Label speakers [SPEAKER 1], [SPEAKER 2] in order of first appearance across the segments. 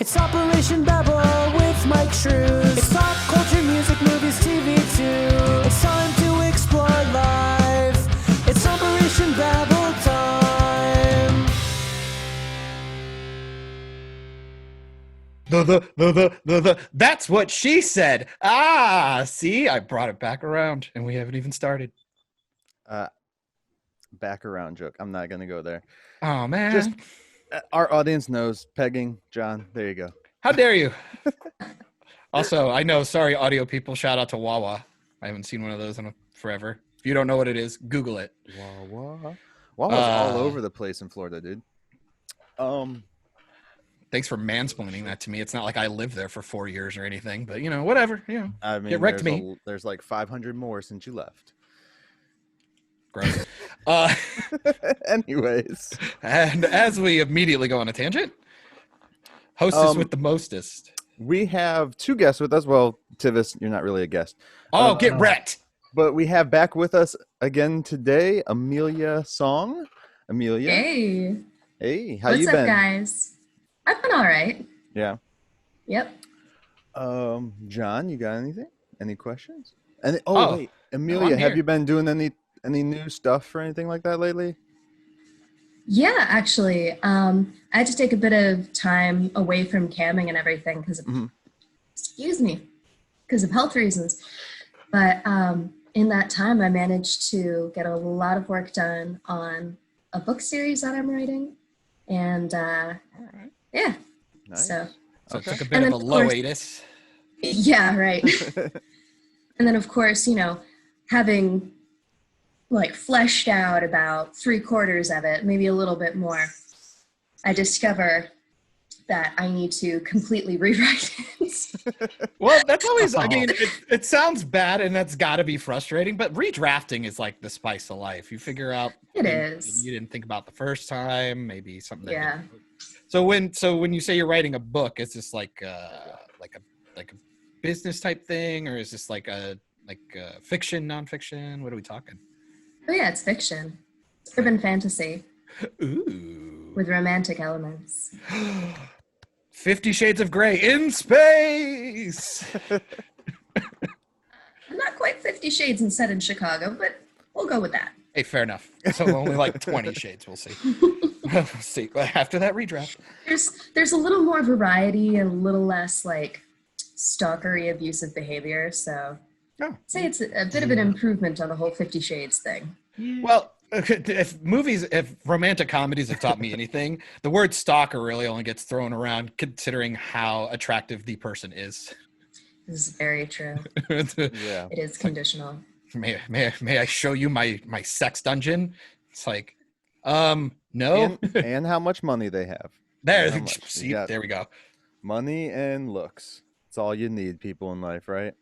[SPEAKER 1] It's Operation Babble with Myke Shrews. It's pop culture, music, movies, TV too. It's time to explore life. It's Operation Babble time.
[SPEAKER 2] That's what she said. Ah, see, I brought it back around and we haven't even started.
[SPEAKER 3] Back around joke. I'm not gonna go there.
[SPEAKER 2] Oh man.
[SPEAKER 3] Just our audience knows pegging, John. There you go.
[SPEAKER 2] How dare you? Also, I know, sorry, audio people, shout out to Wawa. I haven't seen one of those in forever. If you don't know what it is, Google it.
[SPEAKER 3] Wawa's all over the place in Florida, dude.
[SPEAKER 2] Thanks for mansplaining that to me. It's not like I lived there for 4 years or anything, but whatever.
[SPEAKER 3] I mean,
[SPEAKER 2] get wrecked me.
[SPEAKER 3] There's like 500 more since you left.
[SPEAKER 2] Gross.
[SPEAKER 3] Anyways.
[SPEAKER 2] And as we immediately go on a tangent, hostess with the mostest.
[SPEAKER 3] We have two guests with us. Well, Tivis, you're not really a guest.
[SPEAKER 2] Oh, get wrecked.
[SPEAKER 3] But we have back with us again today, Emilia Song. Emilia.
[SPEAKER 4] Hey.
[SPEAKER 3] Hey, how
[SPEAKER 4] What's
[SPEAKER 3] you
[SPEAKER 4] up,
[SPEAKER 3] been?
[SPEAKER 4] guys? I've been all right.
[SPEAKER 3] Yeah.
[SPEAKER 4] Yep.
[SPEAKER 3] John, you got anything? Any questions? Wait,
[SPEAKER 2] I'm
[SPEAKER 3] Emilia, have
[SPEAKER 2] here.
[SPEAKER 3] you been doing any new stuff or anything like that lately?
[SPEAKER 4] Yeah, actually, I had to take a bit of time away from camming and everything because of, because of health reasons. But in that time, I managed to get a lot of work done on a book series that I'm writing. And yeah,
[SPEAKER 3] Nice.
[SPEAKER 4] so
[SPEAKER 2] So it took a
[SPEAKER 4] And
[SPEAKER 2] bit
[SPEAKER 4] then,
[SPEAKER 2] of a
[SPEAKER 4] of course-
[SPEAKER 2] loatus.
[SPEAKER 4] yeah, right. And then, of course, having like fleshed out about 3/4 of it, maybe a little bit more, I discover that I need to completely rewrite it.
[SPEAKER 2] Well, that's always, I mean, it sounds bad and that's got to be frustrating, but redrafting is like the spice of life. You figure out
[SPEAKER 4] It
[SPEAKER 2] things
[SPEAKER 4] is.
[SPEAKER 2] you didn't think about the first time, maybe something.
[SPEAKER 4] Yeah.
[SPEAKER 2] So when you say you're writing a book, is this like a business type thing, or is this like a fiction, nonfiction? What are we talking?
[SPEAKER 4] Oh yeah, it's fiction. It's urban fantasy
[SPEAKER 2] Ooh.
[SPEAKER 4] with romantic elements.
[SPEAKER 2] 50 Shades of Grey in space.
[SPEAKER 4] Not quite 50 Shades and set in Chicago, but we'll go with that.
[SPEAKER 2] Hey, fair enough. So only like 20 shades. We'll see. We'll see after that redraft.
[SPEAKER 4] There's a little more variety and a little less like stalkery abusive behavior, so
[SPEAKER 2] Oh.
[SPEAKER 4] I'd say it's a bit of an improvement on the whole 50 Shades thing.
[SPEAKER 2] Well, if romantic comedies have taught me anything, the word stalker really only gets thrown around considering how attractive the person is.
[SPEAKER 4] This is very true.
[SPEAKER 3] Yeah.
[SPEAKER 4] It is conditional.
[SPEAKER 2] May I show you my sex dungeon? It's like, no.
[SPEAKER 3] And how much money they have.
[SPEAKER 2] There,
[SPEAKER 3] How much? You
[SPEAKER 2] see,
[SPEAKER 3] got
[SPEAKER 2] there we go.
[SPEAKER 3] Money and looks. It's all you need, people in life, right?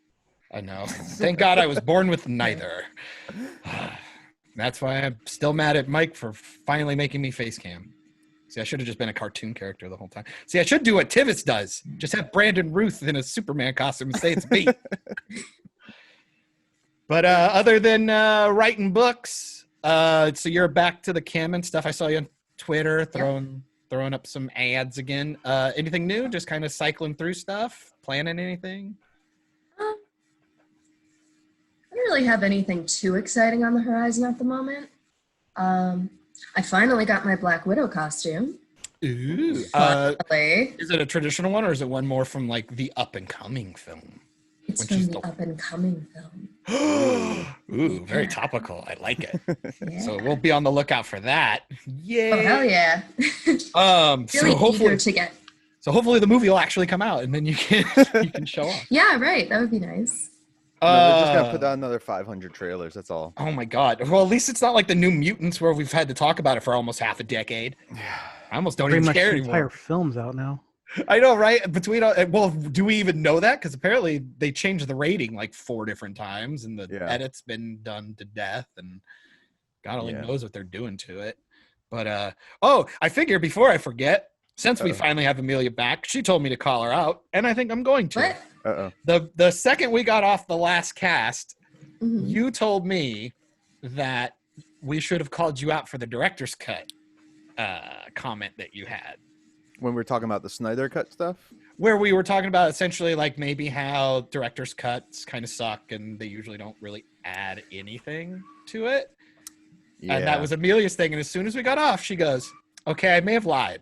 [SPEAKER 2] I know. Thank God I was born with neither. That's why I'm still mad at Myke for finally making me face cam. See, I should have just been a cartoon character the whole time. See, I should do what Tivis does. Just have Brandon Ruth in a Superman costume and say it's me. But other than writing books, so you're back to the cam and stuff. I saw you on Twitter throwing up some ads again. Anything new? Just kind of cycling through stuff? Planning anything?
[SPEAKER 4] I don't really have anything too exciting on the horizon at the moment. I finally got my Black Widow costume.
[SPEAKER 2] Ooh.
[SPEAKER 4] Finally.
[SPEAKER 2] Is it a traditional one, or is it one more from like the up and coming film?
[SPEAKER 4] It's
[SPEAKER 2] Which
[SPEAKER 4] from
[SPEAKER 2] is
[SPEAKER 4] the
[SPEAKER 2] the-
[SPEAKER 4] up and coming film.
[SPEAKER 2] Ooh, very topical. I like it.
[SPEAKER 4] Yeah.
[SPEAKER 2] So we'll be on the lookout for that. Yay!
[SPEAKER 4] Oh hell yeah!
[SPEAKER 2] So
[SPEAKER 4] Really
[SPEAKER 2] hopefully,
[SPEAKER 4] eager to get.
[SPEAKER 2] hopefully the movie will actually come out, and then you can show off.
[SPEAKER 4] Yeah, right. That would be nice.
[SPEAKER 3] No, they're just gonna put out another 500 trailers. That's all.
[SPEAKER 2] Oh my god! Well, at least it's not like the New Mutants where we've had to talk about it for almost half a decade. I almost don't
[SPEAKER 5] Pretty
[SPEAKER 2] even
[SPEAKER 5] much
[SPEAKER 2] care
[SPEAKER 5] the
[SPEAKER 2] anymore.
[SPEAKER 5] entire film's out now.
[SPEAKER 2] I know, right? Well, do we even know that? Because apparently they changed the rating like 4 different times, and the edit's been done to death, and God only knows what they're doing to it. But I figure before I forget, since we finally have Emilia back, she told me to call her out, and I think I'm going to.
[SPEAKER 4] What?
[SPEAKER 2] The second we got off the last cast,
[SPEAKER 4] Mhm.
[SPEAKER 2] you told me that we should have called you out for the director's cut comment that you had.
[SPEAKER 3] when we're talking about the Snyder Cut stuff?
[SPEAKER 2] Where we were talking about essentially like maybe how director's cuts kind of suck and they usually don't really add anything to it.
[SPEAKER 3] Yeah.
[SPEAKER 2] And that was Emilia's thing. And as soon as we got off, she goes, okay, I may have lied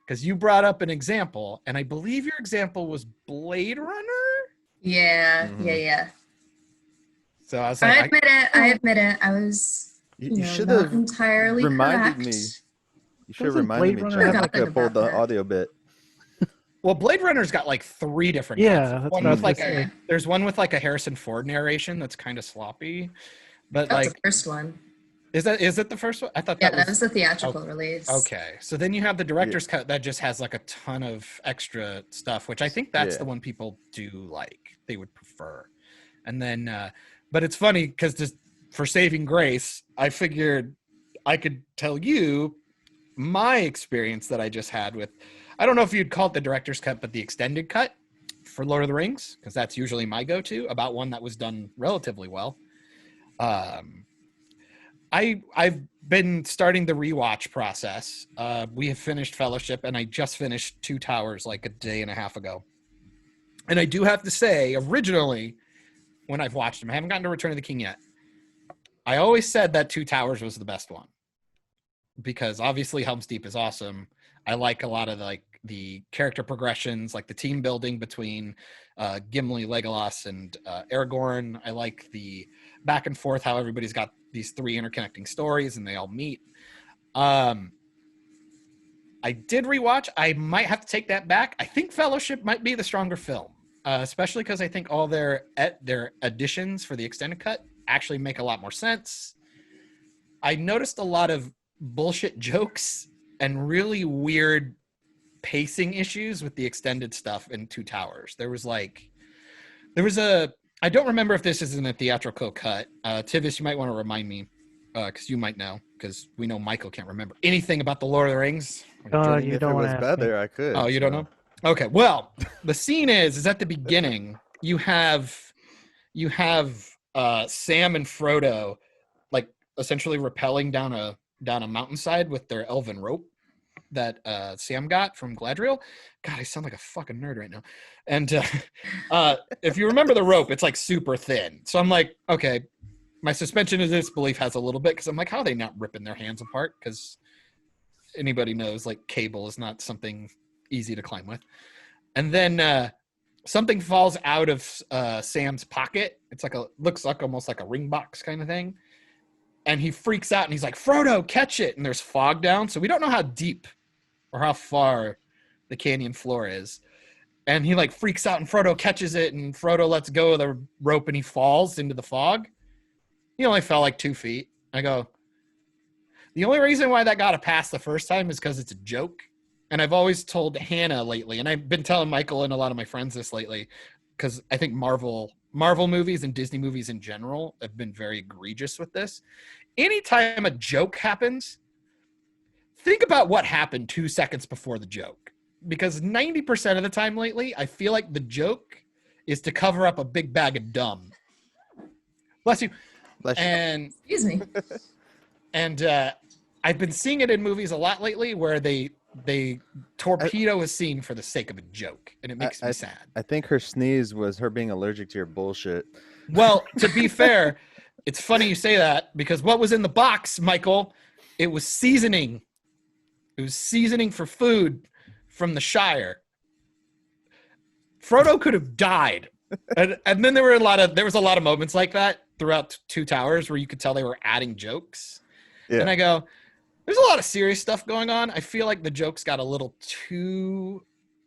[SPEAKER 2] because you brought up an example. And I believe your example was Blade Runner.
[SPEAKER 4] Yeah.
[SPEAKER 2] So I was
[SPEAKER 4] I
[SPEAKER 2] like,
[SPEAKER 4] admit it. I was
[SPEAKER 3] You should
[SPEAKER 4] not
[SPEAKER 3] have
[SPEAKER 4] entirely
[SPEAKER 3] reminded
[SPEAKER 4] correct.
[SPEAKER 3] me. You should have
[SPEAKER 5] Doesn't
[SPEAKER 3] reminded
[SPEAKER 5] Blade
[SPEAKER 3] me.
[SPEAKER 5] Runner
[SPEAKER 3] Chuck.
[SPEAKER 5] have
[SPEAKER 3] I could have pulled the audio bit.
[SPEAKER 2] well, Blade Runner's got like 3 different.
[SPEAKER 5] Yeah,
[SPEAKER 2] cuts.
[SPEAKER 5] that's
[SPEAKER 2] One
[SPEAKER 5] what I
[SPEAKER 2] with
[SPEAKER 5] was
[SPEAKER 2] like
[SPEAKER 5] gonna say.
[SPEAKER 2] there's one with like a Harrison Ford narration that's kind of sloppy. But
[SPEAKER 4] That was
[SPEAKER 2] like,
[SPEAKER 4] the first one.
[SPEAKER 2] is it the first one? I thought
[SPEAKER 4] Yeah,
[SPEAKER 2] that
[SPEAKER 4] that
[SPEAKER 2] was
[SPEAKER 4] was the theatrical release.
[SPEAKER 2] okay. So then you have the director's cut that just has like a ton of extra stuff, which I think that's the one people do like. They would prefer. And then, but it's funny because just for saving grace, I figured I could tell you my experience that I just had with, I don't know if you'd call it the director's cut, but the extended cut for Lord of the Rings, because that's usually my go-to about one that was done relatively well. I've been starting the rewatch process. We have finished Fellowship, and I just finished Two Towers like a day and a half ago. And I do have to say, originally, when I've watched them, I haven't gotten to Return of the King yet. I always said that Two Towers was the best one because obviously Helm's Deep is awesome. I like a lot of like the character progressions, like the team building between Gimli, Legolas, and Aragorn. I like the back and forth, how everybody's got these 3 interconnecting stories and they all meet. I did rewatch. I might have to take that back. I think Fellowship might be the stronger film, especially because I think all their additions for the extended cut actually make a lot more sense. I noticed a lot of bullshit jokes and really weird pacing issues with the extended stuff in Two Towers. There was I don't remember if this is in a theatrical cut. Tivis, you might want to remind me because you might know, because we know Michael can't remember anything about the Lord of the Rings.
[SPEAKER 5] You
[SPEAKER 3] If
[SPEAKER 5] don't
[SPEAKER 3] it
[SPEAKER 5] want
[SPEAKER 3] was
[SPEAKER 5] to ask
[SPEAKER 3] better,
[SPEAKER 5] me.
[SPEAKER 3] I could.
[SPEAKER 2] Oh, you don't know? Okay. Well, the scene is at the beginning. You have Sam and Frodo, like essentially rappelling down a mountainside with their elven rope that Sam got from Gladriel. God, I sound like a fucking nerd right now. And if you remember the rope, it's like super thin. So I'm like, okay, my suspension of disbelief has a little bit because I'm like, how are they not ripping their hands apart? Because anybody knows like cable is not something easy to climb with. And then something falls out of Sam's pocket. It's like looks like almost like a ring box kind of thing. And he freaks out and he's like, Frodo, catch it. And there's fog down. So we don't know how deep or how far the canyon floor is. And he like freaks out and Frodo catches it and Frodo lets go of the rope and he falls into the fog. He only fell like 2 feet. I go, the only reason why that got a pass the first time is because it's a joke. And I've always told Hannah lately, and I've been telling Michael and a lot of my friends this lately, because I think Marvel movies and Disney movies in general have been very egregious with this. Anytime a joke happens, think about what happened 2 seconds before the joke. Because 90% of the time lately, I feel like the joke is to cover up a big bag of dumb. Bless you.
[SPEAKER 3] Bless you.
[SPEAKER 2] And
[SPEAKER 4] Excuse me.
[SPEAKER 2] and I've been seeing it in movies a lot lately where they torpedo a scene for the sake of a joke, and it makes me sad.
[SPEAKER 3] I think her sneeze was her being allergic to your bullshit.
[SPEAKER 2] Well, to be fair, it's funny you say that because what was in the box, Michael? It was seasoning. It was seasoning for food from the Shire. Frodo could have died. And then there was a lot of moments like that throughout Two Towers where you could tell they were adding jokes.
[SPEAKER 3] Yeah.
[SPEAKER 2] And I go, there's a lot of serious stuff going on. I feel like the jokes got a little too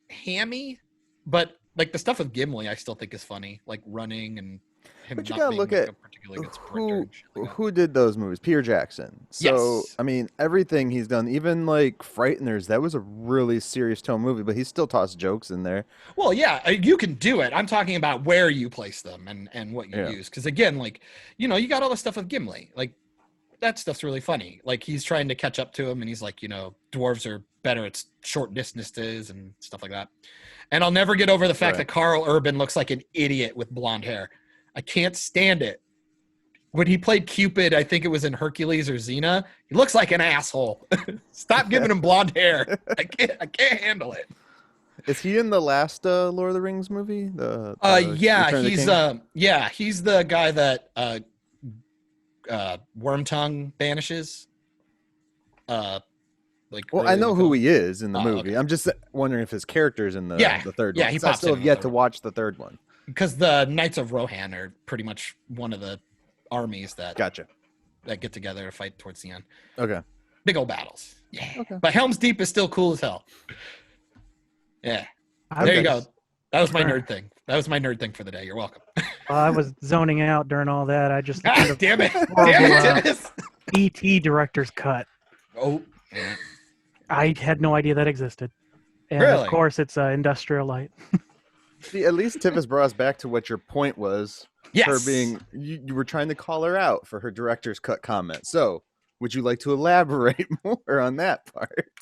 [SPEAKER 2] hammy, but like the stuff with Gimli, I still think is funny, like running and him
[SPEAKER 3] But you
[SPEAKER 2] not
[SPEAKER 3] gotta
[SPEAKER 2] being
[SPEAKER 3] look
[SPEAKER 2] like
[SPEAKER 3] at
[SPEAKER 2] a particularly good sprinter. And shit like that.
[SPEAKER 3] who did those movies? Peter Jackson. So
[SPEAKER 2] Yes.
[SPEAKER 3] I mean, everything he's done, even like Frighteners, that was a really serious tone movie, but he still tossed jokes in there.
[SPEAKER 2] Well, yeah, you can do it. I'm talking about where you place them and what you
[SPEAKER 3] Yeah.
[SPEAKER 2] use. Because again, like, you know, you got all the stuff with Gimli. Like, that stuff's really funny. Like, he's trying to catch up to him, and he's like, you know, dwarves are better at short distances and stuff like that. And I'll never get over the fact
[SPEAKER 3] Right.
[SPEAKER 2] that Carl Urban looks like an idiot with blonde hair. I can't stand it. when he played Cupid, I think it was in Hercules or Xena. He looks like an asshole. Stop giving him blonde hair. I can't handle it.
[SPEAKER 3] Is he in the last Lord of the Rings movie?
[SPEAKER 2] Yeah,
[SPEAKER 3] Return of the
[SPEAKER 2] he's
[SPEAKER 3] King?
[SPEAKER 2] he's the guy that Wormtongue banishes.
[SPEAKER 3] Well, I know who he is in the movie.
[SPEAKER 2] Okay.
[SPEAKER 3] I'm just wondering if his character's in the third
[SPEAKER 2] yeah,
[SPEAKER 3] one.
[SPEAKER 2] he
[SPEAKER 3] 'Cause I
[SPEAKER 2] pops
[SPEAKER 3] still
[SPEAKER 2] in
[SPEAKER 3] have
[SPEAKER 2] the
[SPEAKER 3] yet
[SPEAKER 2] third
[SPEAKER 3] to
[SPEAKER 2] one.
[SPEAKER 3] watch the third one.
[SPEAKER 2] Because the Knights of Rohan are pretty much one of the armies that
[SPEAKER 3] Gotcha.
[SPEAKER 2] get together to fight towards the end.
[SPEAKER 3] Okay.
[SPEAKER 2] Big old battles. Yeah.
[SPEAKER 3] Okay.
[SPEAKER 2] But Helm's Deep is still cool as hell. Yeah. There you go. That was my nerd thing. That was my nerd thing for the day. You're welcome.
[SPEAKER 5] Well, I was zoning out during all that. I just
[SPEAKER 2] Damn it.
[SPEAKER 5] horrible, E.T. director's cut.
[SPEAKER 2] Oh. Yeah.
[SPEAKER 5] I had no idea that existed. And
[SPEAKER 2] Really?
[SPEAKER 5] of course, it's Industrial Light.
[SPEAKER 3] See, at least Tiffus brought us back to what your point was.
[SPEAKER 2] Yes.
[SPEAKER 3] Her being, you were trying to call her out for her director's cut comment. So, would you like to elaborate more on that part?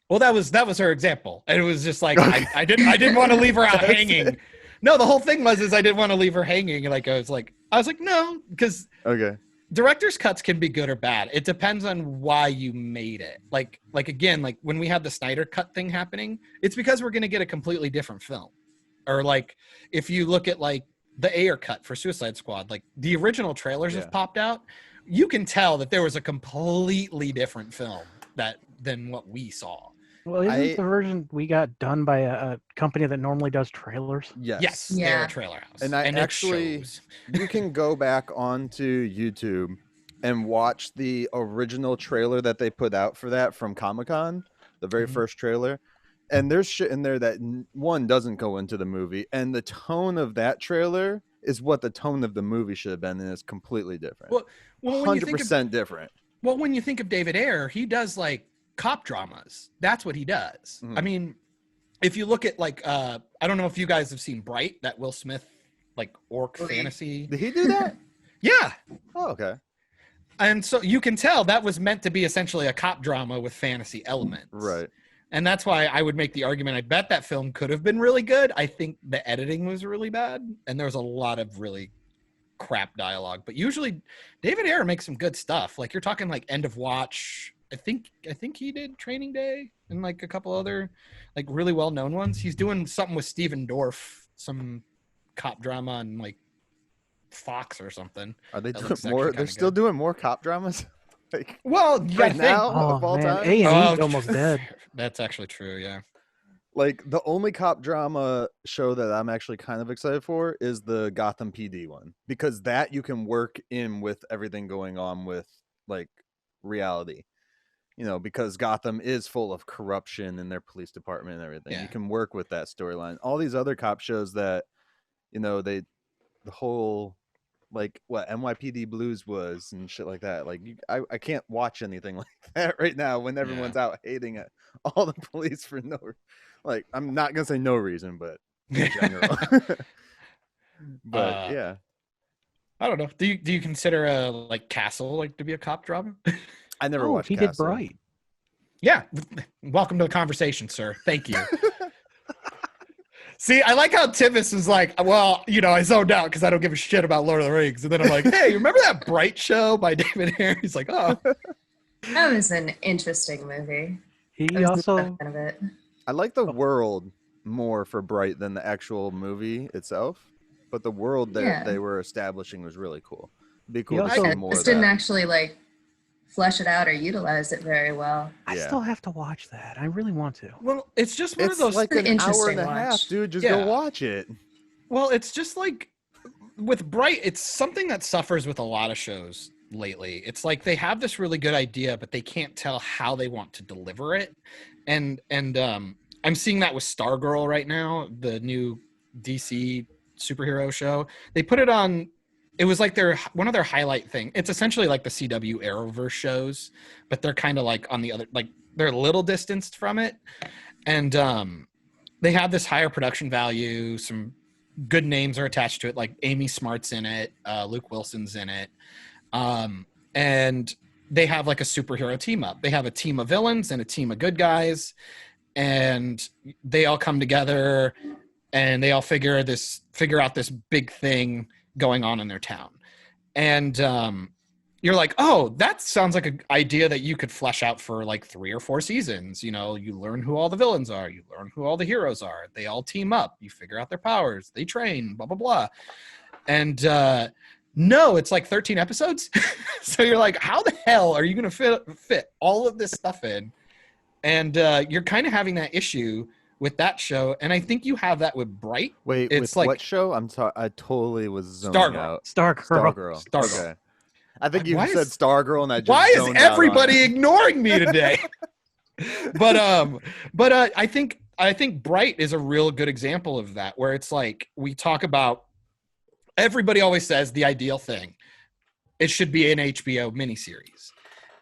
[SPEAKER 2] Well, that was her example. And it was just like, I didn't want to leave her out hanging. No, the whole thing was I didn't want to leave her hanging. Like, I was like, no, because
[SPEAKER 3] Okay.
[SPEAKER 2] director's cuts can be good or bad. It depends on why you made it. Like again, like when we had the Snyder cut thing happening, it's because we're going to get a completely different film. Or like if you look at like the Ayer cut for Suicide Squad, like the original trailers have popped out, you can tell that there was a completely different film than what we saw.
[SPEAKER 5] Well, isn't the version we got done by a company that normally does trailers?
[SPEAKER 2] Yes,
[SPEAKER 4] Yeah.
[SPEAKER 2] they're a trailer house.
[SPEAKER 3] And
[SPEAKER 2] it
[SPEAKER 3] actually,
[SPEAKER 2] shows.
[SPEAKER 3] you can go back onto YouTube and watch the original trailer that they put out for that from Comic-Con, the very first trailer. And there's shit in there that one doesn't go into the movie, and the tone of that trailer is what the tone of the movie should have been, and it's completely different.
[SPEAKER 2] Well, when you
[SPEAKER 3] 100% different.
[SPEAKER 2] Well, when you think of David Ayer, he does like cop dramas. That's what he does.
[SPEAKER 3] Mhm.
[SPEAKER 2] I mean, if you look at like I don't know if you guys have seen Bright, that Will Smith like orc fantasy.
[SPEAKER 3] Did he do that?
[SPEAKER 2] Yeah.
[SPEAKER 3] Oh, okay.
[SPEAKER 2] And so you can tell that was meant to be essentially a cop drama with fantasy elements.
[SPEAKER 3] Right.
[SPEAKER 2] And that's why I would make the argument, I bet that film could have been really good. I think the editing was really bad, and there was a lot of really crap dialogue. But usually David Ayer makes some good stuff. Like you're talking like End of Watch. I think he did Training Day and like a couple other like really well-known ones. He's doing something with Steven Dorff, some cop drama on like Fox or something.
[SPEAKER 3] Are they
[SPEAKER 2] That
[SPEAKER 3] doing
[SPEAKER 2] looks
[SPEAKER 3] more?
[SPEAKER 2] actually
[SPEAKER 3] They're
[SPEAKER 2] kinda
[SPEAKER 3] still
[SPEAKER 2] good.
[SPEAKER 3] doing more cop dramas? Like,
[SPEAKER 2] Well, yeah, I
[SPEAKER 3] right
[SPEAKER 2] think.
[SPEAKER 3] now
[SPEAKER 5] Oh,
[SPEAKER 3] of all
[SPEAKER 5] man.
[SPEAKER 3] time?
[SPEAKER 5] A&E's almost dead.
[SPEAKER 2] That's actually true, yeah.
[SPEAKER 3] Like the only cop drama show that I'm actually kind of excited for is the Gotham PD one, because that you can work in with everything going on with like reality, you know, because Gotham is full of corruption in their police department and everything.
[SPEAKER 2] Yeah.
[SPEAKER 3] You can work with that storyline. All these other cop shows that, you know, the whole like what NYPD Blues was and shit like that. Like I can't watch anything like that right now when everyone's out hating it, all the police for no, like I'm not gonna say no reason, but in general. But yeah,
[SPEAKER 2] I don't know. Do you consider like Castle like to be a cop drama?
[SPEAKER 3] I never watched.
[SPEAKER 5] He
[SPEAKER 3] Castle.
[SPEAKER 5] did Bright.
[SPEAKER 2] Yeah. Welcome to the conversation, sir. Thank you. See, I like how Tivis was like, well, you know, I zoned out because I don't give a shit about Lord of the Rings. And then I'm like, hey, remember that Bright show by David Ayer? He's like, oh.
[SPEAKER 4] That was an interesting movie.
[SPEAKER 5] He
[SPEAKER 4] I was
[SPEAKER 5] also
[SPEAKER 4] not a fan of it.
[SPEAKER 3] I like the world more for Bright than the actual movie itself, but the world that they were establishing was really cool. It'd be cool to
[SPEAKER 5] also-
[SPEAKER 3] see
[SPEAKER 4] I
[SPEAKER 3] more
[SPEAKER 4] just
[SPEAKER 3] of
[SPEAKER 4] didn't
[SPEAKER 3] that.
[SPEAKER 4] actually like flesh it out or utilize it very well.
[SPEAKER 5] I
[SPEAKER 3] Yeah.
[SPEAKER 5] still have to watch that. I really want to.
[SPEAKER 2] Well, it's just one
[SPEAKER 3] It's
[SPEAKER 2] of those.
[SPEAKER 3] like
[SPEAKER 4] an
[SPEAKER 3] an hour and
[SPEAKER 4] interesting
[SPEAKER 3] a half,
[SPEAKER 4] watch.
[SPEAKER 3] dude. Just
[SPEAKER 2] Yeah.
[SPEAKER 3] go watch it.
[SPEAKER 2] Well, it's just like with Bright, it's something that suffers with a lot of shows lately. It's like they have this really good idea, but they can't tell how they want to deliver it. And I'm seeing that with Stargirl right now, the new DC superhero show. They put it on. It was like one of their highlight thing. It's essentially like the CW Arrowverse shows, but they're kind of like on the other, like they're a little distanced from it. And they have this higher production value. Some good names are attached to it. Like Amy Smart's in it. Luke Wilson's in it. And they have like a superhero team up. They have a team of villains and a team of good guys. And they all come together and they all figure out this big thing going on in their town. And you're like, oh, that sounds like an idea that you could flesh out for like 3 or 4 seasons. You know, you learn who all the villains are. You learn who all the heroes are. They all team up. You figure out their powers. They train, blah, blah, blah. And no, it's like 13 episodes. So you're like, how the hell are you going to fit all of this stuff in? And you're kind of having that issue with that show. And I think you have that with Bright.
[SPEAKER 3] Wait,
[SPEAKER 2] it's
[SPEAKER 3] with
[SPEAKER 2] like,
[SPEAKER 3] what show? I totally was zoning out.
[SPEAKER 5] Stargirl.
[SPEAKER 3] Okay. I think you
[SPEAKER 2] Why
[SPEAKER 3] said
[SPEAKER 2] is-
[SPEAKER 3] Stargirl, and I just
[SPEAKER 2] Why is
[SPEAKER 3] zoned out on
[SPEAKER 2] everybody
[SPEAKER 3] it.
[SPEAKER 2] ignoring me today? but I think Bright is a real good example of that, where it's like we talk about, everybody always says the ideal thing, it should be an HBO miniseries.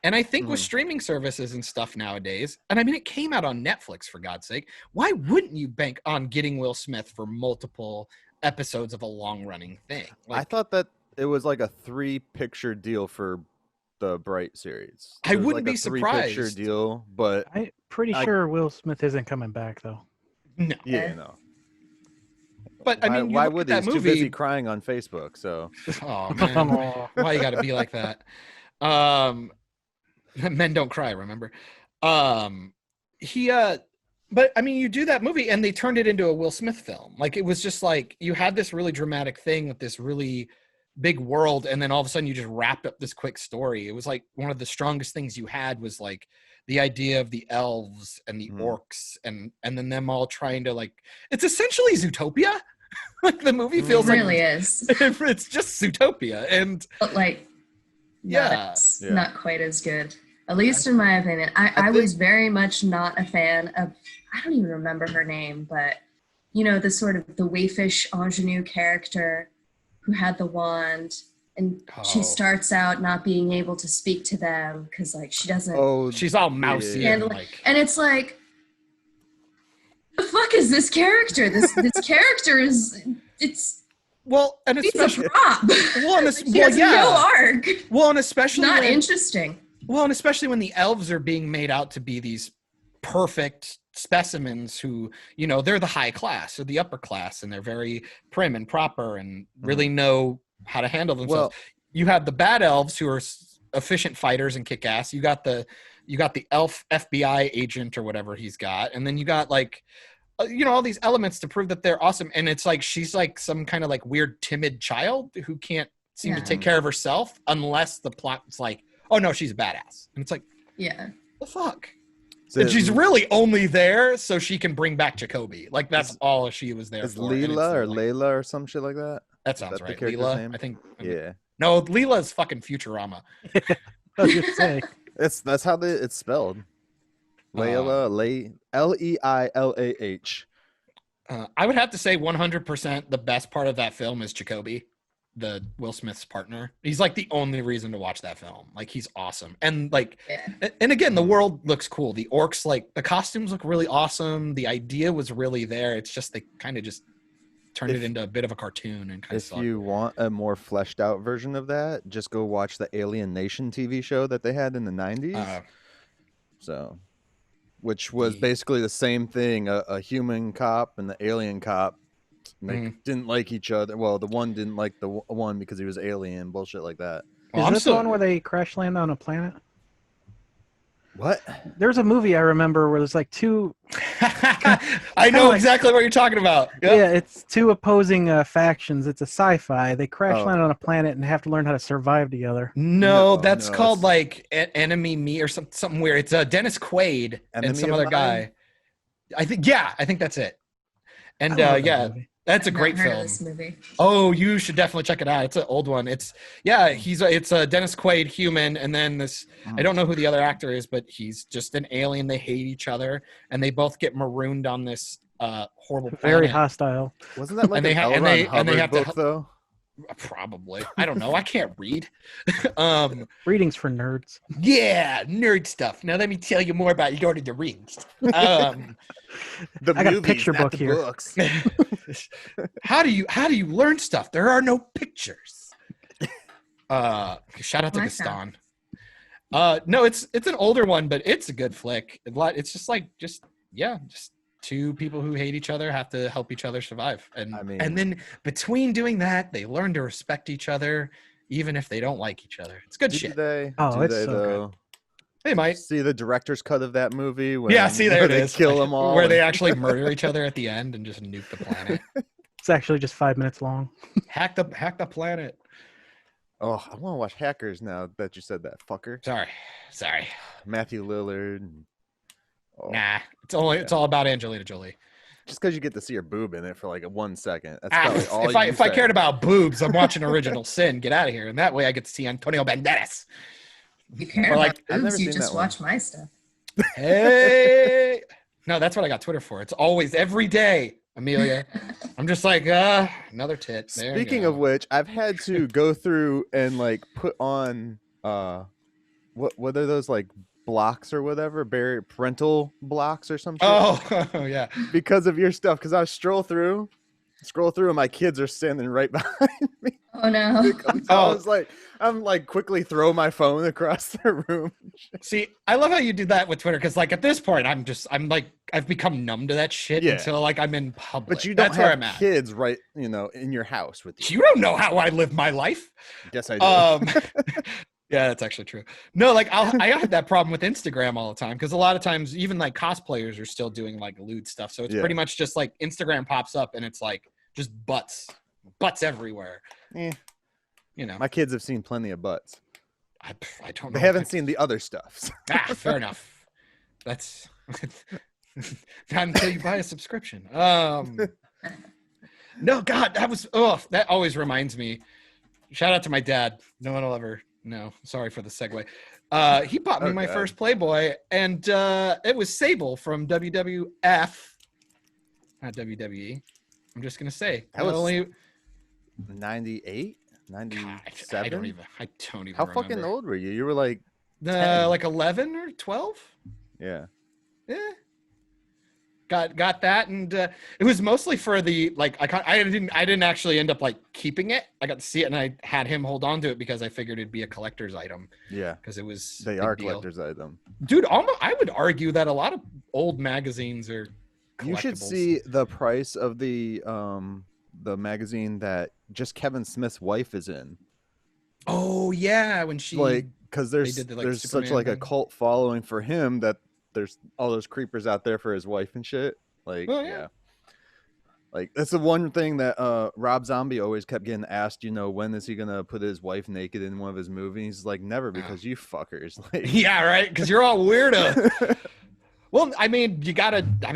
[SPEAKER 2] And I think with streaming services and stuff nowadays, and I mean, it came out on Netflix, for God's sake, why wouldn't you bank on getting Will Smith for multiple episodes of a long running thing?
[SPEAKER 3] I thought that it was like a 3-picture deal for the Bright series.
[SPEAKER 2] I
[SPEAKER 3] It was
[SPEAKER 2] wouldn't
[SPEAKER 3] like
[SPEAKER 2] be
[SPEAKER 3] a 3-picture
[SPEAKER 2] surprised.
[SPEAKER 3] deal, but
[SPEAKER 5] I'm pretty sure Will Smith isn't coming back though.
[SPEAKER 2] No.
[SPEAKER 3] yeah, no.
[SPEAKER 2] But I mean, you
[SPEAKER 3] why
[SPEAKER 2] look
[SPEAKER 3] would
[SPEAKER 2] at
[SPEAKER 3] he?
[SPEAKER 2] that
[SPEAKER 3] He's too busy
[SPEAKER 2] movie.
[SPEAKER 3] crying on Facebook. So
[SPEAKER 2] Oh man, why you got to be like that? Men don't cry, remember? But I mean, you do that movie and they turned it into a Will Smith film. Like, it was just like you had this really dramatic thing with this really big world, and then all of a sudden you just wrapped up this quick story. It was like one of the strongest things you had was like the idea of the elves and the orcs, and then them all trying to, like, it's essentially Zootopia. Like, the movie feels
[SPEAKER 4] It
[SPEAKER 2] like
[SPEAKER 4] really is.
[SPEAKER 2] it's just Zootopia. And
[SPEAKER 4] But like,
[SPEAKER 2] Yeah.
[SPEAKER 4] it's not quite as good. At least in my opinion. I was very much not a fan of, I don't even remember her name, but you know, the sort of the waifish ingenue character who had the wand, and she starts out not being able to speak to them because like she doesn't.
[SPEAKER 2] she's all mousy
[SPEAKER 4] and,
[SPEAKER 2] and like.
[SPEAKER 4] and it's like, the fuck is this character? This character is
[SPEAKER 2] Well, and
[SPEAKER 4] it's a
[SPEAKER 2] especially
[SPEAKER 4] prop.
[SPEAKER 2] well, and
[SPEAKER 4] She has no arc.
[SPEAKER 2] Well, and especially
[SPEAKER 4] Not
[SPEAKER 2] when,
[SPEAKER 4] interesting.
[SPEAKER 2] Well, and especially when the elves are being made out to be these perfect specimens who, you know, they're the high class or the upper class, and they're very prim and proper and really know how to handle themselves.
[SPEAKER 3] Well,
[SPEAKER 2] you have the bad elves who are efficient fighters and kick ass. You got the elf FBI agent or whatever he's got, and then you got like, you know, all these elements to prove that they're awesome. And it's like she's like some kind of like weird timid child who can't seem to take care of herself unless the plot's like, oh no, she's a badass. And it's like, the fuck.
[SPEAKER 3] So
[SPEAKER 2] and she's really only there so she can bring back Jacoby. Like, that's all she was there
[SPEAKER 3] is
[SPEAKER 2] for. And
[SPEAKER 3] Leela or
[SPEAKER 2] like,
[SPEAKER 3] Layla or some shit like that?
[SPEAKER 2] that sounds
[SPEAKER 3] Is that the
[SPEAKER 2] right.
[SPEAKER 3] character's
[SPEAKER 2] Leela,
[SPEAKER 3] name?
[SPEAKER 2] I think.
[SPEAKER 3] Yeah.
[SPEAKER 2] No, Leela's fucking Futurama.
[SPEAKER 5] I was gonna say.
[SPEAKER 3] That's how it's spelled. Layla, Leilah.
[SPEAKER 2] I would have to say 100% the best part of that film is Jacoby, the Will Smith's partner. He's like the only reason to watch that film. Like, he's awesome. And like, and again, the world looks cool. The orcs, like, the costumes look really awesome. The idea was really there. It's just, they kind of just turned it into a bit of a cartoon and kind of
[SPEAKER 3] If you want a more fleshed out version of that, just go watch the Alien Nation TV show that they had in the 90s. Which was basically the same thing. A human cop and the alien cop didn't like each other. Well, the one didn't like the one because he was alien, bullshit like that.
[SPEAKER 5] Is this the one where they crash land on a planet?
[SPEAKER 3] What?
[SPEAKER 5] There's a movie I remember where there's like two.
[SPEAKER 2] I know exactly what you're talking about. Yep.
[SPEAKER 5] Yeah, it's two opposing factions. It's a sci-fi. They crash land on a planet and have to learn how to survive together.
[SPEAKER 2] No, that's called like Enemy Me or something weird. It's Dennis Quaid and some other guy. I think that's it. And that's a great film.
[SPEAKER 4] This movie.
[SPEAKER 2] Oh, you should definitely check it out. It's an old one. It's a Dennis Quaid human, and then this I don't know who the other actor is, but he's just an alien. They hate each other, and they both get marooned on this horrible planet.
[SPEAKER 5] Very hostile.
[SPEAKER 3] Wasn't that like
[SPEAKER 2] they have
[SPEAKER 3] book
[SPEAKER 2] to
[SPEAKER 3] though?
[SPEAKER 2] Probably. I don't know. I can't read.
[SPEAKER 5] Readings for nerds.
[SPEAKER 2] Yeah, nerd stuff. Now let me tell you more about Lord of the Rings.
[SPEAKER 3] The
[SPEAKER 5] I got
[SPEAKER 3] movies,
[SPEAKER 5] a picture
[SPEAKER 3] not
[SPEAKER 5] book
[SPEAKER 3] the
[SPEAKER 5] here.
[SPEAKER 3] books.
[SPEAKER 2] How do you learn stuff? There are no pictures. Shout out to Gaston. No, it's an older one, but it's a good flick. It's just two people who hate each other have to help each other survive. And
[SPEAKER 3] I mean,
[SPEAKER 2] and then between doing that, they learn to respect each other, even if they don't like each other. It's good shit.
[SPEAKER 5] Oh, it's so good.
[SPEAKER 2] Hey, Mike.
[SPEAKER 3] See the director's cut of that movie?
[SPEAKER 2] See, there it
[SPEAKER 3] they
[SPEAKER 2] is.
[SPEAKER 3] Kill them all.
[SPEAKER 2] Where they actually murder each other at the end and just nuke the planet.
[SPEAKER 5] It's actually just 5 minutes long.
[SPEAKER 2] Hack the planet.
[SPEAKER 3] Oh, I want to watch Hackers now that you said that, fucker.
[SPEAKER 2] Sorry.
[SPEAKER 3] Matthew Lillard.
[SPEAKER 2] Nah, it's all about Angelina Jolie.
[SPEAKER 3] Just because you get to see her boob in it for like 1 second. That's probably all
[SPEAKER 2] if I cared about boobs, I'm watching Original Sin. Get out of here. And that way I get to see Antonio Banderas.
[SPEAKER 4] You care about boobs, you just watch my stuff.
[SPEAKER 2] Hey. No, that's what I got Twitter for. It's always every day, Emilia. I'm just like, another tit. There
[SPEAKER 3] Speaking of which, I've had to go through and like put on what are those like blocks or whatever, parental blocks or something.
[SPEAKER 2] Oh yeah.
[SPEAKER 3] Because of your stuff. Because I scroll through and my kids are standing right behind me.
[SPEAKER 4] Oh no.
[SPEAKER 3] I was like, I'm like quickly throw my phone across the room.
[SPEAKER 2] See, I love how you do that with Twitter, because like at this point I'm like I've become numb to that shit until like I'm in public.
[SPEAKER 3] But you don't
[SPEAKER 2] That's where
[SPEAKER 3] have
[SPEAKER 2] I'm at.
[SPEAKER 3] kids right, in your house with you.
[SPEAKER 2] You don't know how I live my life.
[SPEAKER 3] Yes, I do.
[SPEAKER 2] Yeah, that's actually true. No, like I had that problem with Instagram all the time, because a lot of times even like cosplayers are still doing like lewd stuff. So it's pretty much just like Instagram pops up and it's like just butts everywhere.
[SPEAKER 3] My kids have seen plenty of butts.
[SPEAKER 2] I don't know.
[SPEAKER 3] They haven't seen the other stuff.
[SPEAKER 2] Fair enough. That's not until you buy a subscription. No, God, that always reminds me. Shout out to my dad. No one will ever know. Sorry for the segue. He bought me my first Playboy, and it was Sable from WWF, not WWE. I'm just gonna say
[SPEAKER 3] that was
[SPEAKER 2] only
[SPEAKER 3] 98, 97.
[SPEAKER 2] I don't even
[SPEAKER 3] How
[SPEAKER 2] remember.
[SPEAKER 3] fucking old were you? You were like
[SPEAKER 2] like 11 or 12.
[SPEAKER 3] Yeah.
[SPEAKER 2] Got that, and it was mostly for the like. I didn't actually end up like keeping it. I got to see it, and I had him hold on to it because I figured it'd be a collector's item.
[SPEAKER 3] Yeah,
[SPEAKER 2] because it was.
[SPEAKER 3] They are collector's item,
[SPEAKER 2] dude. I would argue that a lot of old magazines are.
[SPEAKER 3] You should see the price of the magazine that just Kevin Smith's wife is in.
[SPEAKER 2] Oh yeah, when she
[SPEAKER 3] because there's such like a cult following for him that there's all those creepers out there for his wife and shit. Like, like that's the one thing that Rob Zombie always kept getting asked. When is he gonna put his wife naked in one of his movies? He's like, never, because you fuckers. Like,
[SPEAKER 2] yeah, right. Because you're all weirdo. Well, I mean,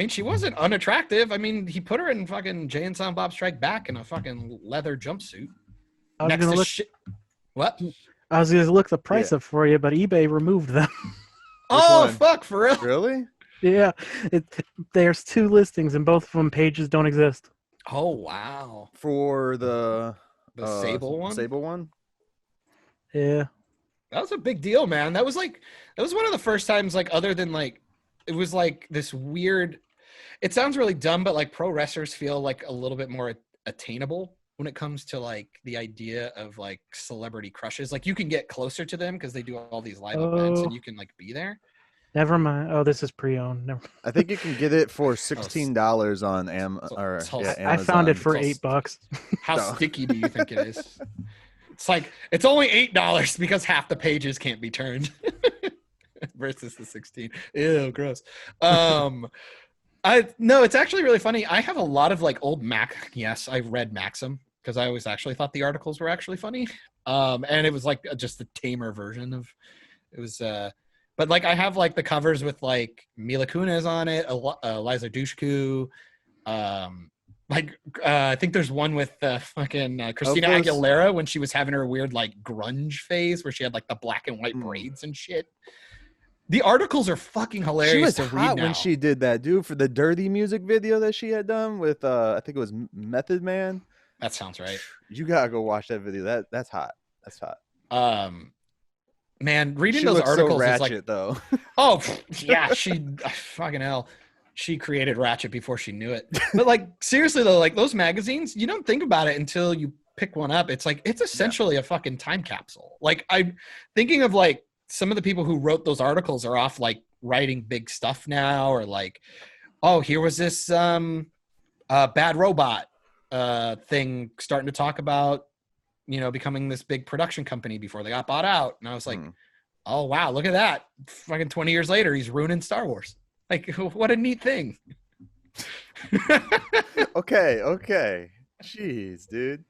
[SPEAKER 2] she wasn't unattractive. I mean, he put her in fucking Jay and Silent Bob Strike Back in a fucking leather jumpsuit. What?
[SPEAKER 5] I was gonna look the price up for you, but eBay removed them.
[SPEAKER 2] Oh, fuck, for real?
[SPEAKER 3] Really?
[SPEAKER 5] Yeah. There's 2 listings, and both of them pages don't exist.
[SPEAKER 2] Oh, wow.
[SPEAKER 3] For the
[SPEAKER 2] Sable one?
[SPEAKER 3] Sable one?
[SPEAKER 5] Yeah.
[SPEAKER 2] That was a big deal, man. That was one of the first times, like, other than, like, it was, like, this weird... It sounds really dumb, but, like, pro wrestlers feel, like, a little bit more attainable when it comes to, like, the idea of, like, celebrity crushes. Like, you can get closer to them because they do all these live events, and you can, like, be there.
[SPEAKER 5] Never mind. Oh, this is pre-owned. Never.
[SPEAKER 3] I think you can get it for $16 on Amazon.
[SPEAKER 5] I found it for $8.
[SPEAKER 2] How sticky do you think it is? It's like, it's only $8 because half the pages can't be turned versus the 16. Ew, gross. No, it's actually really funny. I have a lot of like old Yes, I read Maxim because I always actually thought the articles were actually funny. And it was like just a tamer version of it was. But like I have like the covers with like Mila Kunis on it, Eliza Dushku. I think there's one with fucking Christina Aguilera when she was having her weird like grunge phase where she had like the black and white braids and shit. The articles are fucking hilarious to read now.
[SPEAKER 3] She was hot when she did that, dude, for the Dirty music video that she had done with I think it was Method Man.
[SPEAKER 2] That sounds right.
[SPEAKER 3] You gotta go watch that video. That's hot. That's hot.
[SPEAKER 2] Man, reading those articles
[SPEAKER 3] so ratchet,
[SPEAKER 2] is like,
[SPEAKER 3] though.
[SPEAKER 2] Oh yeah, she fucking hell. She created Ratchet before she knew it. But like seriously though, like those magazines, you don't think about it until you pick one up. It's like it's essentially a fucking time capsule. Like I'm thinking of like some of the people who wrote those articles are off like writing big stuff now, or like oh, here was this Bad Robot thing starting to talk about, becoming this big production company before they got bought out. And I was like, oh, wow, look at that. Fucking 20 years later, he's ruining Star Wars. Like, what a neat thing.
[SPEAKER 3] Okay. Jeez, dude.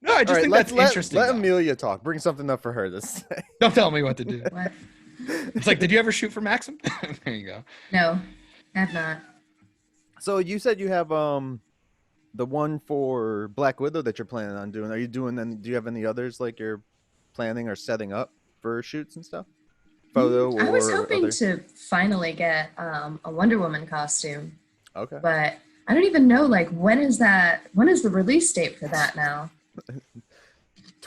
[SPEAKER 2] No, I just think that's interesting.
[SPEAKER 3] Let Emilia talk. Bring something up for her to say.
[SPEAKER 2] Don't tell me what to do.
[SPEAKER 4] What?
[SPEAKER 2] It's like, did you ever shoot for Maxim? There you go.
[SPEAKER 4] No, I have not.
[SPEAKER 3] So you said you have the one for Black Widow that you're planning on doing. Are you doing then? Do you have any others like you're planning or setting up for shoots and stuff? Photo or
[SPEAKER 4] I was hoping
[SPEAKER 3] other?
[SPEAKER 4] to finally get a Wonder Woman costume.
[SPEAKER 3] Okay.
[SPEAKER 4] But I don't even know, like, when is the release date for that now?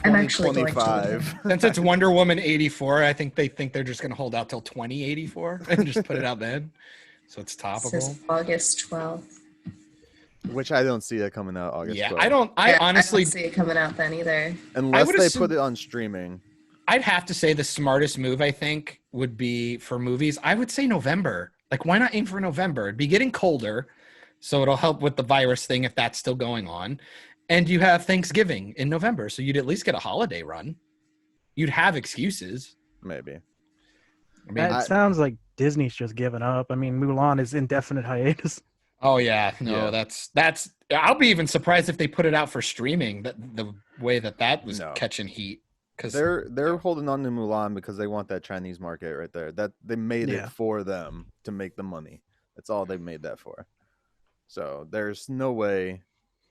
[SPEAKER 4] I'm actually going to.
[SPEAKER 3] 2025.
[SPEAKER 2] Since it's Wonder Woman 84, I think they're just going to hold out till 2084 and just put it out then. So it's topical.
[SPEAKER 4] It says August 12th.
[SPEAKER 3] Which I don't see it coming out August 12th.
[SPEAKER 2] I honestly
[SPEAKER 4] don't see it coming out then either.
[SPEAKER 3] Unless they put it on streaming.
[SPEAKER 2] I'd have to say the smartest move, I think, would be for movies. I would say November. Like, why not aim for November? It'd be getting colder, so it'll help with the virus thing if that's still going on. And you have Thanksgiving in November, so you'd at least get a holiday run. You'd have excuses.
[SPEAKER 3] Maybe.
[SPEAKER 2] I mean,
[SPEAKER 5] It sounds like Disney's just giving up. I mean, Mulan is indefinite hiatus.
[SPEAKER 2] Oh yeah, no, that's. I'll be even surprised if they put it out for streaming. The way that was catching heat, because
[SPEAKER 3] they're holding on to Mulan because they want that Chinese market right there. That they made it for them to make the money. That's all they made that for. So there's no way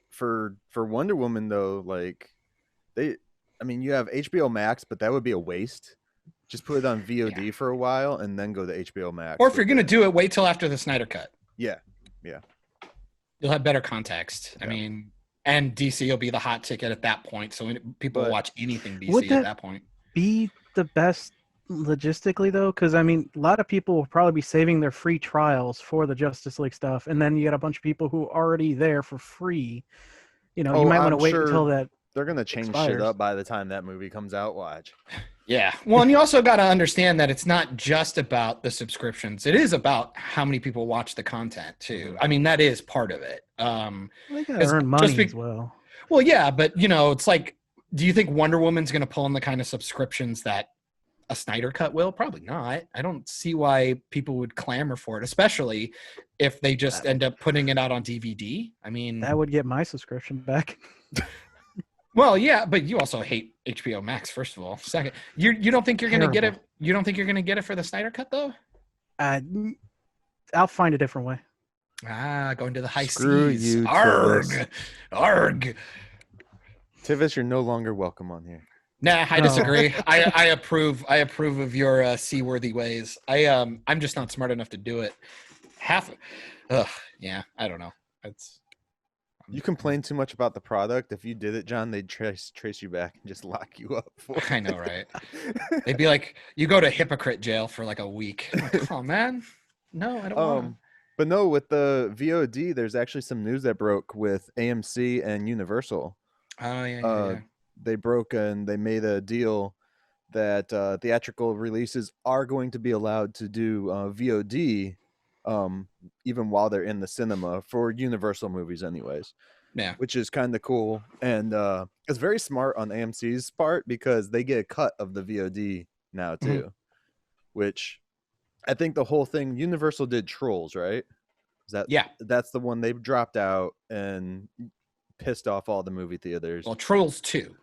[SPEAKER 3] for Wonder Woman though. Like you have HBO Max, but that would be a waste. Just put it on VOD for a while and then go to HBO Max.
[SPEAKER 2] Or if you're gonna do it, wait till after the Snyder Cut.
[SPEAKER 3] Yeah.
[SPEAKER 2] You'll have better context. I mean, and DC will be the hot ticket at that point, so people will watch anything DC at that point.
[SPEAKER 5] Be the best logistically though, because I mean, a lot of people will probably be saving their free trials for the Justice League stuff, and then you get a bunch of people who are already there for free. You might want to wait until that.
[SPEAKER 3] They're gonna change shit up by the time that movie comes out. Watch.
[SPEAKER 2] Yeah. Well, and you also got to understand that it's not just about the subscriptions. It is about how many people watch the content too. I mean, that is part of it.
[SPEAKER 5] They gotta earn money as well.
[SPEAKER 2] Well, yeah, but it's like, do you think Wonder Woman's going to pull in the kind of subscriptions that a Snyder Cut will? Probably not. I don't see why people would clamor for it, especially if they just end up putting it out on DVD. I mean,
[SPEAKER 5] that would get my subscription back.
[SPEAKER 2] Well, yeah, but you also hate HBO Max. First of all, second, you don't think you're going to get it. You don't think you're going to get it for the Snyder Cut though?
[SPEAKER 5] I'll find a different way.
[SPEAKER 2] Going to the high
[SPEAKER 3] Screw
[SPEAKER 2] seas.
[SPEAKER 3] You,
[SPEAKER 2] Arg, arg.
[SPEAKER 3] Tivis, you're no longer welcome on here.
[SPEAKER 2] Nah, I disagree. I approve. I approve of your seaworthy ways. I'm just not smart enough to do it. Yeah, I don't know.
[SPEAKER 3] You complain too much about the product. If you did it, John, they'd trace you back and just lock you up for it.
[SPEAKER 2] I know, right? They'd be like, you go to hypocrite jail for like a week. I'm like, oh man, no, I don't want.
[SPEAKER 3] But no, with the VOD, there's actually some news that broke with AMC and Universal.
[SPEAKER 2] Oh yeah.
[SPEAKER 3] They broke and they made a deal that theatrical releases are going to be allowed to do VOD. Even while they're in the cinema for Universal movies anyways, which is kind of cool. And it's very smart on AMC's part because they get a cut of the VOD now too, which I think the whole thing, Universal did Trolls, right? That's the one they dropped out and pissed off all the movie theaters.
[SPEAKER 2] Well, Trolls 2,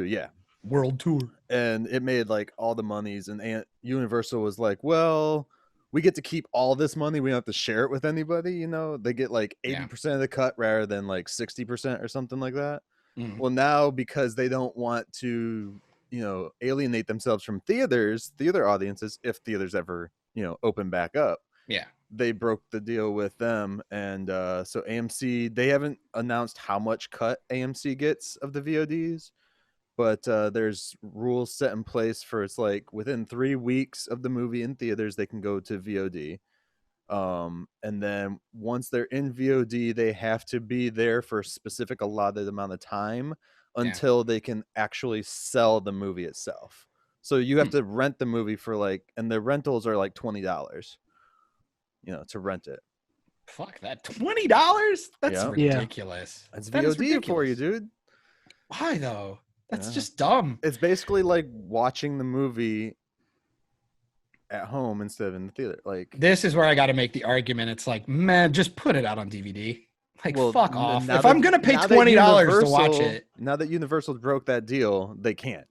[SPEAKER 3] yeah,
[SPEAKER 2] world tour,
[SPEAKER 3] and it made like all the monies, and Universal was like, well, we get to keep all this money. We don't have to share it with anybody. They get like 80% of the cut rather than like 60% or something like that. Well, now because they don't want to, alienate themselves from theater audiences, if theaters ever, open back up.
[SPEAKER 2] Yeah.
[SPEAKER 3] They broke the deal with them. And so AMC, they haven't announced how much cut AMC gets of the VODs. But there's rules set in place for it's like within 3 weeks of the movie in theaters, they can go to VOD. And then once they're in VOD, they have to be there for a specific allotted amount of time until they can actually sell the movie itself. So you have to rent the movie for and the rentals are like $20, to rent it.
[SPEAKER 2] Fuck that. $20? That's
[SPEAKER 3] Yeah.
[SPEAKER 2] ridiculous.
[SPEAKER 3] That's
[SPEAKER 2] That is
[SPEAKER 3] VOD for you,
[SPEAKER 2] ridiculous.
[SPEAKER 3] dude.
[SPEAKER 2] Why though? That's
[SPEAKER 3] Yeah.
[SPEAKER 2] just dumb.
[SPEAKER 3] It's basically like watching the movie at home instead of in the theater. Like,
[SPEAKER 2] This is where I got to make the argument. It's like, man, just put it out on DVD. Like,
[SPEAKER 3] well,
[SPEAKER 2] fuck off.
[SPEAKER 3] now
[SPEAKER 2] If
[SPEAKER 3] that-
[SPEAKER 2] I'm gonna pay
[SPEAKER 3] now that
[SPEAKER 2] $20 to watch
[SPEAKER 3] Universal-
[SPEAKER 2] it,
[SPEAKER 3] now that Universal broke that deal, they can't.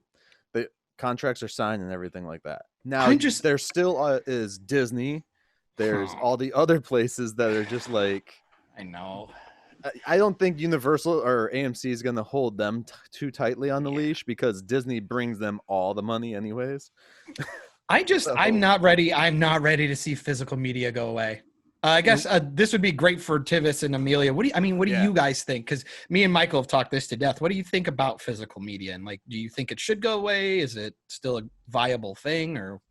[SPEAKER 3] The contracts are signed and everything like that. Now there still is Disney. There's all the other places that are just like.
[SPEAKER 2] I know.
[SPEAKER 3] I don't think Universal or AMC is going to hold them too tightly on the leash because Disney brings them all the money anyways.
[SPEAKER 2] I'm not ready. I'm not ready to see physical media go away. I guess this would be great for Tivis and Emilia. What do you guys think? Because me and Michael have talked this to death. What do you think about physical media? And like, do you think it should go away? Is it still a viable thing? Or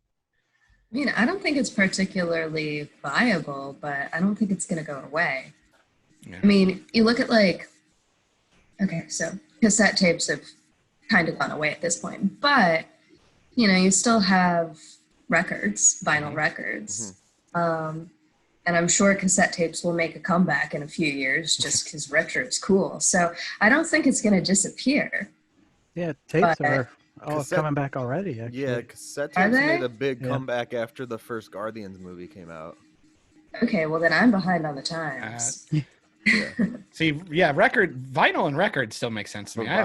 [SPEAKER 4] I mean, I don't think it's particularly viable, but I don't think it's going to go away. Yeah. I mean, you look at so cassette tapes have kind of gone away at this point, but you still have records, vinyl records. And I'm sure cassette tapes will make a comeback in a few years just because retro's cool. So I don't think it's going to disappear.
[SPEAKER 5] Yeah, tapes are coming back already, actually.
[SPEAKER 3] Yeah, cassette tapes made a big comeback after the first Guardians movie came out.
[SPEAKER 4] Okay, well then I'm behind on the times.
[SPEAKER 2] See, vinyl and record still makes sense to me. I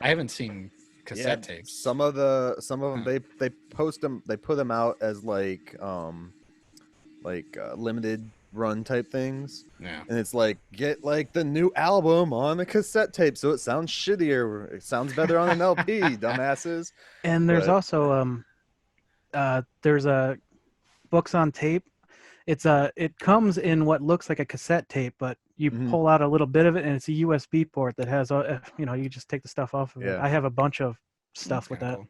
[SPEAKER 2] haven't seen cassette tapes.
[SPEAKER 3] Some of them they post them, they put them out as limited run type things. Yeah. And it's like, get like the new album on the cassette tape so it sounds shittier. It sounds better on an LP, dumbasses.
[SPEAKER 5] And there's also there's a books on tape. It comes in what looks like a cassette tape, but you pull out a little bit of it and it's a USB port that has you just take the stuff off of it. I have a bunch of stuff with that.
[SPEAKER 4] Cool.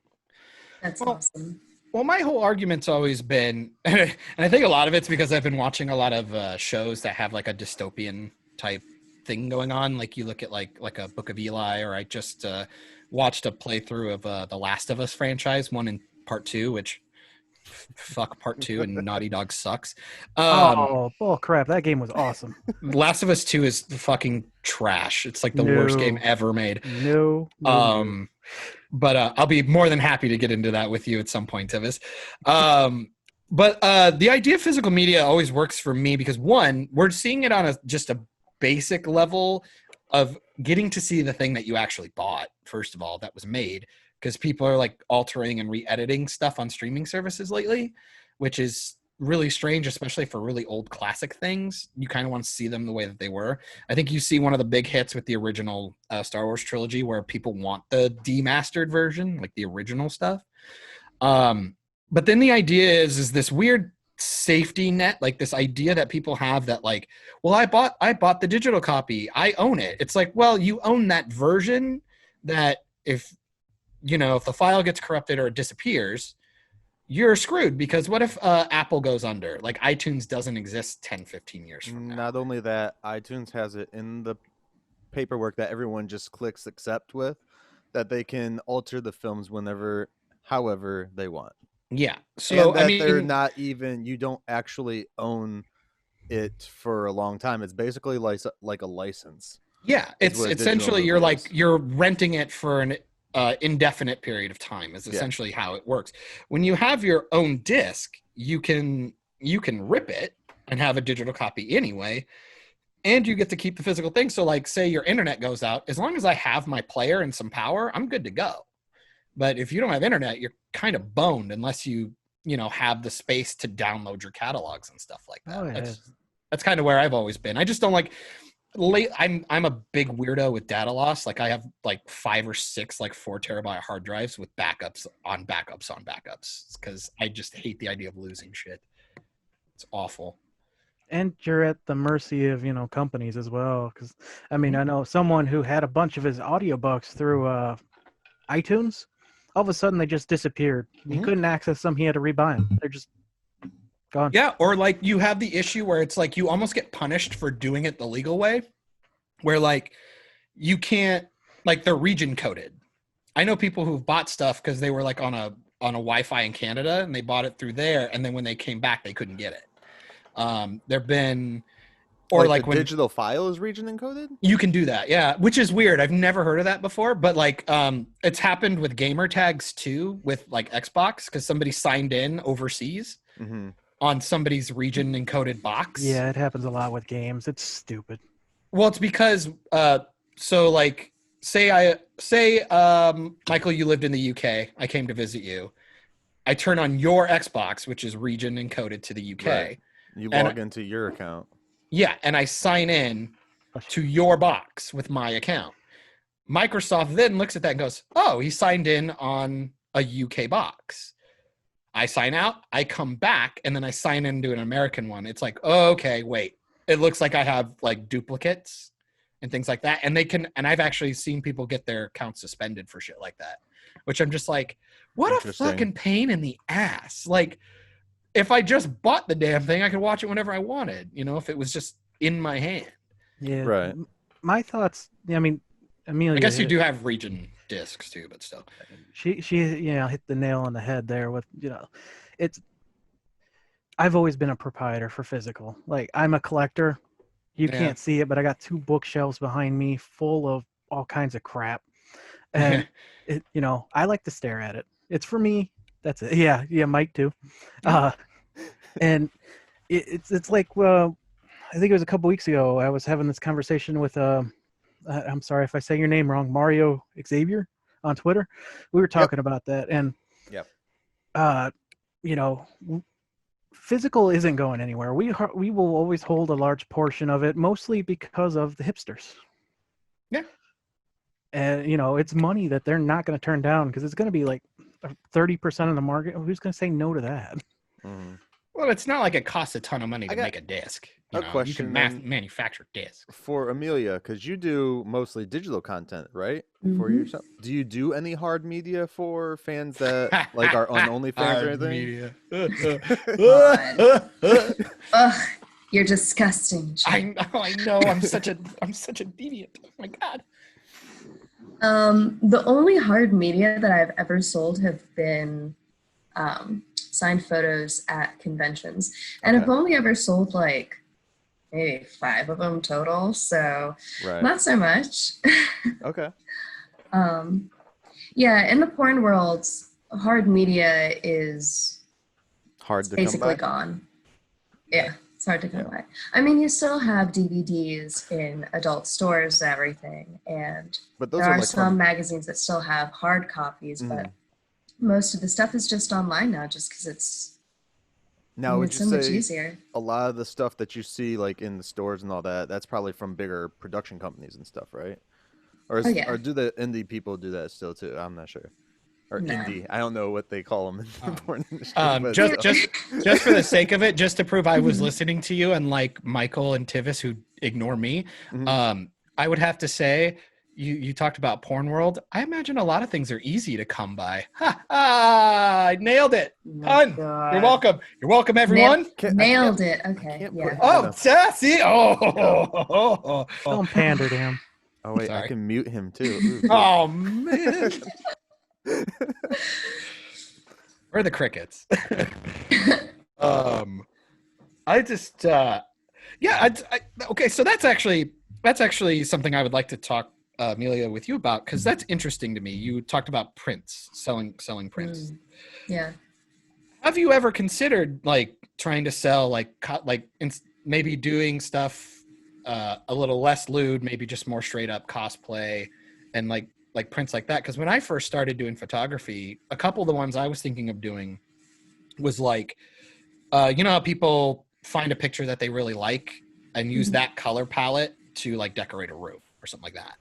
[SPEAKER 4] That's awesome.
[SPEAKER 2] Well, my whole argument's always been, and I think a lot of it's because I've been watching a lot of shows that have like a dystopian type thing going on. Like you look at like a Book of Eli, or I just watched a playthrough of the Last of Us franchise, 1 and Part 2, which fuck Part 2 and Naughty Dog sucks.
[SPEAKER 5] Bull crap! That game was awesome.
[SPEAKER 2] Last of Us 2 is fucking trash. It's like the worst game ever made. But I'll be more than happy to get into that with you at some point, Tivis. But the idea of physical media always works for me because, one, we're seeing it on just a basic level of getting to see the thing that you actually bought, first of all, that was made, because people are like altering and re-editing stuff on streaming services lately, which is really strange, especially for really old classic things. You kind of want to see them the way that they were. I think you see one of the big hits with the original Star Wars trilogy where people want the demastered version, like the original stuff. But then the idea is this weird safety net, like this idea that people have that like, well, I bought the digital copy, I own it. It's like, well, you own that version that if the file gets corrupted or it disappears, you're screwed, because what if Apple goes under? Like iTunes doesn't exist 10, 15 years from now.
[SPEAKER 3] Not only that, iTunes has it in the paperwork that everyone just clicks accept with, that they can alter the films however they want.
[SPEAKER 2] Yeah. So
[SPEAKER 3] and that they're not even, you don't actually own it for a long time. It's basically like a license.
[SPEAKER 2] Yeah. It's essentially you're renting it for an indefinite period of time is essentially how it works. When you have your own disc, you can rip it and have a digital copy anyway, and you get to keep the physical thing. So like, say your internet goes out, as long as I have my player and some power, I'm good to go. But if you don't have internet, you're kind of boned unless you have the space to download your catalogs and stuff like that. That's kind of where I've always been. I just don't like I'm a big weirdo with data loss. Like I have like 5 or 6 like 4 terabyte hard drives with backups on backups because I just hate the idea of losing shit. It's awful.
[SPEAKER 5] And you're at the mercy of companies as well. Because I know someone who had a bunch of his audiobooks through iTunes. All of a sudden they just disappeared. You couldn't access them. He had to rebuy them. They're just gone.
[SPEAKER 2] Yeah, or like you have the issue where it's like you almost get punished for doing it the legal way, where like you can't, like they're region coded. I know people who've bought stuff because they were like on a Wi-Fi in Canada and they bought it through there, and then when they came back they couldn't get it. There've been Or
[SPEAKER 3] like
[SPEAKER 2] when
[SPEAKER 3] digital file is region encoded?
[SPEAKER 2] You can do that, yeah, which is weird. I've never heard of that before, but like it's happened with gamer tags too, with like Xbox, because somebody signed in overseas on somebody's region encoded box.
[SPEAKER 5] Yeah, it happens a lot with games. It's stupid.
[SPEAKER 2] Well, it's because so like say Michael, you lived in the UK. I came to visit you. I turn on your Xbox, which is region encoded to the UK.
[SPEAKER 3] Right. You log into your account.
[SPEAKER 2] Yeah, and I sign in to your box with my account. Microsoft then looks at that and goes, oh, he signed in on a UK box. I sign out, I come back, and then I sign into an American one. It's like, oh, okay, wait. It looks like I have like duplicates and things like that. And I've actually seen people get their accounts suspended for shit like that, which I'm just like, what a fucking pain in the ass. Like, if I just bought the damn thing, I could watch it whenever I wanted, if it was just in my hand.
[SPEAKER 5] Yeah.
[SPEAKER 3] Right.
[SPEAKER 5] My thoughts, I mean, Emilia.
[SPEAKER 2] I guess you do have region discs too, but still.
[SPEAKER 5] She hit the nail on the head there with, I've always been a proprietor for physical. Like, I'm a collector. You can't see it, but I got 2 bookshelves behind me full of all kinds of crap. And, I like to stare at it. It's for me. That's it. Yeah, Myke too. And it's like, well, I think it was a couple weeks ago. I was having this conversation with I'm sorry if I say your name wrong, Mario Xavier on Twitter. We were talking about that, and physical isn't going anywhere. We will always hold a large portion of it, mostly because of the hipsters.
[SPEAKER 2] Yeah.
[SPEAKER 5] And it's money that they're not going to turn down, because it's going to be like 30% of the market. Who's going to say no to that?
[SPEAKER 3] Mm.
[SPEAKER 2] Well, it's not like it costs a ton of money to make a disc.
[SPEAKER 3] Question.
[SPEAKER 2] You can manufacture discs.
[SPEAKER 3] For Emilia, because you do mostly digital content, right? For yourself. Do you do any hard media for fans that like are on OnlyFans or anything?
[SPEAKER 4] Media. Ugh, you're disgusting.
[SPEAKER 2] I know. I'm such a deviant. Oh my god.
[SPEAKER 4] The only hard media that I've ever sold have been signed photos at conventions, and I've only ever sold like maybe 5 of them total, so not so much.
[SPEAKER 3] Okay.
[SPEAKER 4] Yeah, in the porn world, hard media is
[SPEAKER 3] hard to
[SPEAKER 4] basically
[SPEAKER 3] come by.
[SPEAKER 4] gone. Yeah, it's hard to come by. I mean, you still have DVDs in adult stores and everything, and
[SPEAKER 3] but those
[SPEAKER 4] there are
[SPEAKER 3] like
[SPEAKER 4] some magazines that still have hard copies, but most of the stuff is just online now, just because it's
[SPEAKER 3] would
[SPEAKER 4] so
[SPEAKER 3] you
[SPEAKER 4] much
[SPEAKER 3] say
[SPEAKER 4] easier.
[SPEAKER 3] A lot of the stuff that you see like in the stores and all that, that's probably from bigger production companies and stuff, right? Or do the indie people do that still too? I'm not sure. Or indie, I don't know what they call them in the porn industry.
[SPEAKER 2] Just for the sake of it, just to prove I was listening to you, and like Michael and Tivis who ignore me, I would have to say, you talked about porn world. I imagine a lot of things are easy to come by. I nailed it. Hun, you're welcome. You're welcome, everyone.
[SPEAKER 4] Nailed it. Okay. Yeah.
[SPEAKER 2] Oh, see? Oh.
[SPEAKER 5] Don't pander to him.
[SPEAKER 3] Oh wait,
[SPEAKER 2] Sorry.
[SPEAKER 3] I can mute him too.
[SPEAKER 2] Oh man. Where are the crickets? I just okay, so that's actually something I would like to talk Emilia with you about, because that's interesting to me. You talked about prints, selling prints.
[SPEAKER 4] Yeah.
[SPEAKER 2] Have you ever considered like trying to sell maybe doing stuff a little less lewd, maybe just more straight up cosplay and like prints like that? Because when I first started doing photography, a couple of the ones I was thinking of doing was like, how people find a picture that they really like and use that color palette to like decorate a room or something like that.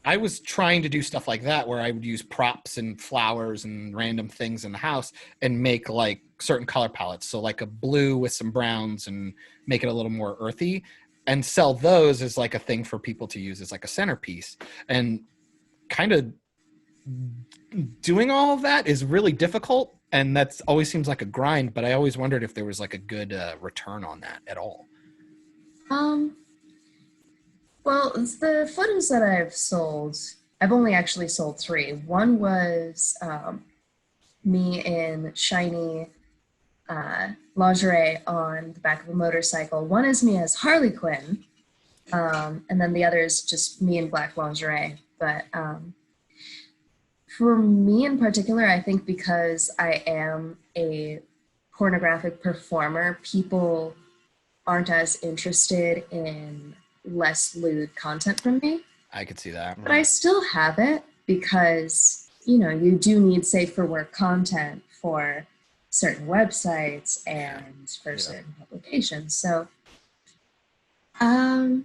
[SPEAKER 2] I was trying to do stuff like that, where I would use props and flowers and random things in the house and make like certain color palettes. So like a blue with some browns and make it a little more earthy, and sell those as like a thing for people to use as like a centerpiece. And kind of doing all of that is really difficult, and that's always seems like a grind, but I always wondered if there was like a good return on that at all.
[SPEAKER 4] Well, the photos that I've sold, I've only actually sold 3. One was me in shiny lingerie on the back of a motorcycle. One is me as Harley Quinn, and then the other is just me in black lingerie. But for me in particular, I think because I am a pornographic performer, people aren't as interested in less lewd content from me.
[SPEAKER 2] I could see that.
[SPEAKER 4] But I still have it because, you know, you do need safe for work content for certain websites and for certain publications. So I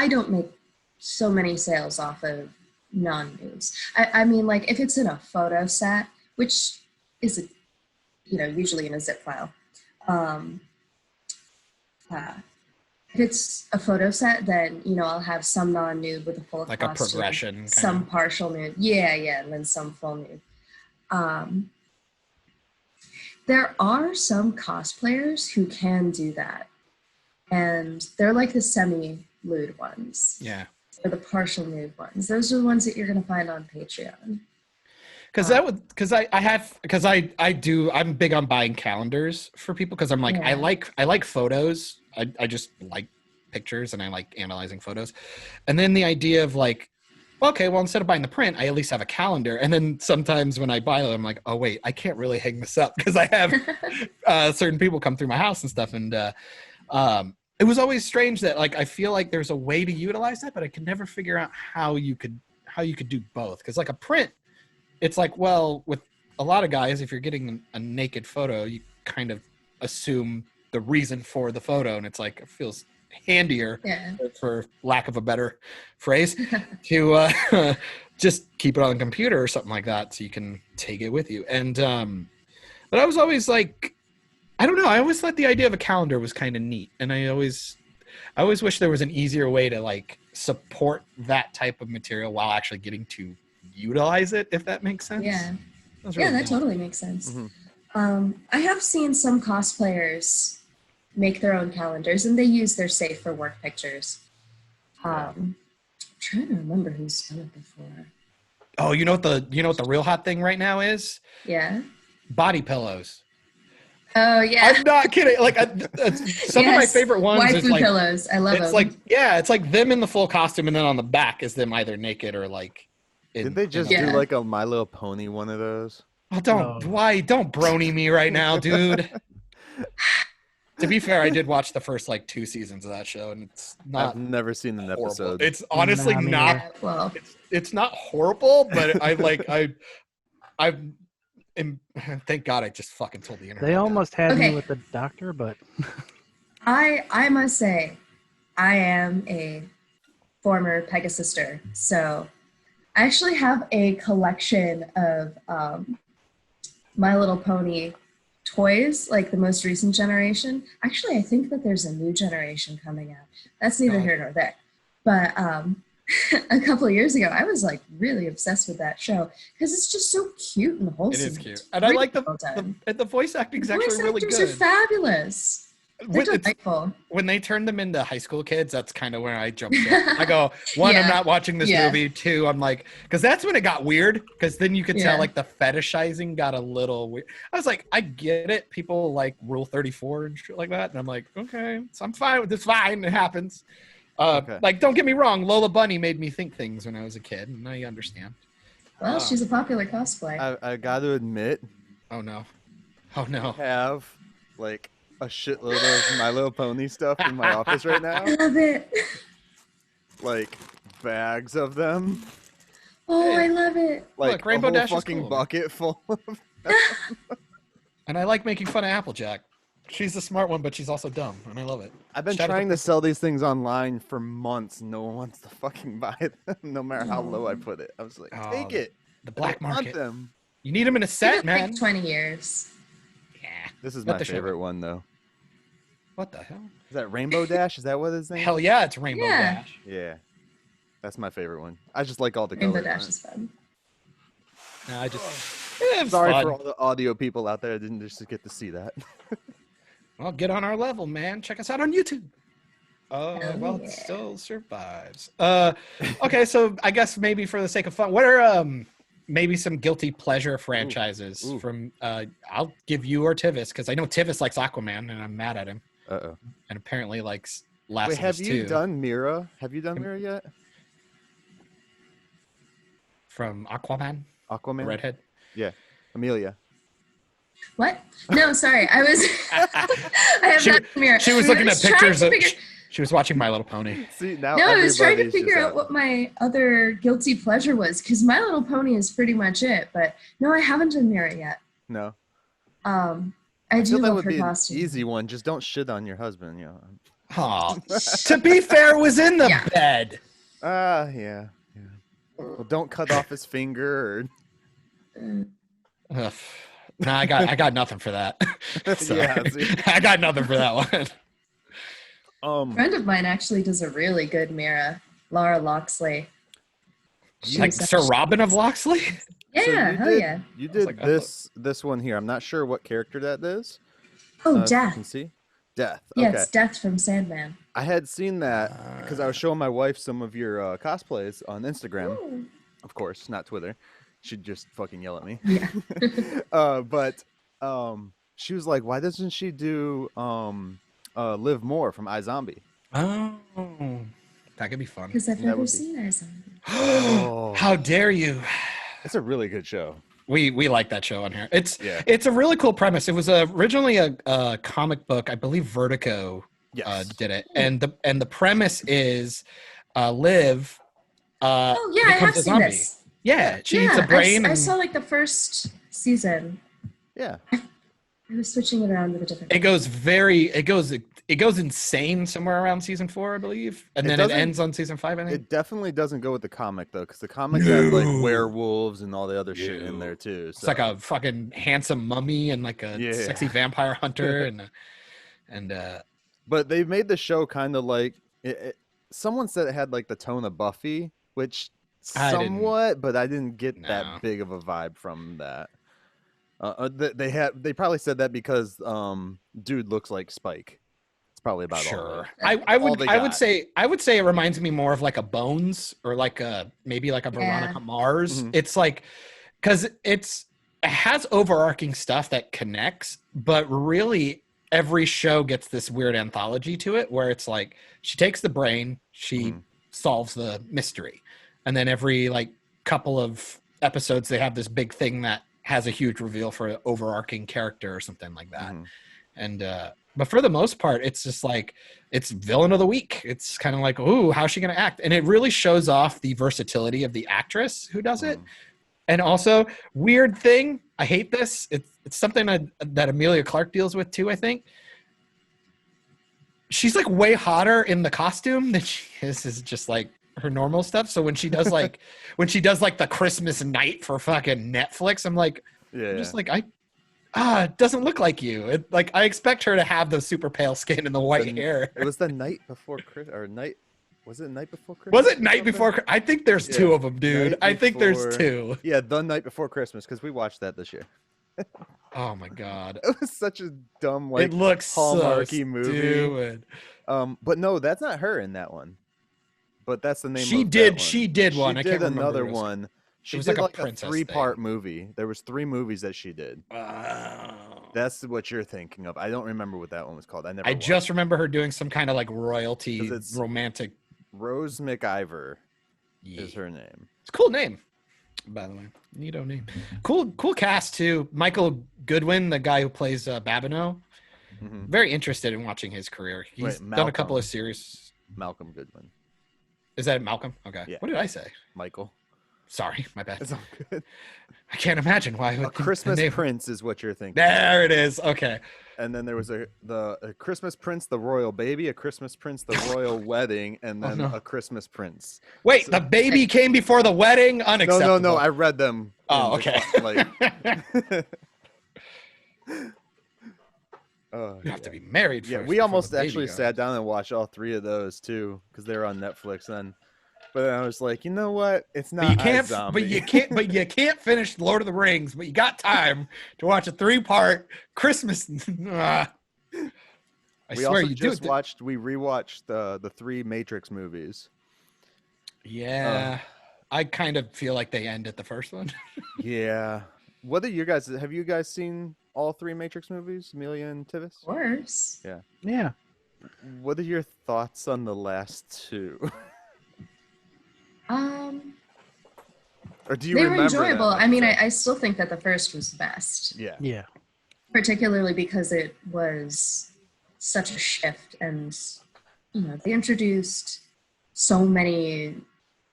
[SPEAKER 4] don't make so many sales off of non-nudes. I mean, like, if it's in a photo set, which is, you know, usually in a zip file. If it's a photo set, then, you know, I'll have some non-nude with a full
[SPEAKER 2] like
[SPEAKER 4] costume,
[SPEAKER 2] a progression.
[SPEAKER 4] some partial nude. Yeah, and then some full nude. There are some cosplayers who can do that. And they're like the semi-nude ones.
[SPEAKER 2] Yeah.
[SPEAKER 4] Or the partial nude ones. Those are the ones that you're going to find on Patreon.
[SPEAKER 2] I'm big on buying calendars for people because I'm like, I like photos. I just like pictures and I like analyzing photos. And then the idea of like, okay, well, instead of buying the print, I at least have a calendar. And then sometimes when I buy them, I'm like, oh wait, I can't really hang this up because I have certain people come through my house and stuff. And it was always strange that like I feel like there's a way to utilize that, but I could never figure out how you could do both. Because like a print, it's like, well, with a lot of guys, if you're getting a naked photo, you kind of assume the reason for the photo, and it's like it feels handier, for lack of a better phrase, to just keep it on the computer or something like that, so you can take it with you. And but I was always like, I don't know, I always thought the idea of a calendar was kind of neat, and I always wish there was an easier way to like support that type of material while actually getting to utilize it, if that makes sense.
[SPEAKER 4] That totally makes sense. I have seen some cosplayers make their own calendars, and they use their safe for work pictures. I'm trying to remember who's done it before.
[SPEAKER 2] Oh, you know what the real hot thing right now is?
[SPEAKER 4] Yeah.
[SPEAKER 2] Body pillows.
[SPEAKER 4] Oh yeah.
[SPEAKER 2] I'm not kidding. Like some of my favorite ones
[SPEAKER 4] waifu
[SPEAKER 2] is like
[SPEAKER 4] pillows. I love them.
[SPEAKER 2] It's like them in the full costume, and then on the back is them either naked or like.
[SPEAKER 3] Did they just do like a My Little Pony one of those?
[SPEAKER 2] Oh, don't brony me right now, dude. To be fair, I did watch the first like 2 seasons of that show, and it's not.
[SPEAKER 3] I've never seen an episode.
[SPEAKER 2] It's honestly not.
[SPEAKER 4] Well,
[SPEAKER 2] it's not horrible, but thank God I just fucking told the internet.
[SPEAKER 5] They almost had me with the doctor, but
[SPEAKER 4] I must say, I am a former Pegasister, so I actually have a collection of My Little Pony toys, like the most recent generation. Actually, I think that there's a new generation coming out. That's neither here nor there. But a couple of years ago, I was like really obsessed with that show because it's just so cute and wholesome.
[SPEAKER 2] It is cute, and I like the voice acting is actually really good.
[SPEAKER 4] The voice actors are fabulous. They're delightful.
[SPEAKER 2] When they turned them into high school kids, that's kind of where I jumped in. I go, one, I'm not watching this movie. 2, I'm like, because that's when it got weird. Because then you could tell like the fetishizing got a little weird. I was like, I get it. People like Rule 34 and shit like that, and I'm like, okay, so I'm fine with this. Fine, it happens. Like, don't get me wrong, Lola Bunny made me think things when I was a kid, and I understand.
[SPEAKER 4] Well, she's a popular cosplay.
[SPEAKER 3] I got to admit.
[SPEAKER 2] Oh no.
[SPEAKER 3] I have like a shitload of My Little Pony stuff in my office right now.
[SPEAKER 4] I love it.
[SPEAKER 3] Like bags of them.
[SPEAKER 4] Oh, I love it.
[SPEAKER 3] Like
[SPEAKER 2] look, Rainbow
[SPEAKER 3] a whole
[SPEAKER 2] Dash
[SPEAKER 3] fucking
[SPEAKER 2] is cool.
[SPEAKER 3] bucket full of them.
[SPEAKER 2] And I like making fun of Applejack. She's the smart one, but she's also dumb, and I love it.
[SPEAKER 3] I've been trying to sell these things online for months. No one wants to fucking buy them, no matter how low I put it. I was like, take it.
[SPEAKER 2] The black market.
[SPEAKER 3] Them.
[SPEAKER 2] You need them in a set, man.
[SPEAKER 4] Like 20 years.
[SPEAKER 2] Yeah.
[SPEAKER 3] This is my favorite one, though.
[SPEAKER 2] What the hell?
[SPEAKER 3] Is that Rainbow Dash? Is that what his name is?
[SPEAKER 2] Hell yeah, it's Rainbow Dash.
[SPEAKER 3] Yeah. That's my favorite one. I just like all the
[SPEAKER 4] Rainbow
[SPEAKER 3] colors.
[SPEAKER 4] Dash is fun.
[SPEAKER 2] No, I just.
[SPEAKER 3] Sorry for all the audio people out there that didn't just get to see that.
[SPEAKER 2] Well, get on our level, man. Check us out on YouTube. It still survives. Okay, so I guess maybe for the sake of fun, what are maybe some guilty pleasure franchises from I'll give you or Tivis, because I know Tivis likes Aquaman and I'm mad at him.
[SPEAKER 3] Uh-oh.
[SPEAKER 2] And apparently likes Last
[SPEAKER 3] Wait,
[SPEAKER 2] of Us
[SPEAKER 3] have you
[SPEAKER 2] 2
[SPEAKER 3] done Mira? Have you done Mira yet?
[SPEAKER 2] from Aquaman.
[SPEAKER 3] Aquaman?
[SPEAKER 2] Redhead.
[SPEAKER 3] Yeah. Emilia.
[SPEAKER 4] What? No, sorry. I was. I have not mirror.
[SPEAKER 2] She was looking at pictures of. She was watching My Little Pony.
[SPEAKER 3] See, now
[SPEAKER 4] no, I was trying to
[SPEAKER 3] everybody's
[SPEAKER 4] figure
[SPEAKER 3] just
[SPEAKER 4] out what my other guilty pleasure was, because My Little Pony is pretty much it. But no, I haven't done Mira yet.
[SPEAKER 3] No.
[SPEAKER 4] I do
[SPEAKER 3] feel that
[SPEAKER 4] love
[SPEAKER 3] would
[SPEAKER 4] her
[SPEAKER 3] be an
[SPEAKER 4] costume.
[SPEAKER 3] easy one. Just don't shit on your husband, you know.
[SPEAKER 2] Oh, to be fair, it was in the bed.
[SPEAKER 3] Yeah. Well, don't cut off his finger.
[SPEAKER 2] No, I got nothing for that.
[SPEAKER 3] Yeah,
[SPEAKER 2] I got nothing for that one.
[SPEAKER 4] A friend of mine actually does a really good Mira, Laura Loxley.
[SPEAKER 2] Like Sir Robin of Loxley?
[SPEAKER 4] Yeah,
[SPEAKER 3] so
[SPEAKER 4] yeah.
[SPEAKER 3] You did
[SPEAKER 2] like,
[SPEAKER 3] this one here. I'm not sure what character that is.
[SPEAKER 4] Oh,
[SPEAKER 3] You
[SPEAKER 4] Death.
[SPEAKER 3] can see? Death.
[SPEAKER 4] Yeah,
[SPEAKER 3] Okay.
[SPEAKER 4] it's Death from Sandman.
[SPEAKER 3] I had seen that because I was showing my wife some of your cosplays on Instagram.
[SPEAKER 4] Ooh.
[SPEAKER 3] Of course, not Twitter. She'd just fucking yell at me.
[SPEAKER 4] Yeah.
[SPEAKER 3] But she was like, why doesn't she do Live More from iZombie?
[SPEAKER 2] Oh, that could be fun.
[SPEAKER 4] Because I've
[SPEAKER 3] That
[SPEAKER 4] never
[SPEAKER 3] would be-
[SPEAKER 4] seen her something.
[SPEAKER 2] How dare you?
[SPEAKER 3] It's a really good show.
[SPEAKER 2] We like that show on here. It's
[SPEAKER 3] Yeah.
[SPEAKER 2] a really cool premise. It was originally a comic book. I believe Vertigo
[SPEAKER 3] Yes.
[SPEAKER 2] did it, and the premise is Liv.
[SPEAKER 4] Oh, yeah, I
[SPEAKER 2] becomes
[SPEAKER 4] have
[SPEAKER 2] a
[SPEAKER 4] seen
[SPEAKER 2] zombie.
[SPEAKER 4] this.
[SPEAKER 2] Yeah, she eats a brain.
[SPEAKER 4] I
[SPEAKER 2] and
[SPEAKER 4] saw like the first season.
[SPEAKER 3] Yeah.
[SPEAKER 4] I was switching it around with a different.
[SPEAKER 2] it goes insane somewhere around season 4, I believe, and then it
[SPEAKER 3] doesn't-
[SPEAKER 2] ends on season 5. I think.
[SPEAKER 3] It definitely doesn't go with the comic though, because the comic has like werewolves and all the other shit in there too.
[SPEAKER 2] It's like a fucking handsome mummy and like a sexy vampire hunter and
[SPEAKER 3] But they made the show kind of like someone said it had like the tone of Buffy, which somewhat, but I didn't get that big of a vibe from that. They probably said that because dude looks like Spike. It's probably about all.
[SPEAKER 2] I would say it reminds me more of like a Bones or like maybe like a Veronica Mars.
[SPEAKER 3] Mm-hmm.
[SPEAKER 2] It's like because it has overarching stuff that connects, but really every show gets this weird anthology to it where it's like she takes the brain, she solves the mystery, and then every like couple of episodes they have this big thing that has a huge reveal for an overarching character or something like that. And but for the most part, it's just like it's villain of the week. It's kind of like, ooh, how's she gonna act? And it really shows off the versatility of the actress who does it. And also, weird thing, I hate this. It's something that Emilia Clarke deals with too, I think. She's like way hotter in the costume than she is just like her normal stuff. So when she does like the Christmas night for fucking Netflix, I'm like, just like it doesn't look like you. Like I expect her to have the super pale skin and the white hair.
[SPEAKER 3] It was the night before Christmas, or night. Was it night before Christmas?
[SPEAKER 2] Was it night before? I think there's two of them, dude. I think there's two.
[SPEAKER 3] Yeah, the night before Christmas, because we watched that this year.
[SPEAKER 2] Oh my god,
[SPEAKER 3] it was such a dumb, like,
[SPEAKER 2] it looks
[SPEAKER 3] Hallmarky
[SPEAKER 2] so
[SPEAKER 3] movie.
[SPEAKER 2] Stupid.
[SPEAKER 3] But no, that's not her in that one. But that's the name.
[SPEAKER 2] She
[SPEAKER 3] of
[SPEAKER 2] did.
[SPEAKER 3] that one.
[SPEAKER 2] She did one.
[SPEAKER 3] She
[SPEAKER 2] I
[SPEAKER 3] did
[SPEAKER 2] can't remember.
[SPEAKER 3] Another one. She
[SPEAKER 2] was
[SPEAKER 3] did
[SPEAKER 2] like a
[SPEAKER 3] like
[SPEAKER 2] princess
[SPEAKER 3] 3-part movie. There was 3 movies that she did. That's what you're thinking of. I don't remember what that one was called. I
[SPEAKER 2] just remember her doing some kind of like royalty romantic.
[SPEAKER 3] Rose McIver is her name.
[SPEAKER 2] It's a cool name, by the way. Neato name. Cool cast too. Michael Goodwin, the guy who plays Babineau. Very interested in watching his career. He's done a couple of series.
[SPEAKER 3] Malcolm Goodwin.
[SPEAKER 2] Is that Malcolm? Okay.
[SPEAKER 3] Yeah.
[SPEAKER 2] What did I say?
[SPEAKER 3] Michael.
[SPEAKER 2] Sorry, my bad.
[SPEAKER 3] It's all good.
[SPEAKER 2] I can't imagine why.
[SPEAKER 3] A Christmas Prince is what you're thinking.
[SPEAKER 2] There it is. Okay.
[SPEAKER 3] And then there was a Christmas Prince, the Royal Baby, a Christmas Prince, the Royal Wedding, and then a Christmas Prince.
[SPEAKER 2] Wait, the baby came before the wedding? Unacceptable.
[SPEAKER 3] No. I read them.
[SPEAKER 2] Oh, okay. You have to be married.
[SPEAKER 3] Yeah,
[SPEAKER 2] first
[SPEAKER 3] we
[SPEAKER 2] before
[SPEAKER 3] almost
[SPEAKER 2] the baby
[SPEAKER 3] actually
[SPEAKER 2] goes.
[SPEAKER 3] sat down and watched all 3 of those too, because they were on Netflix then. But then I was like, you know what? It's not.
[SPEAKER 2] But you can't finish Lord of the Rings. But you got time to watch a 3-part Christmas. I swear you
[SPEAKER 3] just
[SPEAKER 2] do.
[SPEAKER 3] watched. We rewatched the 3 Matrix movies.
[SPEAKER 2] Yeah. I kind of feel like they end at the first one.
[SPEAKER 3] Yeah. Have you guys seen all 3 Matrix movies, Emilia and Tivis?
[SPEAKER 4] Of course.
[SPEAKER 3] Yeah.
[SPEAKER 5] Yeah.
[SPEAKER 3] What are your thoughts on the last 2? Or do you
[SPEAKER 4] They were
[SPEAKER 3] remember
[SPEAKER 4] enjoyable.
[SPEAKER 3] them?
[SPEAKER 4] I mean, I still think that the first was the best.
[SPEAKER 3] Yeah.
[SPEAKER 5] Yeah.
[SPEAKER 4] Particularly because it was such a shift, and they introduced so many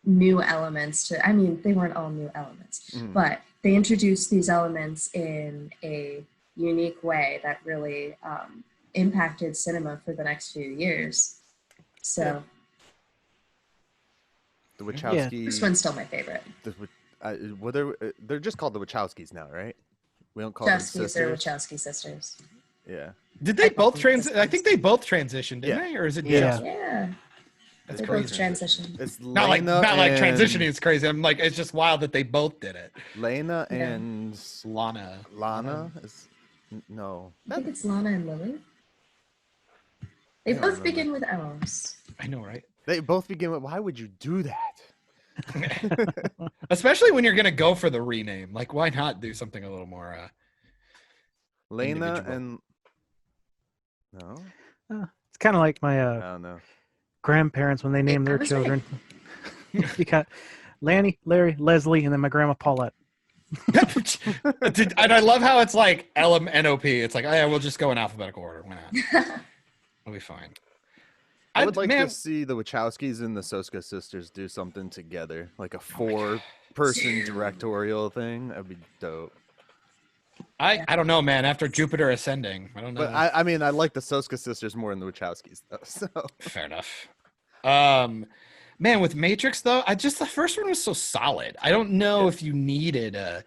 [SPEAKER 4] new elements to. I mean, they weren't all new elements, but they introduced these elements in a unique way that really impacted cinema for the next few years. So.
[SPEAKER 3] The Wachowski.
[SPEAKER 4] This one's still my favorite.
[SPEAKER 3] They're just called the Wachowskis now, right? We don't call them sisters.
[SPEAKER 4] They're Wachowski sisters.
[SPEAKER 3] Yeah.
[SPEAKER 2] Did they both I think they both transitioned, didn't they? Or is it just?
[SPEAKER 4] Yeah.
[SPEAKER 2] That's
[SPEAKER 4] They
[SPEAKER 2] crazy.
[SPEAKER 4] both transitioned.
[SPEAKER 3] It's
[SPEAKER 2] Not like transitioning is crazy. I'm like, it's just wild that they both did it.
[SPEAKER 3] Lena and
[SPEAKER 2] Lana.
[SPEAKER 3] Lana is no.
[SPEAKER 4] I think it's Lana and Lily. They both begin with L's.
[SPEAKER 2] I know, right?
[SPEAKER 3] They both begin with. Why would you do that?
[SPEAKER 2] Especially when you're gonna go for the rename. Like, why not do something a little more
[SPEAKER 3] Lena
[SPEAKER 2] individual?
[SPEAKER 3] and no.
[SPEAKER 5] It's kind of like my
[SPEAKER 3] I don't know.
[SPEAKER 5] grandparents when they named their
[SPEAKER 4] I was right.
[SPEAKER 5] children. You got Lanny, Larry, Leslie, and then my grandma Paulette.
[SPEAKER 2] And I love how it's like LMNOP. It's like, oh, yeah, we'll just go in alphabetical order. Why not? We'll be fine.
[SPEAKER 3] I would like to see the Wachowskis and the Soska sisters do something together, like a 4-person directorial thing. That'd be dope.
[SPEAKER 2] I don't know, man. After Jupiter Ascending, I don't know.
[SPEAKER 3] But I mean, I like the Soska sisters more than the Wachowskis, though. So
[SPEAKER 2] fair enough. Man, with Matrix though, the first one was so solid. I don't know if you needed a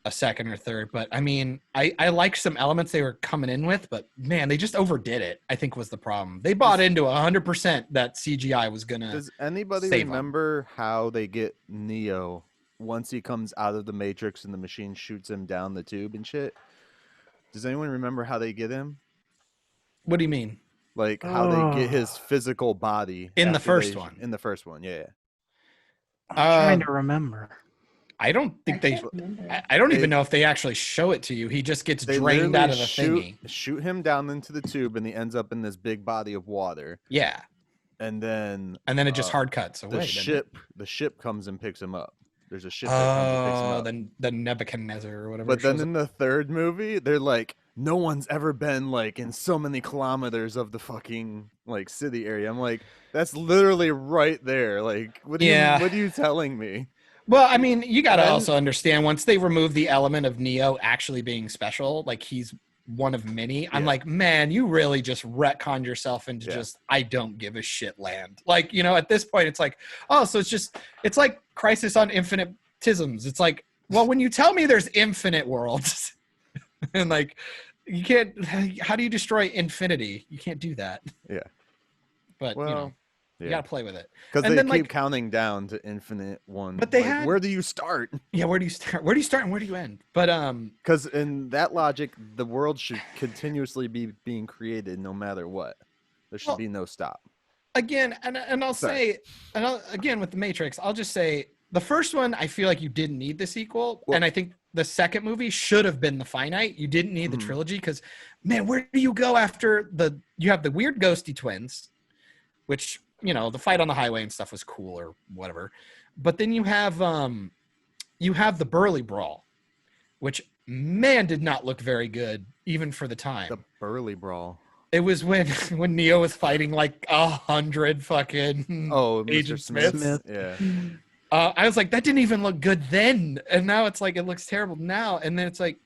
[SPEAKER 2] second or third, but I mean, I liked some elements they were coming in with, but man, they just overdid it. I think was the problem. They bought into 100% that CGI was gonna.
[SPEAKER 3] Does anybody remember how they get Neo once he comes out of the Matrix and the machine shoots him down the tube and shit? Does anyone remember how they get him?
[SPEAKER 2] What do you mean?
[SPEAKER 3] Like how they get his physical body
[SPEAKER 2] in the first one?
[SPEAKER 3] In the first one, yeah.
[SPEAKER 5] I'm trying to remember.
[SPEAKER 2] I don't think I don't even know if they actually show it to you. He just gets drained out of the thingy.
[SPEAKER 3] Shoot him down into the tube, and he ends up in this big body of water.
[SPEAKER 2] Yeah.
[SPEAKER 3] And then
[SPEAKER 2] it just hard cuts away.
[SPEAKER 3] The ship comes and picks him up. There's a ship that comes and picks him up.
[SPEAKER 2] Then the Nebuchadnezzar or whatever.
[SPEAKER 3] But then in the third movie, they're like, no one's ever been like in so many kilometers of the fucking like city area. I'm like, that's literally right there. Like, what are you telling me?
[SPEAKER 2] Well, I mean, you got to also understand once they remove the element of Neo actually being special, like he's one of many. I'm like, man, you really just retconned yourself into just I don't give a shit land. Like, at this point, it's like, oh, so it's like Crisis on Infinite Tisms. It's like, well, when you tell me there's infinite worlds, and like, you can't. How do you destroy infinity? You can't do that.
[SPEAKER 3] Yeah.
[SPEAKER 2] But you gotta play with it
[SPEAKER 3] because they keep counting down to infinite one.
[SPEAKER 2] But they
[SPEAKER 3] where do you start?
[SPEAKER 2] Yeah, where do you start? Where do you start and where do you end? But
[SPEAKER 3] because in that logic, the world should continuously be being created no matter what. There should be no stop.
[SPEAKER 2] Again, and I'll say, again with the Matrix, I'll just say the first one I feel like you didn't need the sequel, and I think the second movie should have been the finite. You didn't need the trilogy because, man, where do you go after you have the weird ghosty twins, which. The fight on the highway and stuff was cool or whatever. But then you have the Burly Brawl, which, man, did not look very good, even for the time.
[SPEAKER 3] The Burly Brawl.
[SPEAKER 2] It was when Neo was fighting like 100 fucking Agent Smiths.
[SPEAKER 3] Yeah.
[SPEAKER 2] I was like, that didn't even look good then. And now it's like, it looks terrible now. And then it's like,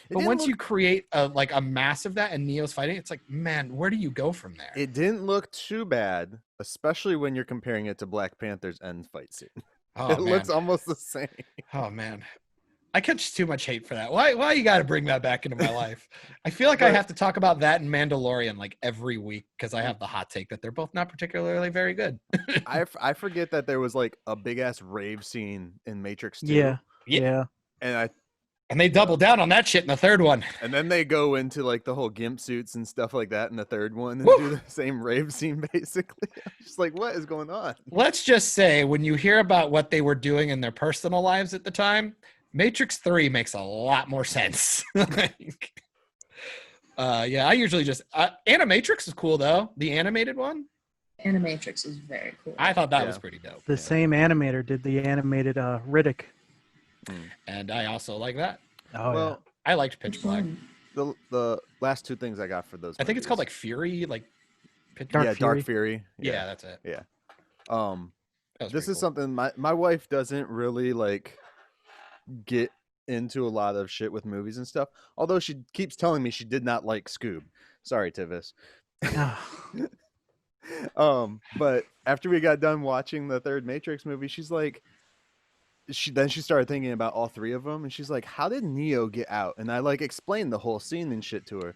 [SPEAKER 2] but once you create a mass of that and Neo's fighting, it's like, man, where do you go from there?
[SPEAKER 3] It didn't look too bad, especially when you're comparing it to Black Panther's end fight scene. It looks almost the same.
[SPEAKER 2] Oh, man. I catch too much hate for that. Why you got to bring that back into my life? I feel like I have to talk about that and Mandalorian like every week because I have the hot take that they're both not particularly very good.
[SPEAKER 3] I forget that there was like a big ass rave scene in Matrix 2.
[SPEAKER 5] Yeah.
[SPEAKER 3] And
[SPEAKER 2] And they double down on that shit in the third one.
[SPEAKER 3] And then they go into like the whole gimp suits and stuff like that in the third one and do the same rave scene basically. Just like, what is going on?
[SPEAKER 2] Let's just say when you hear about what they were doing in their personal lives at the time, Matrix 3 makes a lot more sense. Yeah, I usually just Animatrix is cool though. The animated one.
[SPEAKER 4] Animatrix is very cool.
[SPEAKER 2] I thought that was pretty dope.
[SPEAKER 5] The same animator did the animated Riddick.
[SPEAKER 2] And I also like that.
[SPEAKER 5] Oh,
[SPEAKER 3] well,
[SPEAKER 2] I liked Pitch Black.
[SPEAKER 3] The last two things I got for those.
[SPEAKER 2] I think it's called like Fury, like
[SPEAKER 3] Dark Fury.
[SPEAKER 2] Yeah, that's it.
[SPEAKER 3] Yeah.
[SPEAKER 2] This
[SPEAKER 3] is something my wife doesn't really like get into a lot of shit with movies and stuff. Although she keeps telling me she did not like Scoob. Sorry, Tivis. But after we got done watching the third Matrix movie, she's like, she started thinking about all three of them, and she's like, how did Neo get out? And I like explained the whole scene and shit to her,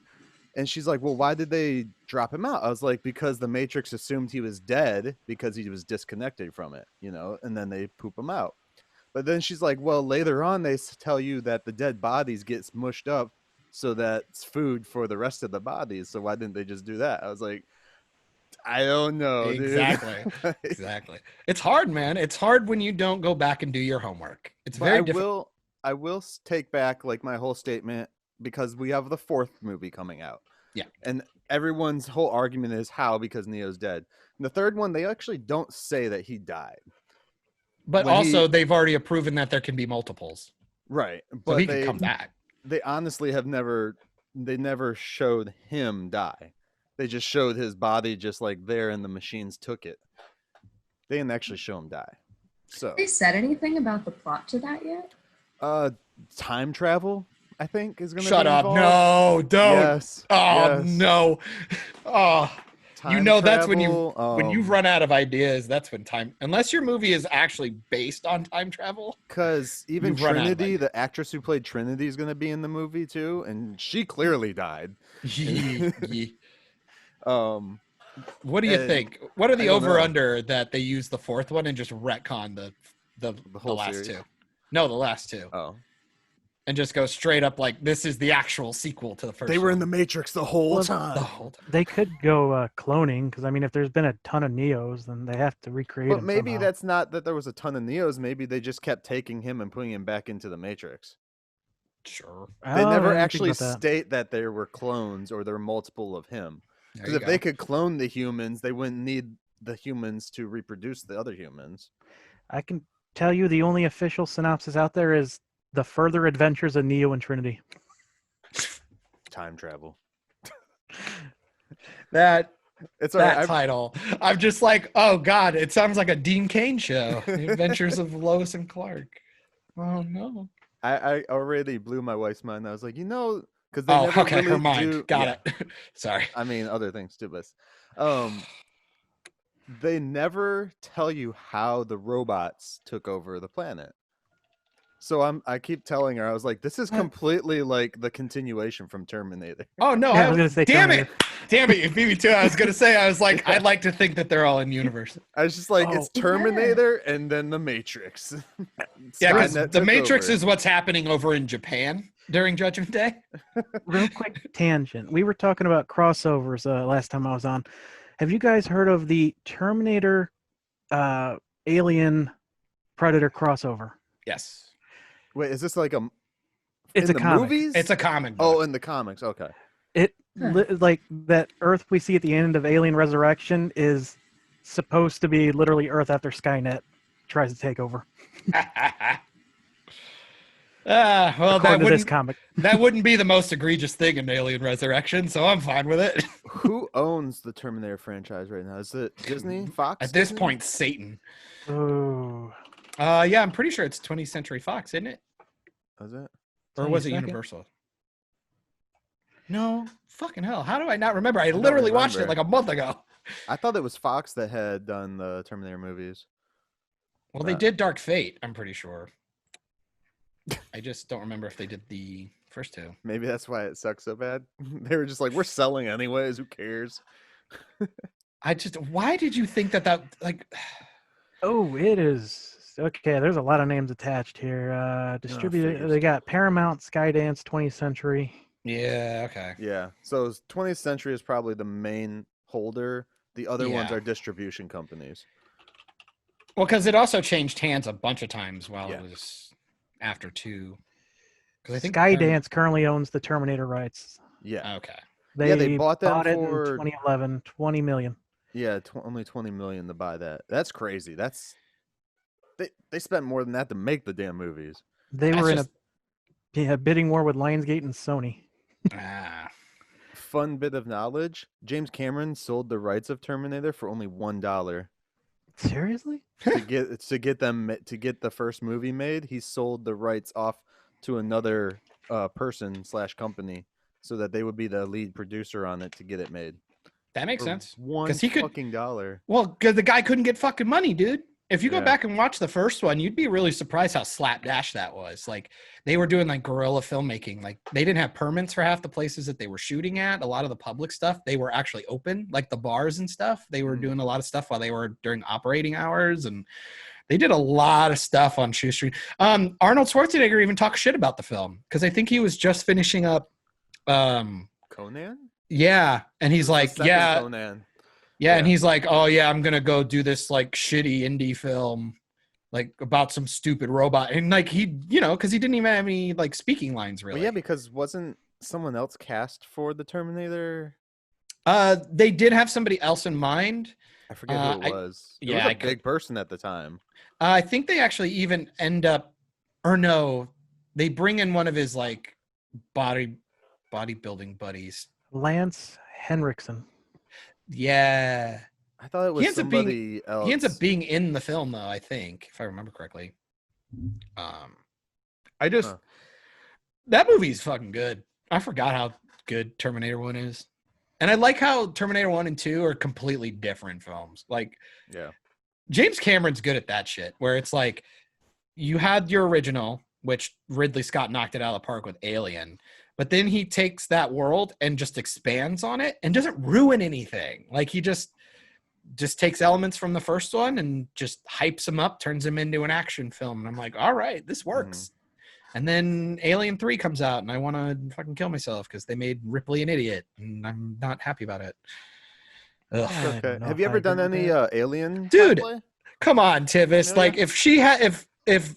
[SPEAKER 3] and she's like, well, why did they drop him out? I was like, because the Matrix assumed he was dead because he was disconnected from it, you know, and then they poop him out. But then she's like, well, later on they tell you that the dead bodies get smushed up so that's food for the rest of the bodies, so why didn't they just do that? I was like, I don't know,
[SPEAKER 2] exactly.
[SPEAKER 3] Dude.
[SPEAKER 2] Exactly. It's hard, man. It's hard when you don't go back and do your homework. It's very difficult.
[SPEAKER 3] I will take back like my whole statement because we have the fourth movie coming out.
[SPEAKER 2] Yeah.
[SPEAKER 3] And everyone's whole argument is how because Neo's dead. In the third one, they actually don't say that he died.
[SPEAKER 2] But also they've already proven that there can be multiples.
[SPEAKER 3] Right.
[SPEAKER 2] But so he can come back.
[SPEAKER 3] They honestly have never showed him die. They just showed his body just like there and the machines took it. They didn't actually show him die. So
[SPEAKER 4] they said anything about the plot to that yet?
[SPEAKER 3] Time travel, I think, is gonna
[SPEAKER 2] Shut
[SPEAKER 3] be
[SPEAKER 2] up.
[SPEAKER 3] involved.
[SPEAKER 2] No, don't.
[SPEAKER 3] Yes.
[SPEAKER 2] Oh
[SPEAKER 3] yes.
[SPEAKER 2] No. Oh
[SPEAKER 3] Time
[SPEAKER 2] that's when
[SPEAKER 3] travel,
[SPEAKER 2] you run out of ideas, that's when unless your movie is actually based on time travel.
[SPEAKER 3] Because even Trinity, the actress who played Trinity, is gonna be in the movie too, and she clearly died.
[SPEAKER 2] What do you think? What are the over under that they use the fourth one and just retcon the last
[SPEAKER 3] series?
[SPEAKER 2] two? No, the last two.
[SPEAKER 3] Oh.
[SPEAKER 2] And just go straight up like this is the actual sequel to the first.
[SPEAKER 3] They were in the Matrix the whole time.
[SPEAKER 5] They could go cloning because I mean, if there's been a ton of Neos, then they have to recreate.
[SPEAKER 3] But maybe
[SPEAKER 5] somehow.
[SPEAKER 3] that's not that there was a ton of Neos. Maybe they just kept taking him and putting him back into the Matrix.
[SPEAKER 2] Sure.
[SPEAKER 3] They never actually state that there were clones or there were multiple of him. Because if they could clone the humans, they wouldn't need the humans to reproduce the other humans.
[SPEAKER 5] I can tell you the only official synopsis out there is The Further Adventures of Neo and Trinity.
[SPEAKER 3] Time travel.
[SPEAKER 2] That
[SPEAKER 3] right.
[SPEAKER 2] title. I'm just like, oh God, it sounds like a Dean Cain show. The Adventures of Lois and Clark. Oh no.
[SPEAKER 3] I already blew my wife's mind. I was like, because
[SPEAKER 2] her mind. Got it. Sorry.
[SPEAKER 3] I mean, other things too, but they never tell you how the robots took over the planet. So I keep telling her, I was like, this is completely like the continuation from Terminator.
[SPEAKER 2] Oh no!
[SPEAKER 5] Yeah, I was gonna say
[SPEAKER 2] damn
[SPEAKER 5] Terminator.
[SPEAKER 2] it! You beat me too. I was gonna say, I was like, I'd like to think that they're all in universe.
[SPEAKER 3] I was just like, it's Terminator and then the Matrix.
[SPEAKER 2] Yeah, because the Matrix is what's happening over in Japan during Judgment Day.
[SPEAKER 5] Real quick tangent. We were talking about crossovers last time I was on. Have you guys heard of the Terminator Alien Predator crossover?
[SPEAKER 2] Yes.
[SPEAKER 3] Wait, is this like
[SPEAKER 5] it's
[SPEAKER 3] in
[SPEAKER 5] a
[SPEAKER 3] the
[SPEAKER 5] comic.
[SPEAKER 3] movies?
[SPEAKER 2] It's a comic book.
[SPEAKER 3] Oh, in the comics. Okay.
[SPEAKER 5] Like that Earth we see at the end of Alien Resurrection is supposed to be literally Earth after Skynet tries to take over.
[SPEAKER 2] Well,
[SPEAKER 5] this comic.
[SPEAKER 2] That wouldn't be the most egregious thing in Alien Resurrection, so I'm fine with it.
[SPEAKER 3] Who owns the Terminator franchise right now? Is it Disney, Fox?
[SPEAKER 2] At this point, Satan.
[SPEAKER 5] Oh.
[SPEAKER 2] Yeah, I'm pretty sure it's 20th Century Fox, isn't it?
[SPEAKER 3] Was it?
[SPEAKER 2] Or was it Universal? No, fucking hell. How do I not remember? I literally watched it like a month ago.
[SPEAKER 3] I thought it was Fox that had done the Terminator movies.
[SPEAKER 2] Well, they did Dark Fate, I'm pretty sure. I just don't remember if they did the first two.
[SPEAKER 3] Maybe that's why it sucks so bad. They were just like, we're selling anyways. Who cares?
[SPEAKER 2] Why did you think that like...
[SPEAKER 5] Oh, it is Okay, there's a lot of names attached here. Distributed,
[SPEAKER 3] figures.
[SPEAKER 5] they got Paramount, Skydance, 20th Century.
[SPEAKER 2] Yeah. Okay.
[SPEAKER 3] Yeah. So 20th Century is probably the main holder. The other ones
[SPEAKER 2] Yeah.
[SPEAKER 3] are distribution companies.
[SPEAKER 2] Well, because it also changed hands a bunch of times while
[SPEAKER 3] Yeah.
[SPEAKER 2] it was after 2. Because I think
[SPEAKER 5] Skydance currently owns the Terminator rights.
[SPEAKER 3] Yeah.
[SPEAKER 2] Okay.
[SPEAKER 3] They bought them
[SPEAKER 5] it in
[SPEAKER 3] for
[SPEAKER 5] 2011, 20 million.
[SPEAKER 3] Yeah, only 20 million to buy that. That's crazy. They spent more than that to make the damn movies.
[SPEAKER 5] They
[SPEAKER 2] That's
[SPEAKER 5] were
[SPEAKER 2] just-
[SPEAKER 5] in a bidding war with Lionsgate and Sony.
[SPEAKER 2] Ah.
[SPEAKER 3] Fun bit of knowledge: James Cameron sold the rights of Terminator for only $1
[SPEAKER 5] Seriously?
[SPEAKER 3] to get the first movie made. He sold the rights off to another person / company so that they would be the lead producer on it to get it made.
[SPEAKER 2] That makes sense.
[SPEAKER 3] One
[SPEAKER 2] he could,
[SPEAKER 3] fucking dollar.
[SPEAKER 2] Well, because the guy couldn't get fucking money, dude. If you go
[SPEAKER 3] Yeah.
[SPEAKER 2] back and watch the first one, you'd be really surprised how slapdash that was. Like they were doing like guerrilla filmmaking. Like they didn't have permits for half the places that they were shooting at. A lot of the public stuff, they were actually open, like the bars and stuff. They were doing a lot of stuff while they were during operating hours, and they did a lot of stuff on shoestring. Arnold Schwarzenegger even talked shit about the film because I think he was just finishing up.
[SPEAKER 3] Conan?
[SPEAKER 2] Yeah, and he's like,
[SPEAKER 3] Second
[SPEAKER 2] yeah.
[SPEAKER 3] Conan.
[SPEAKER 2] Yeah, and he's like, oh yeah, I'm gonna go do this like shitty indie film, like about some stupid robot, and like he, because he didn't even have any like speaking lines really.
[SPEAKER 3] Well, yeah, because wasn't someone else cast for the Terminator?
[SPEAKER 2] They did have somebody else in mind.
[SPEAKER 3] I forget who it was. It was a big person at the time.
[SPEAKER 2] I think they actually even end up, or no, they bring in one of his like bodybuilding buddies,
[SPEAKER 5] Lance Henriksen.
[SPEAKER 2] Yeah,
[SPEAKER 3] I thought it was somebody else.
[SPEAKER 2] He ends up being in the film, though. I think, if I remember correctly. That movie's fucking good. I forgot how good Terminator 1 is, and I like how Terminator 1 and 2 are completely different films. Like,
[SPEAKER 3] yeah,
[SPEAKER 2] James Cameron's good at that shit. Where it's like, you had your original, which Ridley Scott knocked it out of the park with Alien. But then he takes that world and just expands on it and doesn't ruin anything. Like he just takes elements from the first one and just hypes them up, turns them into an action film. And I'm like, all right, this works. And then Alien 3 comes out and I want to fucking kill myself because they made Ripley an idiot and I'm not happy about it. Ugh.
[SPEAKER 3] Okay. Have you ever done any Alien?
[SPEAKER 2] Dude,
[SPEAKER 3] cosplay?
[SPEAKER 2] Come on, Tivis. Like if she had, if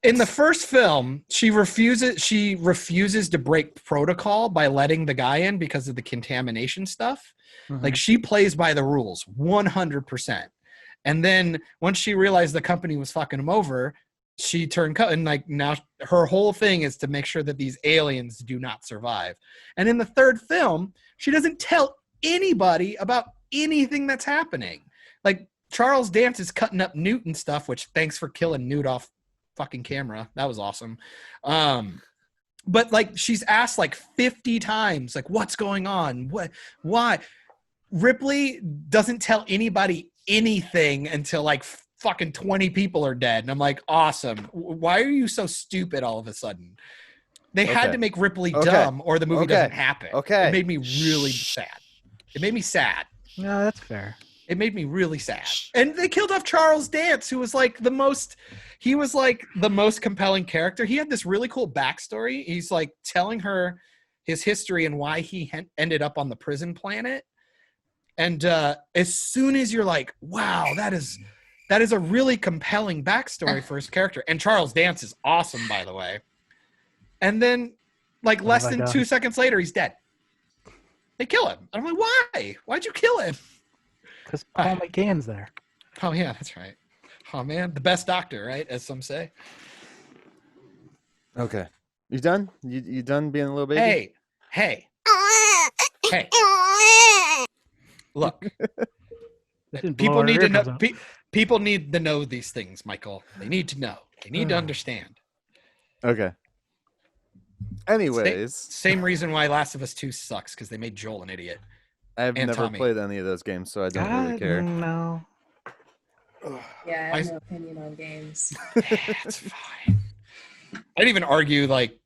[SPEAKER 2] in the first film, she refuses to break protocol by letting the guy in because of the contamination stuff. Mm-hmm. Like she plays by the rules 100%. And then once she realized the company was fucking him over, she turned cut, and like now her whole thing is to make sure that these aliens do not survive. And in the third film, she doesn't tell anybody about anything that's happening. Like Charles Dance is cutting up Newt and stuff, which thanks for killing Newt off fucking camera. That was awesome. But like she's asked like 50 times, like, what's going on? Why? Ripley doesn't tell anybody anything until like fucking 20 people are dead. And I'm like, awesome. Why are you so stupid all of a sudden? They had to make Ripley dumb or the movie doesn't happen.
[SPEAKER 3] Okay.
[SPEAKER 2] It made me really sad. It made me sad.
[SPEAKER 5] No, that's fair.
[SPEAKER 2] It made me really sad. And they killed off Charles Dance, who was like the most compelling character. He had this really cool backstory. He's like telling her his history and why he ended up on the prison planet. And as soon as you're like, wow, that is a really compelling backstory for his character. And Charles Dance is awesome, by the way. And then like less than 2 seconds later, he's dead. They kill him. And I'm like, why? Why'd you kill him?
[SPEAKER 5] Because Paul McGann's there.
[SPEAKER 2] Oh, yeah, that's right. Oh, man. The best doctor, right? As some say.
[SPEAKER 3] Okay. You done? You done being a little baby?
[SPEAKER 2] Hey. Look. People need to know. People need to know these things, Michael. They need to know. They need to understand.
[SPEAKER 3] Okay. Anyways.
[SPEAKER 2] Same reason why Last of Us 2 sucks, because they made Joel an idiot.
[SPEAKER 3] I've never played any of those games, so I don't really care.
[SPEAKER 5] No.
[SPEAKER 4] Yeah, I have no opinion on games.
[SPEAKER 2] It's fine. I'd even argue like,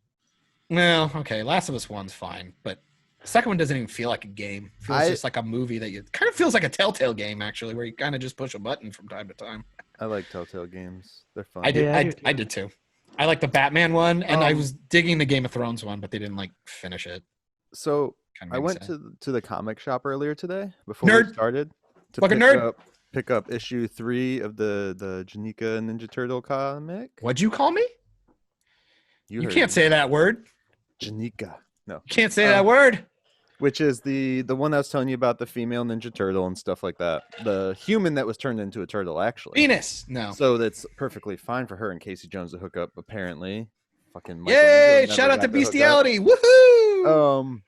[SPEAKER 2] well, okay, Last of Us 1's fine, but second one doesn't even feel like a game. It feels just like a movie that you kind of feels like a Telltale game, actually, where you kind of just push a button from time to time.
[SPEAKER 3] I like Telltale games. They're fun.
[SPEAKER 2] I did.
[SPEAKER 5] Yeah,
[SPEAKER 2] I did too. I like the Batman one, and I was digging the Game of Thrones one, but they didn't like finish it.
[SPEAKER 3] So
[SPEAKER 2] Kinda
[SPEAKER 3] I
[SPEAKER 2] made me
[SPEAKER 3] went
[SPEAKER 2] sad.
[SPEAKER 3] to the comic shop earlier today before
[SPEAKER 2] Nerd.
[SPEAKER 3] we started to
[SPEAKER 2] Fucking nerd.
[SPEAKER 3] pick up issue 3 of the Janika Ninja Turtle comic.
[SPEAKER 2] What'd you call me? You
[SPEAKER 3] heard
[SPEAKER 2] can't
[SPEAKER 3] me.
[SPEAKER 2] say that word.
[SPEAKER 3] Janika. No.
[SPEAKER 2] You can't say that word.
[SPEAKER 3] Which is the one I was telling you about, the female Ninja Turtle and stuff like that. The human that was turned into a turtle, actually.
[SPEAKER 2] Penis. No.
[SPEAKER 3] So that's perfectly fine for her and Casey Jones to hook up, apparently. Fucking Michael
[SPEAKER 2] Yay!
[SPEAKER 3] never
[SPEAKER 2] Shout out
[SPEAKER 3] got
[SPEAKER 2] to
[SPEAKER 3] hook up.
[SPEAKER 2] bestiality. Woohoo!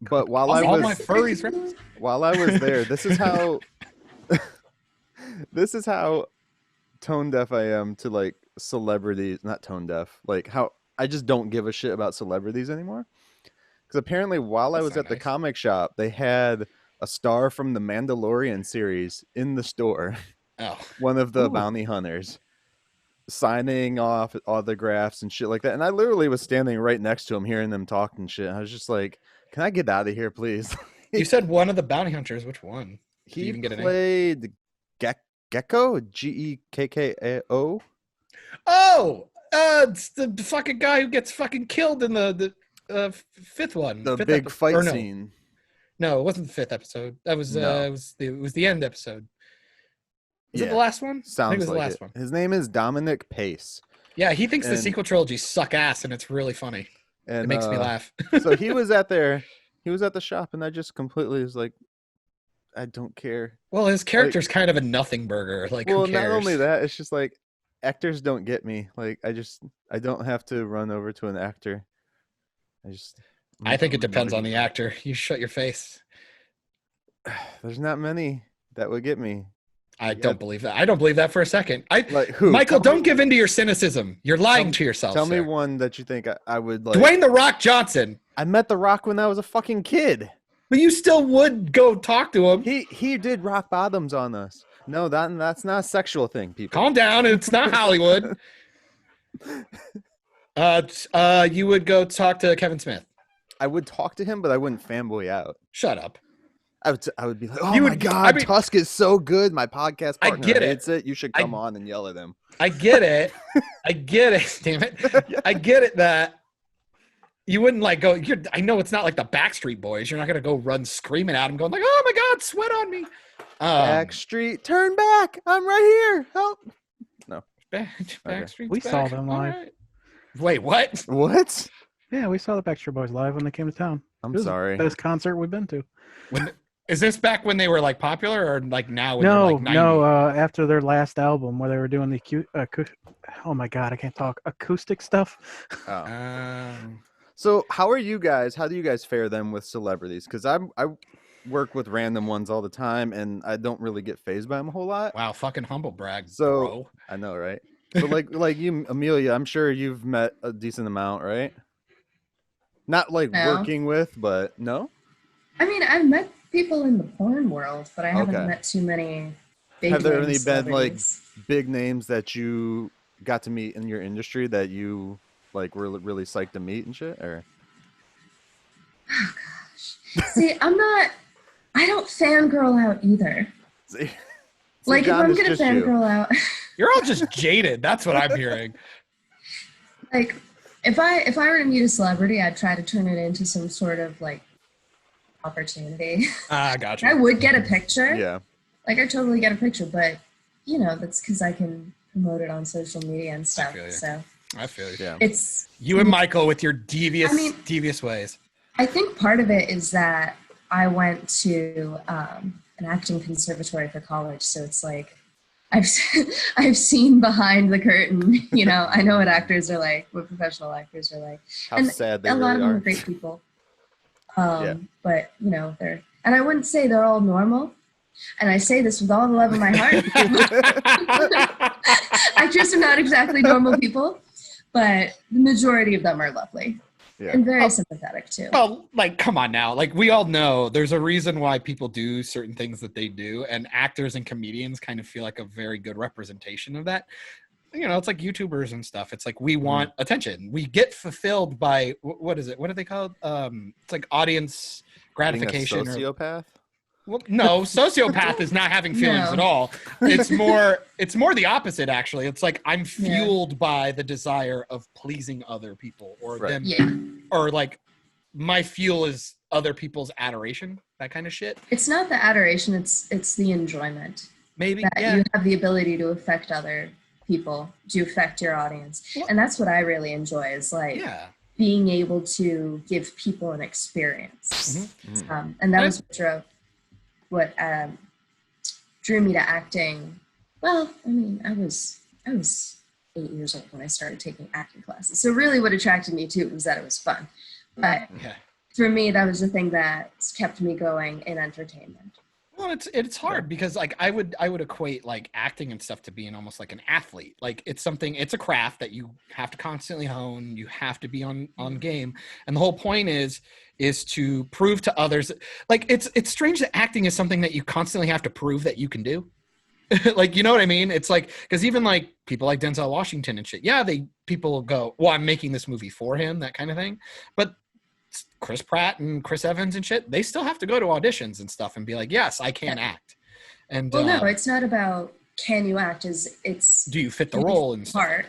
[SPEAKER 3] But while
[SPEAKER 2] all my furries.
[SPEAKER 3] while I was there, this is how this is how tone deaf I am to like celebrities. Not tone deaf, like how I just don't give a shit about celebrities anymore. Because apparently, while I was at the comic shop, they had a star from the Mandalorian series in the store.
[SPEAKER 2] Oh,
[SPEAKER 3] one of the bounty hunters signing off autographs and shit like that. And I literally was standing right next to him, hearing them talk and shit. I was just like, "Can I get out of here, please?"
[SPEAKER 2] you said one of the bounty hunters. Which one?
[SPEAKER 3] He
[SPEAKER 2] even get a name?
[SPEAKER 3] played Gecko, Gekkao.
[SPEAKER 2] Oh, it's the fucking guy who gets fucking killed in the fifth one.
[SPEAKER 3] The
[SPEAKER 2] fifth
[SPEAKER 3] big fight
[SPEAKER 2] or no.
[SPEAKER 3] scene.
[SPEAKER 2] No, it wasn't the fifth episode. That was it was the end episode. Is it the last one? I think it
[SPEAKER 3] Sounds
[SPEAKER 2] was the
[SPEAKER 3] like
[SPEAKER 2] last
[SPEAKER 3] it.
[SPEAKER 2] one.
[SPEAKER 3] His name is Dominic Pace.
[SPEAKER 2] Yeah, he thinks the
[SPEAKER 3] And-
[SPEAKER 2] sequel trilogy suck ass, and it's really funny.
[SPEAKER 3] And
[SPEAKER 2] It makes me laugh.
[SPEAKER 3] So he was at the shop, and I just completely was like, I don't care.
[SPEAKER 2] Well, his character's kind of a nothing burger. Like,
[SPEAKER 3] Well,
[SPEAKER 2] who cares?
[SPEAKER 3] not only that, it's just like actors don't get me. Like, I don't have to run over to an actor.
[SPEAKER 2] I think it
[SPEAKER 3] I'm
[SPEAKER 2] depends on
[SPEAKER 3] annoyed.
[SPEAKER 2] the actor. You shut your face.
[SPEAKER 3] There's not many that would get me.
[SPEAKER 2] I don't believe that. I don't believe that for a second.
[SPEAKER 3] Like who?
[SPEAKER 2] Michael,
[SPEAKER 3] Tell
[SPEAKER 2] don't
[SPEAKER 3] me-
[SPEAKER 2] give in to your cynicism. You're lying to yourself.
[SPEAKER 3] Tell me
[SPEAKER 2] sir.
[SPEAKER 3] one that you think I would like.
[SPEAKER 2] Dwayne the Rock Johnson.
[SPEAKER 3] I met The Rock when I was a fucking kid.
[SPEAKER 2] But you still would go talk to him.
[SPEAKER 3] He did rock bottoms on us. No, that's not a sexual thing, people.
[SPEAKER 2] Calm down. It's not Hollywood. You would go talk to Kevin Smith.
[SPEAKER 3] I would talk to him, but I wouldn't fanboy out.
[SPEAKER 2] Shut up.
[SPEAKER 3] I would be like, oh
[SPEAKER 2] You
[SPEAKER 3] my
[SPEAKER 2] would-
[SPEAKER 3] god,
[SPEAKER 2] I mean-
[SPEAKER 3] Tusk is so good. My podcast
[SPEAKER 2] I
[SPEAKER 3] partner
[SPEAKER 2] get it.
[SPEAKER 3] hates it. You should come on and yell at him.
[SPEAKER 2] I get it. I get it. Damn it. I get it that you wouldn't like go. I know it's not like the Backstreet Boys. You're not gonna go run screaming at him, going like, "Oh my God, sweat on me."
[SPEAKER 3] Backstreet, turn back! I'm right here. Help! No.
[SPEAKER 2] Backstreet's
[SPEAKER 5] We saw
[SPEAKER 2] back.
[SPEAKER 5] them
[SPEAKER 2] All
[SPEAKER 5] live.
[SPEAKER 2] right. Wait, what?
[SPEAKER 3] What?
[SPEAKER 5] Yeah, we saw the Backstreet Boys live when they came to town.
[SPEAKER 3] I'm
[SPEAKER 5] It was
[SPEAKER 3] sorry.
[SPEAKER 5] the best concert we've been to.
[SPEAKER 2] Is this back when they were like popular, or like now? When they're, like, 90?
[SPEAKER 5] No. After their last album, where they were doing the oh my god, I can't talk, acoustic stuff.
[SPEAKER 3] Oh. So how are you guys? How do you guys fare then with celebrities? Because I work with random ones all the time, and I don't really get fazed by them a whole lot.
[SPEAKER 2] Wow, fucking humble brag,
[SPEAKER 3] So
[SPEAKER 2] bro.
[SPEAKER 3] I know, right? So like you, Emilia, I'm sure you've met a decent amount, right? Not like
[SPEAKER 4] No.
[SPEAKER 3] working with, but no.
[SPEAKER 4] I mean, I've met people in the porn world, but I haven't
[SPEAKER 3] Okay.
[SPEAKER 4] met too many big
[SPEAKER 3] Have there
[SPEAKER 4] name
[SPEAKER 3] any been like
[SPEAKER 4] celebrities.
[SPEAKER 3] big names that you got to meet in your industry that you like were really psyched to meet and shit? Or
[SPEAKER 4] See, I don't fangirl out either.
[SPEAKER 3] See,
[SPEAKER 4] Like, if
[SPEAKER 3] John,
[SPEAKER 4] I'm
[SPEAKER 3] it's
[SPEAKER 4] gonna
[SPEAKER 3] just you.
[SPEAKER 4] fangirl out,
[SPEAKER 2] You're all just jaded. That's what I'm hearing.
[SPEAKER 4] like, if I were to meet a celebrity, I'd try to turn it into some sort of like opportunity.
[SPEAKER 2] Gotcha.
[SPEAKER 4] I would get a picture.
[SPEAKER 3] Yeah.
[SPEAKER 4] Like, I totally get a picture, but that's because I can promote it on social media and stuff.
[SPEAKER 2] feel you.
[SPEAKER 4] So
[SPEAKER 2] I feel you.
[SPEAKER 3] Yeah.
[SPEAKER 4] it's.
[SPEAKER 2] You and Michael with your devious,
[SPEAKER 4] I mean-
[SPEAKER 2] devious ways.
[SPEAKER 4] I think part of it is that I went to an acting conservatory for college, so it's like I've seen behind the curtain. I know what actors are like, what professional actors are like,
[SPEAKER 3] How
[SPEAKER 4] and
[SPEAKER 3] sad they
[SPEAKER 4] a lot
[SPEAKER 3] really
[SPEAKER 4] of them
[SPEAKER 3] are.
[SPEAKER 4] are great people.
[SPEAKER 3] Yeah.
[SPEAKER 4] But they're, and I wouldn't say they're all normal. And I say this with all the love in my heart. Actors are not exactly normal people, but the majority of them are lovely.
[SPEAKER 3] Yeah.
[SPEAKER 4] And very sympathetic too.
[SPEAKER 2] Well, like, come on now. Like, we all know there's a reason why people do certain things that they do, and actors and comedians kind of feel like a very good representation of that. you know, it's like YouTubers and stuff. It's like we want attention. We get fulfilled by what is it? What are they called? It's like audience gratification.
[SPEAKER 3] Being a sociopath?
[SPEAKER 2] Well, no, sociopath is not having feelings at all. It's more the opposite, actually. It's like I'm fueled by the desire of pleasing other people, or them, or like my fuel is other people's adoration, that kind of shit.
[SPEAKER 4] It's not the adoration; it's the enjoyment.
[SPEAKER 2] Maybe
[SPEAKER 4] that you have the ability to affect other people, to affect your audience, and that's what I really enjoy. Is like being able to give people an experience, and that was what drew me to acting. Well, I mean, I was 8 years old when I started taking acting classes. So really what attracted me to it was that it was fun. But for me, that was the thing that kept me going in entertainment.
[SPEAKER 2] Well, it's hard because like I would equate like acting and stuff to being almost like an athlete. Like it's a craft that you have to constantly hone. You have to be on game. And the whole point is to prove to others. Like it's strange that acting is something that you constantly have to prove that you can do. Like, you know what I mean? It's like, because even like people like Denzel Washington and shit. Yeah, people go, well, I'm making this movie for him, that kind of thing. But Chris Pratt and Chris Evans and shit, they still have to go to auditions and stuff and be like, yes, I can act. And
[SPEAKER 4] well, no, it's not about can you act, it's
[SPEAKER 2] do you fit the role and
[SPEAKER 4] part,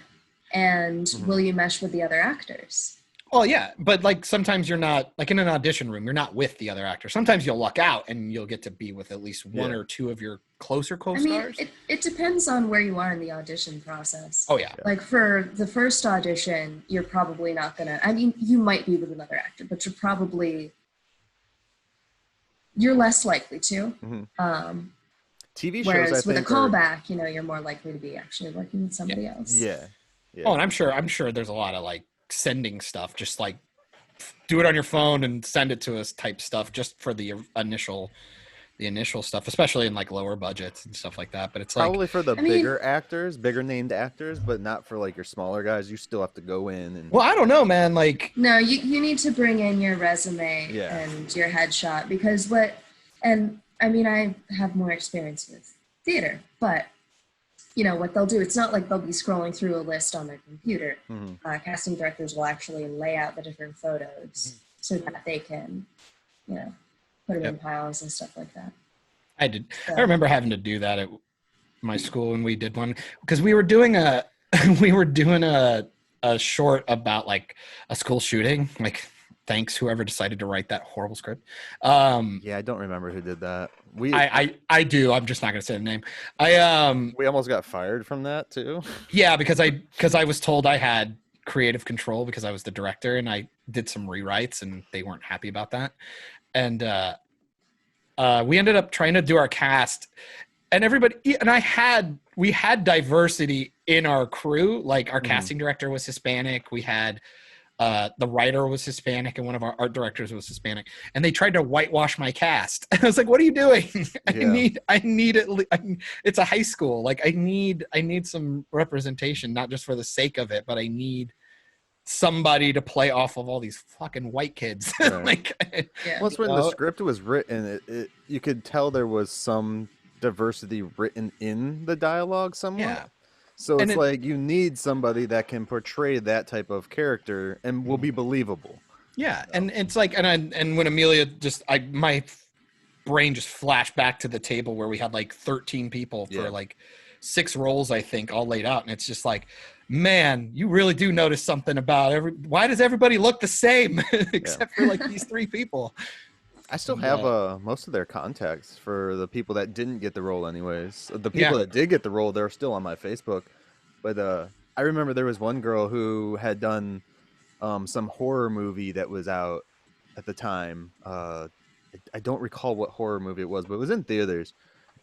[SPEAKER 4] and will you mesh with the other actors?
[SPEAKER 2] Oh yeah, but like sometimes you're not, like in an audition room, you're not with the other actor. Sometimes you'll luck out and you'll get to be with at least one or two of your closer co-stars.
[SPEAKER 4] I mean, it depends on where you are in the audition process.
[SPEAKER 2] Oh yeah.
[SPEAKER 4] Like for the first audition, you're probably not gonna, I mean, you might be with another actor, but you're less likely to.
[SPEAKER 3] TV shows,
[SPEAKER 4] whereas with a callback, you know, you're more likely to be actually working with somebody else.
[SPEAKER 3] Yeah.
[SPEAKER 2] Oh, and I'm sure there's a lot of like sending stuff, just like do it on your phone and send it to us type stuff, just for the initial stuff, especially in like lower budgets and stuff like that. But it's
[SPEAKER 3] probably
[SPEAKER 2] like
[SPEAKER 3] for the bigger named actors, but not for like your smaller guys. You still have to go in and.
[SPEAKER 2] Well, I don't know, man. Like
[SPEAKER 4] no, you need to bring in your resume and your headshot, because and I mean, I have more experience with theater, but you know what they'll do, it's not like they'll be scrolling through a list on their computer. Casting directors will actually lay out the different photos so that they can, you know, put them in piles and stuff like that.
[SPEAKER 2] I remember having to do that at my school when we did one, because we were doing a short about like a school shooting. Like, thanks whoever decided to write that horrible script.
[SPEAKER 3] I don't remember who did that.
[SPEAKER 2] I do. I'm just not going to say the name.
[SPEAKER 3] We almost got fired from that too.
[SPEAKER 2] Yeah, because I was told I had creative control because I was the director, and I did some rewrites and they weren't happy about that. And we ended up trying to do our cast, and we had diversity in our crew. Like our casting director was Hispanic. We had the writer was Hispanic, and one of our art directors was Hispanic, and they tried to whitewash my cast. I was like, what are you doing? I need it. It's a high school. Like I need some representation, not just for the sake of it, but I need somebody to play off of all these fucking white kids.
[SPEAKER 3] Right. Plus when the script was written, you could tell there was some diversity written in the dialogue somewhat. Yeah. So it's like you need somebody that can portray that type of character and will be believable.
[SPEAKER 2] Yeah, and it's like, and when Emilia my brain just flashed back to the table where we had like 13 people for like 6 roles, I think, all laid out, and it's just like, man, you really do notice something about why does everybody look the same except for like these 3 people?
[SPEAKER 3] I still have most of their contacts for the people that didn't get the role anyways. The people that did get the role, they're still on my Facebook. But I remember there was one girl who had done some horror movie that was out at the time. I don't recall what horror movie it was, but it was in theaters.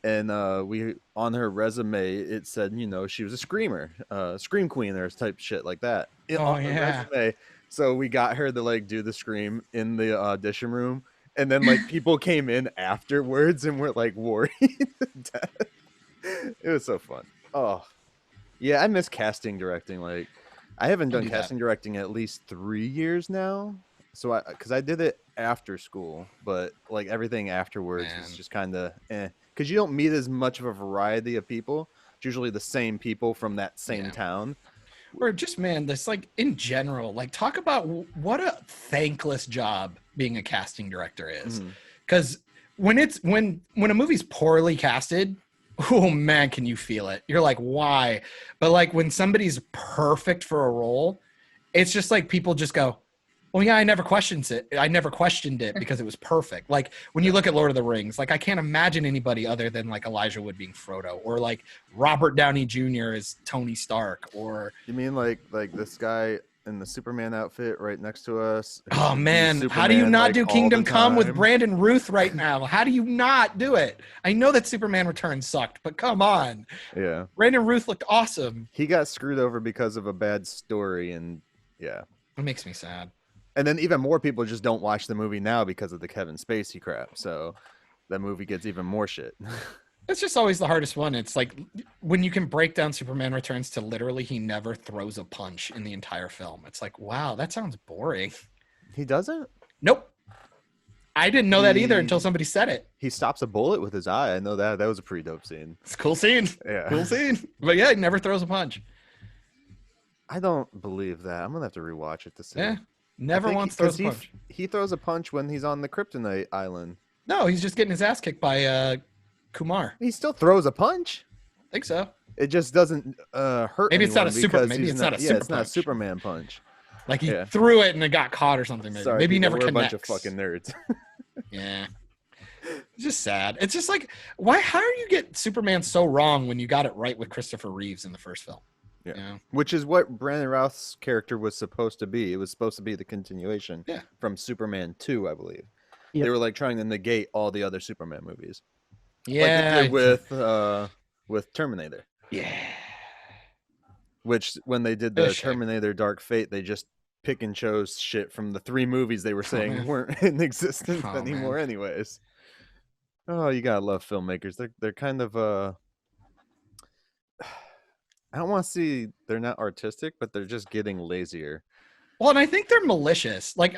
[SPEAKER 3] And on her resume, it said, you know, she was a screamer, scream queen or type shit like that. On her resume. So we got her to like do the scream in the audition room. And then like people came in afterwards and were like worried to death. It was so fun. Oh, yeah, I miss casting directing. Like, I haven't done casting directing at least 3 years now. So because I did it after school, but like everything afterwards is just kind of because you don't meet as much of a variety of people. usually the same people from that same
[SPEAKER 2] Yeah.
[SPEAKER 3] town.
[SPEAKER 2] Or just, man, this, like, in general, like, talk about what a thankless job being a casting director is. Because when a movie's poorly casted, oh man, can you feel it? You're like, why? But like when somebody's perfect for a role, it's just like people just go, well, yeah, I never questioned it because it was perfect. Like when you look at Lord of the Rings, like I can't imagine anybody other than like Elijah Wood being Frodo, or like Robert Downey Jr. as Tony Stark, or
[SPEAKER 3] You mean like this guy in the Superman outfit right next to us?
[SPEAKER 2] oh man, how do you not do Kingdom Come with Brandon Routh right now? How do you not do it? I know that Superman Returns sucked, but come on.
[SPEAKER 3] Yeah.
[SPEAKER 2] Brandon Routh looked awesome.
[SPEAKER 3] He got screwed over because of a bad story, and yeah.
[SPEAKER 2] It makes me sad.
[SPEAKER 3] And then even more people just don't watch the movie now because of the Kevin Spacey crap. So that movie gets even more shit.
[SPEAKER 2] It's just always the hardest one. It's like when you can break down Superman Returns to literally he never throws a punch in the entire film. It's like, wow, that sounds boring.
[SPEAKER 3] He doesn't?
[SPEAKER 2] Nope. I didn't know that either until somebody said it.
[SPEAKER 3] He stops a bullet with his eye. I know that. That was a pretty dope scene.
[SPEAKER 2] It's a cool scene.
[SPEAKER 3] Yeah.
[SPEAKER 2] Cool scene. But yeah, he never throws a punch.
[SPEAKER 3] I don't believe that. I'm going to have to rewatch it to see.
[SPEAKER 2] Yeah. Never once throws a punch.
[SPEAKER 3] He throws a punch when he's on the Kryptonite island.
[SPEAKER 2] No, he's just getting his ass kicked by Kumar.
[SPEAKER 3] He still throws a punch.
[SPEAKER 2] I think so.
[SPEAKER 3] It just doesn't hurt.
[SPEAKER 2] Maybe it's not a
[SPEAKER 3] super.
[SPEAKER 2] Maybe it's not a
[SPEAKER 3] yeah,
[SPEAKER 2] super
[SPEAKER 3] it's not a
[SPEAKER 2] punch.
[SPEAKER 3] Superman punch.
[SPEAKER 2] Like he threw it and it got caught or something. Maybe,
[SPEAKER 3] Sorry,
[SPEAKER 2] maybe he
[SPEAKER 3] people,
[SPEAKER 2] never
[SPEAKER 3] we're
[SPEAKER 2] connects.
[SPEAKER 3] a bunch of fucking nerds.
[SPEAKER 2] Yeah. It's just sad. It's just like, why? How do you get Superman so wrong when you got it right with Christopher Reeves in the first film?
[SPEAKER 3] Yeah.
[SPEAKER 2] You know?
[SPEAKER 3] Which is what Brandon Routh's character was supposed to be. It was supposed to be the continuation from Superman 2, I believe. Yep. They were like trying to negate all the other Superman movies.
[SPEAKER 2] Yeah.
[SPEAKER 3] Like they did with Terminator.
[SPEAKER 2] Yeah.
[SPEAKER 3] Which when they did the Terminator Dark Fate, they just pick and chose shit from the 3 movies they were saying weren't in existence anymore anyways. Oh, you gotta love filmmakers. They're kind of I don't want to see they're not artistic, but they're just getting lazier.
[SPEAKER 2] Well, and I think they're malicious. Like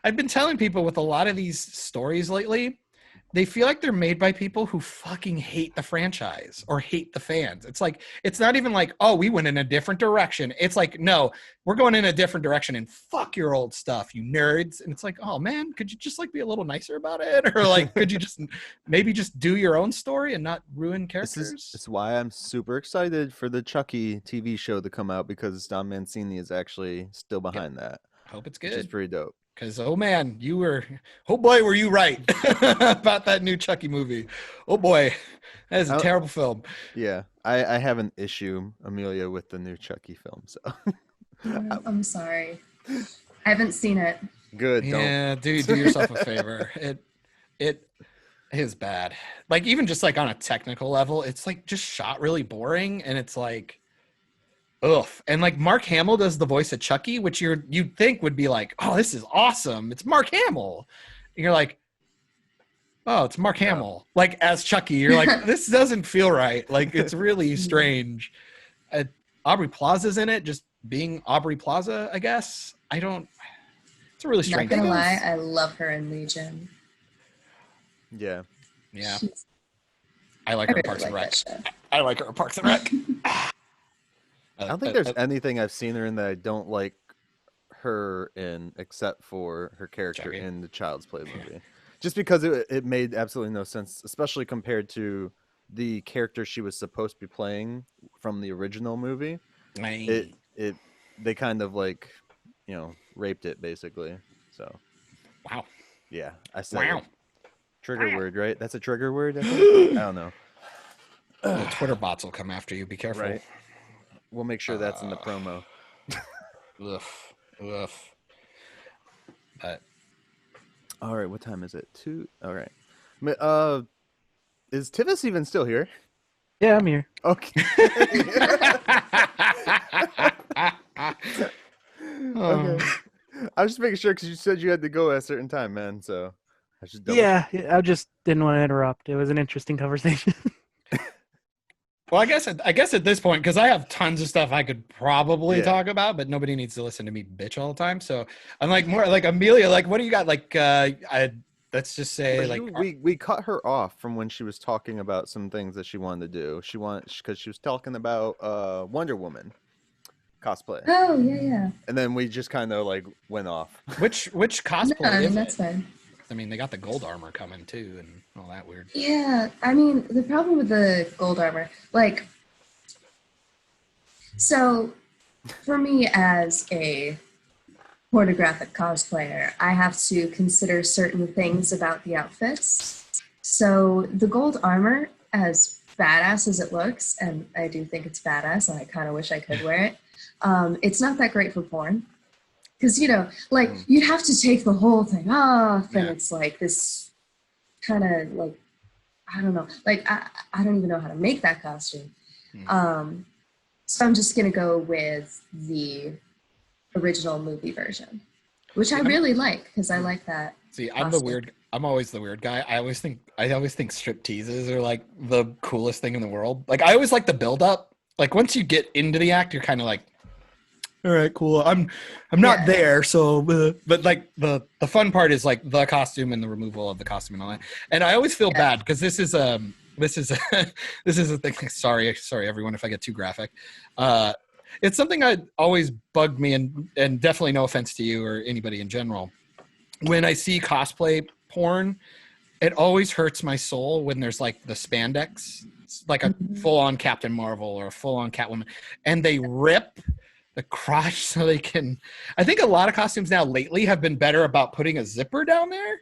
[SPEAKER 2] I've been telling people with a lot of these stories lately, they feel like they're made by people who fucking hate the franchise or hate the fans. It's like, it's not even like, oh, we went in a different direction. It's like, no, we're going in a different direction and fuck your old stuff, you nerds. And it's like, oh man, could you just like be a little nicer about it? Or like, could you just maybe just do your own story and not ruin characters?
[SPEAKER 3] It's why I'm super excited for the Chucky TV show to come out, because Don Mancini is actually still behind that.
[SPEAKER 2] Hope it's good.
[SPEAKER 3] Which is pretty dope.
[SPEAKER 2] Because, oh man, oh boy, were you right about that new Chucky movie. Oh boy, that is a terrible film.
[SPEAKER 3] Yeah, I have an issue, Emilia, with the new Chucky film. So
[SPEAKER 4] I'm sorry. I haven't seen it.
[SPEAKER 3] Good.
[SPEAKER 2] Yeah, do yourself a favor. It is bad. Like even just like on a technical level, it's like just shot really boring, and it's like, ugh. And like Mark Hamill does the voice of Chucky, which you'd think would be like, oh, this is awesome. It's Mark Hamill. And you're like, oh, it's Mark Hamill. Like as Chucky, you're like, this doesn't feel right. Like it's really strange. Aubrey Plaza's in it, just being Aubrey Plaza, I guess. It's a really strange.
[SPEAKER 4] Not gonna lie, I love her in Legion.
[SPEAKER 3] Yeah.
[SPEAKER 2] Yeah. I like her in Parks and Rec. I like her in Parks and Rec.
[SPEAKER 3] I don't think there's anything I've seen her in that I don't like her in, except for her character
[SPEAKER 2] Chucky.
[SPEAKER 3] in the Child's Play movie. Just because it made absolutely no sense, especially compared to the character she was supposed to be playing from the original movie. They kind of like, raped it basically. So.
[SPEAKER 2] Wow.
[SPEAKER 3] Yeah, I said
[SPEAKER 2] wow.
[SPEAKER 3] It. Trigger word, right? That's a trigger word. I don't know.
[SPEAKER 2] The Twitter bots will come after you. Be careful.
[SPEAKER 3] Right. We'll make sure that's in the promo.
[SPEAKER 2] Ugh. But
[SPEAKER 3] all right, what time is it? 2. All right. Is Tivis even still here?
[SPEAKER 5] Yeah, I'm here.
[SPEAKER 3] Okay. Okay. I was just making sure because you said you had to go at a certain time, man. So I just
[SPEAKER 5] I just didn't want to interrupt. It was an interesting conversation.
[SPEAKER 2] Well, I guess at this point, because I have tons of stuff I could probably talk about, but nobody needs to listen to me bitch all the time. So I'm like more like Emilia. Like, what do you got? Like, let's just say like
[SPEAKER 3] we cut her off from when she was talking about some things that she wanted to do. Because she was talking about Wonder Woman cosplay.
[SPEAKER 4] Oh yeah.
[SPEAKER 3] And then we just kind of like went off.
[SPEAKER 2] which cosplay
[SPEAKER 4] No, I
[SPEAKER 2] is
[SPEAKER 4] mean
[SPEAKER 2] it?
[SPEAKER 4] that's fine.
[SPEAKER 2] I mean, they got the gold armor coming too, and all that weird.
[SPEAKER 4] Yeah, I mean the problem with the gold armor, like, so for me as a pornographic cosplayer, I have to consider certain things about the outfits. So the gold armor, as badass as it looks, and I do think it's badass, and I kind of wish I could wear it, it's not that great for porn. Because, you know, like, you'd have to take the whole thing off, and it's like this kind of, like, I don't know. Like, I don't even know how to make that costume. So I'm just going to go with the original movie version, which I really like, because I like that.
[SPEAKER 2] See, I'm always the weird guy. I always think strip teases are like the coolest thing in the world. Like, I always like the build up. Like, once you get into the act, you're kind of like, all right, cool. I'm not there. So, but like the fun part is like the costume and the removal of the costume and all that. And I always feel bad because this is a thing. Sorry everyone if I get too graphic. It's something that always bugged me, and definitely no offense to you or anybody in general. When I see cosplay porn, it always hurts my soul when there's like the spandex, like a full-on Captain Marvel or a full-on Catwoman, and they rip the crotch so they can. I think a lot of costumes now lately have been better about putting a zipper down there.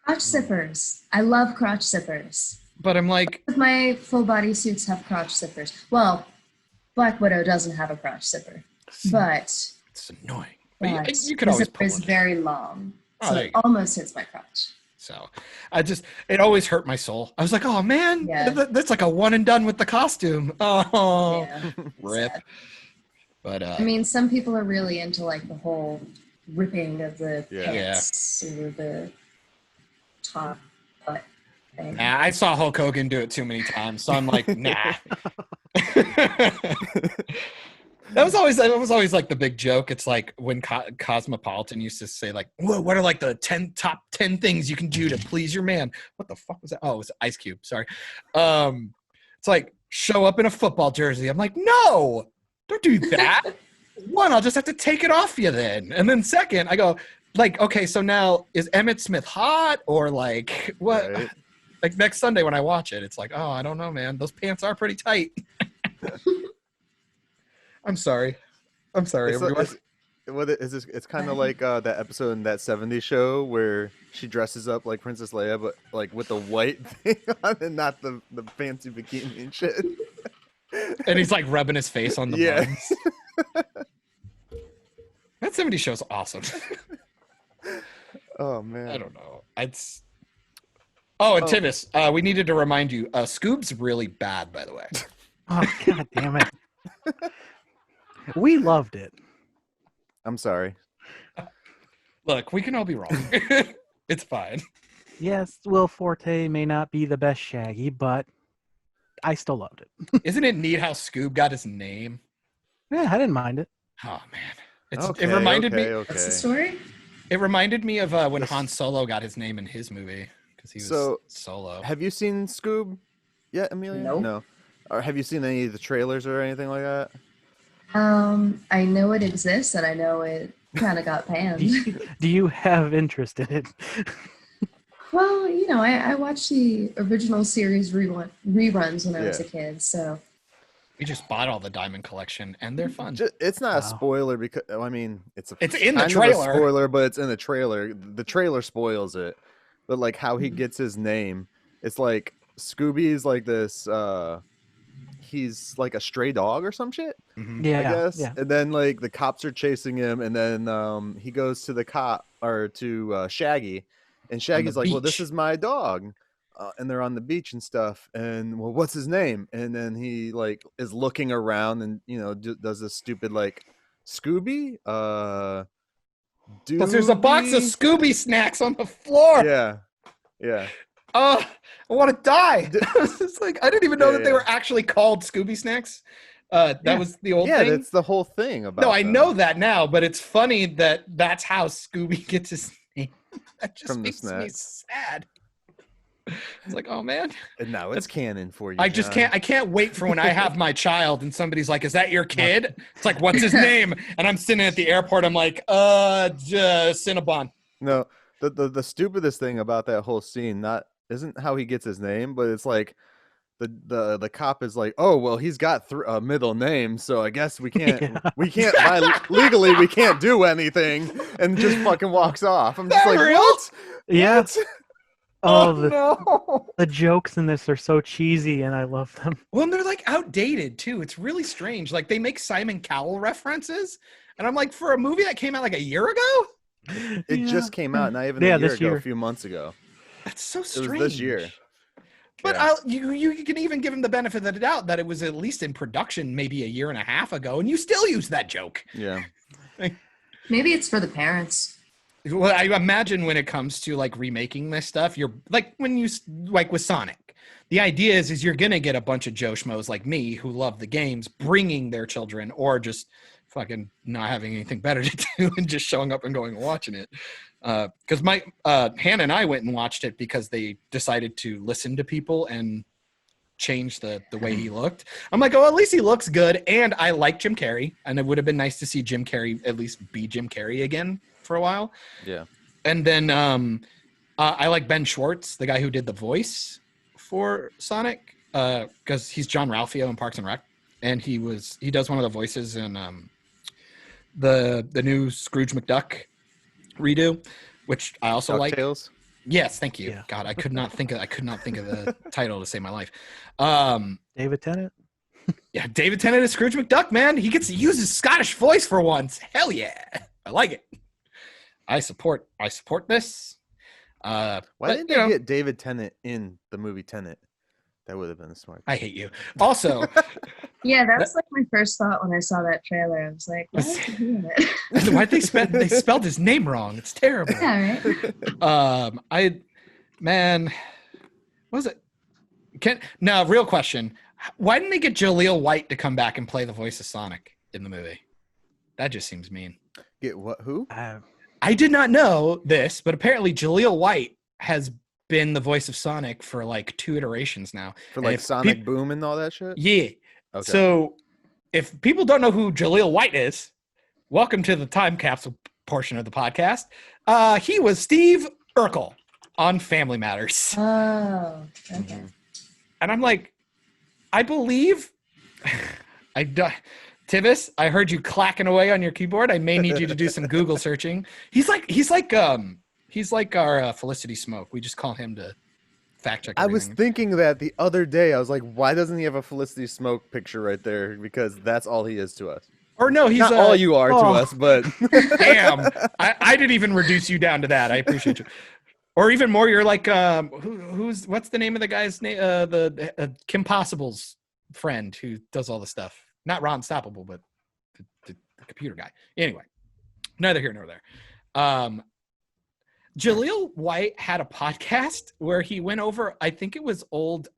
[SPEAKER 4] Crotch zippers. I love crotch zippers.
[SPEAKER 2] But I'm like,
[SPEAKER 4] my full body suits have crotch zippers. Well, Black Widow doesn't have a crotch zipper, but
[SPEAKER 2] it's annoying. But you could
[SPEAKER 4] the
[SPEAKER 2] always
[SPEAKER 4] zipper is very long, so
[SPEAKER 2] there
[SPEAKER 4] it
[SPEAKER 2] you go.
[SPEAKER 4] almost hits my crotch.
[SPEAKER 2] So it always hurt my soul. I was like, oh man, that's like a one and done with the costume. Oh, rip.
[SPEAKER 4] Sad.
[SPEAKER 2] But
[SPEAKER 4] I mean, some people are really into like the whole ripping of the pants or the top butt thing.
[SPEAKER 2] Nah, I saw Hulk Hogan do it too many times, so I'm like, nah. That was always like the big joke. It's like when Cosmopolitan used to say like, what are like the top 10 things you can do to please your man? What the fuck was that? Oh, it was Ice Cube. Sorry. It's like show up in a football jersey. I'm like, no, don't do that. One, I'll just have to take it off you then. And then second, I go like, okay, so now is Emmitt Smith hot or like what? Right. Like next Sunday when I watch it, it's like, oh, I don't know, man. Those pants are pretty tight. I'm sorry, everyone.
[SPEAKER 3] It's kind of like that episode in that 70s show where she dresses up like Princess Leia, but like with the white thing on and not the fancy bikini and shit.
[SPEAKER 2] And he's like rubbing his face on the buns. That 70s show's awesome.
[SPEAKER 3] Oh man,
[SPEAKER 2] I don't know. Tivis, we needed to remind you, Scoob's really bad, by the way.
[SPEAKER 5] Oh, god damn it. We loved it.
[SPEAKER 3] I'm sorry.
[SPEAKER 2] Look, we can all be wrong. It's fine.
[SPEAKER 5] Yes, Will Forte may not be the best Shaggy, but I still loved it.
[SPEAKER 2] Isn't it neat how Scoob got his name?
[SPEAKER 5] Yeah, I didn't mind it.
[SPEAKER 2] Oh, man. It reminded me.
[SPEAKER 4] What's the story?
[SPEAKER 2] It reminded me of when Han Solo got his name in his movie because he was Solo.
[SPEAKER 3] Have you seen Scoob yet, Emilia?
[SPEAKER 4] Nope.
[SPEAKER 3] No. Or have you seen any of the trailers or anything like that?
[SPEAKER 4] I know it exists, and I know it kind of got panned.
[SPEAKER 5] Do you have interest in it?
[SPEAKER 4] Well, you know, I watched the original series reruns when I was a kid, so.
[SPEAKER 2] We just bought all the Diamond Collection, and they're fun.
[SPEAKER 3] It's not a spoiler because I mean it's
[SPEAKER 2] in the trailer.
[SPEAKER 3] A spoiler, but it's in the trailer. The trailer spoils it, but like how he gets his name, it's like Scooby's like this. He's like a stray dog or some shit.
[SPEAKER 2] Mm-hmm.
[SPEAKER 5] Yeah,
[SPEAKER 3] I guess.
[SPEAKER 5] Yeah.
[SPEAKER 3] And then like the cops are chasing him, and then he goes to the cop or to Shaggy, and Shaggy's like, "Well, this is my dog." And they're on the beach and stuff, and well, what's his name? And then he like is looking around and does this stupid like Scooby.
[SPEAKER 2] Because there's a box of Scooby snacks on the floor.
[SPEAKER 3] Yeah.
[SPEAKER 2] I want to die. It's like I didn't even know that they were actually called Scooby snacks. That was the old thing.
[SPEAKER 3] Yeah, that's the whole thing about.
[SPEAKER 2] No, I know that now, but it's funny that that's how Scooby gets his name. That just
[SPEAKER 3] From the
[SPEAKER 2] makes me
[SPEAKER 3] SNES.
[SPEAKER 2] sad. It's like, oh man.
[SPEAKER 3] And now it's canon for you.
[SPEAKER 2] I just
[SPEAKER 3] John.
[SPEAKER 2] I can't wait for when I have my child and somebody's like, is that your kid? It's like, what's his name? And I'm sitting at the airport. I'm like, Cinnabon.
[SPEAKER 3] No, the stupidest thing about that whole scene isn't how he gets his name, but it's like the cop is like, oh well, he's got a middle name, so I guess we can't legally we can't do anything, and just fucking walks off. I'm just like,
[SPEAKER 2] real?
[SPEAKER 3] what?
[SPEAKER 5] Yeah.
[SPEAKER 3] What?
[SPEAKER 5] Oh,
[SPEAKER 2] no.
[SPEAKER 5] the jokes in this are so cheesy, and I love them.
[SPEAKER 2] Well, and they're like outdated too. It's really strange. Like they make Simon Cowell references, and I'm like, for a movie that came out like a year ago.
[SPEAKER 3] It just came out, not even a year ago, a few months ago.
[SPEAKER 2] That's so strange.
[SPEAKER 3] It was this year.
[SPEAKER 2] But you can even give him the benefit of the doubt that it was at least in production maybe a year and a half ago, and you still use that joke.
[SPEAKER 3] Yeah.
[SPEAKER 4] Maybe it's for the parents.
[SPEAKER 2] Well, I imagine when it comes to like remaking this stuff, you're like when you like with Sonic, the idea is you're going to get a bunch of Joe Schmoes like me who love the games bringing their children or just fucking not having anything better to do and just showing up and going and watching it. Because my Hannah and I went and watched it because they decided to listen to people and change the way he looked. I'm like, oh, at least he looks good. And I like Jim Carrey. And it would have been nice to see Jim Carrey at least be Jim Carrey again for a while.
[SPEAKER 3] Yeah.
[SPEAKER 2] And then I like Ben Schwartz, the guy who did the voice for Sonic, because he's John Ralphio in Parks and Rec. And he does one of the voices in the new Scrooge McDuck redo, which I also like.
[SPEAKER 3] DuckTales?
[SPEAKER 2] Yes, thank you.
[SPEAKER 5] Yeah.
[SPEAKER 2] God, I could not think of the title to save my life.
[SPEAKER 5] David Tennant.
[SPEAKER 2] Yeah, David Tennant is Scrooge McDuck, man. He gets to use his Scottish voice for once. Hell yeah. I like it. I support this.
[SPEAKER 3] Why didn't they get David Tennant in the movie Tenet? That would have been smart.
[SPEAKER 2] I hate you. Also,
[SPEAKER 4] Yeah, that's like my first thought when I saw that trailer. I was like, why is he doing it?
[SPEAKER 2] why'd they spelled his name wrong? It's terrible.
[SPEAKER 4] Yeah, right?
[SPEAKER 2] What was it? Real question. Why didn't they get Jaleel White to come back and play the voice of Sonic in the movie? That just seems mean.
[SPEAKER 3] Get what? Who?
[SPEAKER 2] I did not know this, but apparently Jaleel White has been the voice of Sonic for like 2 iterations now.
[SPEAKER 3] For like Sonic Boom and all that shit?
[SPEAKER 2] Yeah.
[SPEAKER 3] Okay.
[SPEAKER 2] So if people don't know who Jaleel White is, welcome to the time capsule portion of the podcast. He was Steve Urkel on Family Matters.
[SPEAKER 4] Oh, okay.
[SPEAKER 2] And I'm like, I believe Tivis, I heard you clacking away on your keyboard. I may need you to do some Google searching. He's like our Felicity Smoke. We just call him to fact check everything.
[SPEAKER 3] I was thinking that the other day. I was like, why doesn't he have a Felicity Smoke picture right there? Because that's all he is to us.
[SPEAKER 2] Or no, he's
[SPEAKER 3] not all you are to us, but
[SPEAKER 2] damn, I didn't even reduce you down to that. I appreciate you. Or even more, you're like, what's the name of the guy's name? The Kim Possible's friend who does all the stuff. Not Ron Stoppable, but the computer guy. Anyway, neither here nor there. Jaleel White had a podcast where he went over, I think it was old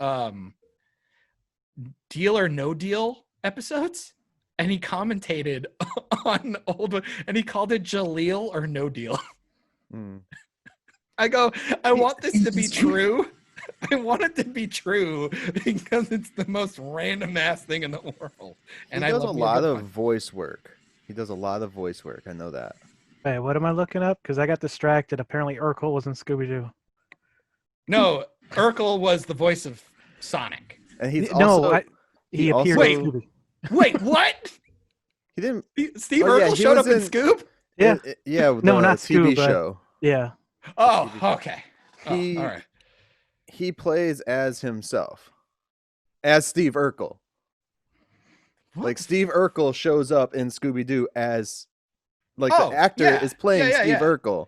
[SPEAKER 2] Deal or No Deal episodes, and he commentated on old, and he called it Jaleel or No Deal. I go, I want this to be true. I want it to be true because it's the most random ass thing in the world. And
[SPEAKER 3] he does a lot of voice work. He does a lot of voice work. I know that.
[SPEAKER 5] Hey, what am I looking up? Because I got distracted. Apparently, Urkel was in Scooby-Doo.
[SPEAKER 2] No, Urkel was the voice of Sonic.
[SPEAKER 3] And he's also...
[SPEAKER 5] he appeared in Scooby.
[SPEAKER 2] Wait, what?
[SPEAKER 3] He didn't...
[SPEAKER 2] Steve Urkel showed up in Scoob?
[SPEAKER 5] Yeah.
[SPEAKER 3] Yeah,
[SPEAKER 5] no, not
[SPEAKER 3] TV
[SPEAKER 5] Scoob,
[SPEAKER 3] show.
[SPEAKER 5] Yeah.
[SPEAKER 2] Oh, okay. All right.
[SPEAKER 3] He plays as himself. As Steve Urkel. What? Like, Steve Urkel shows up in Scooby-Doo as... Like, the actor is playing Steve Urkel.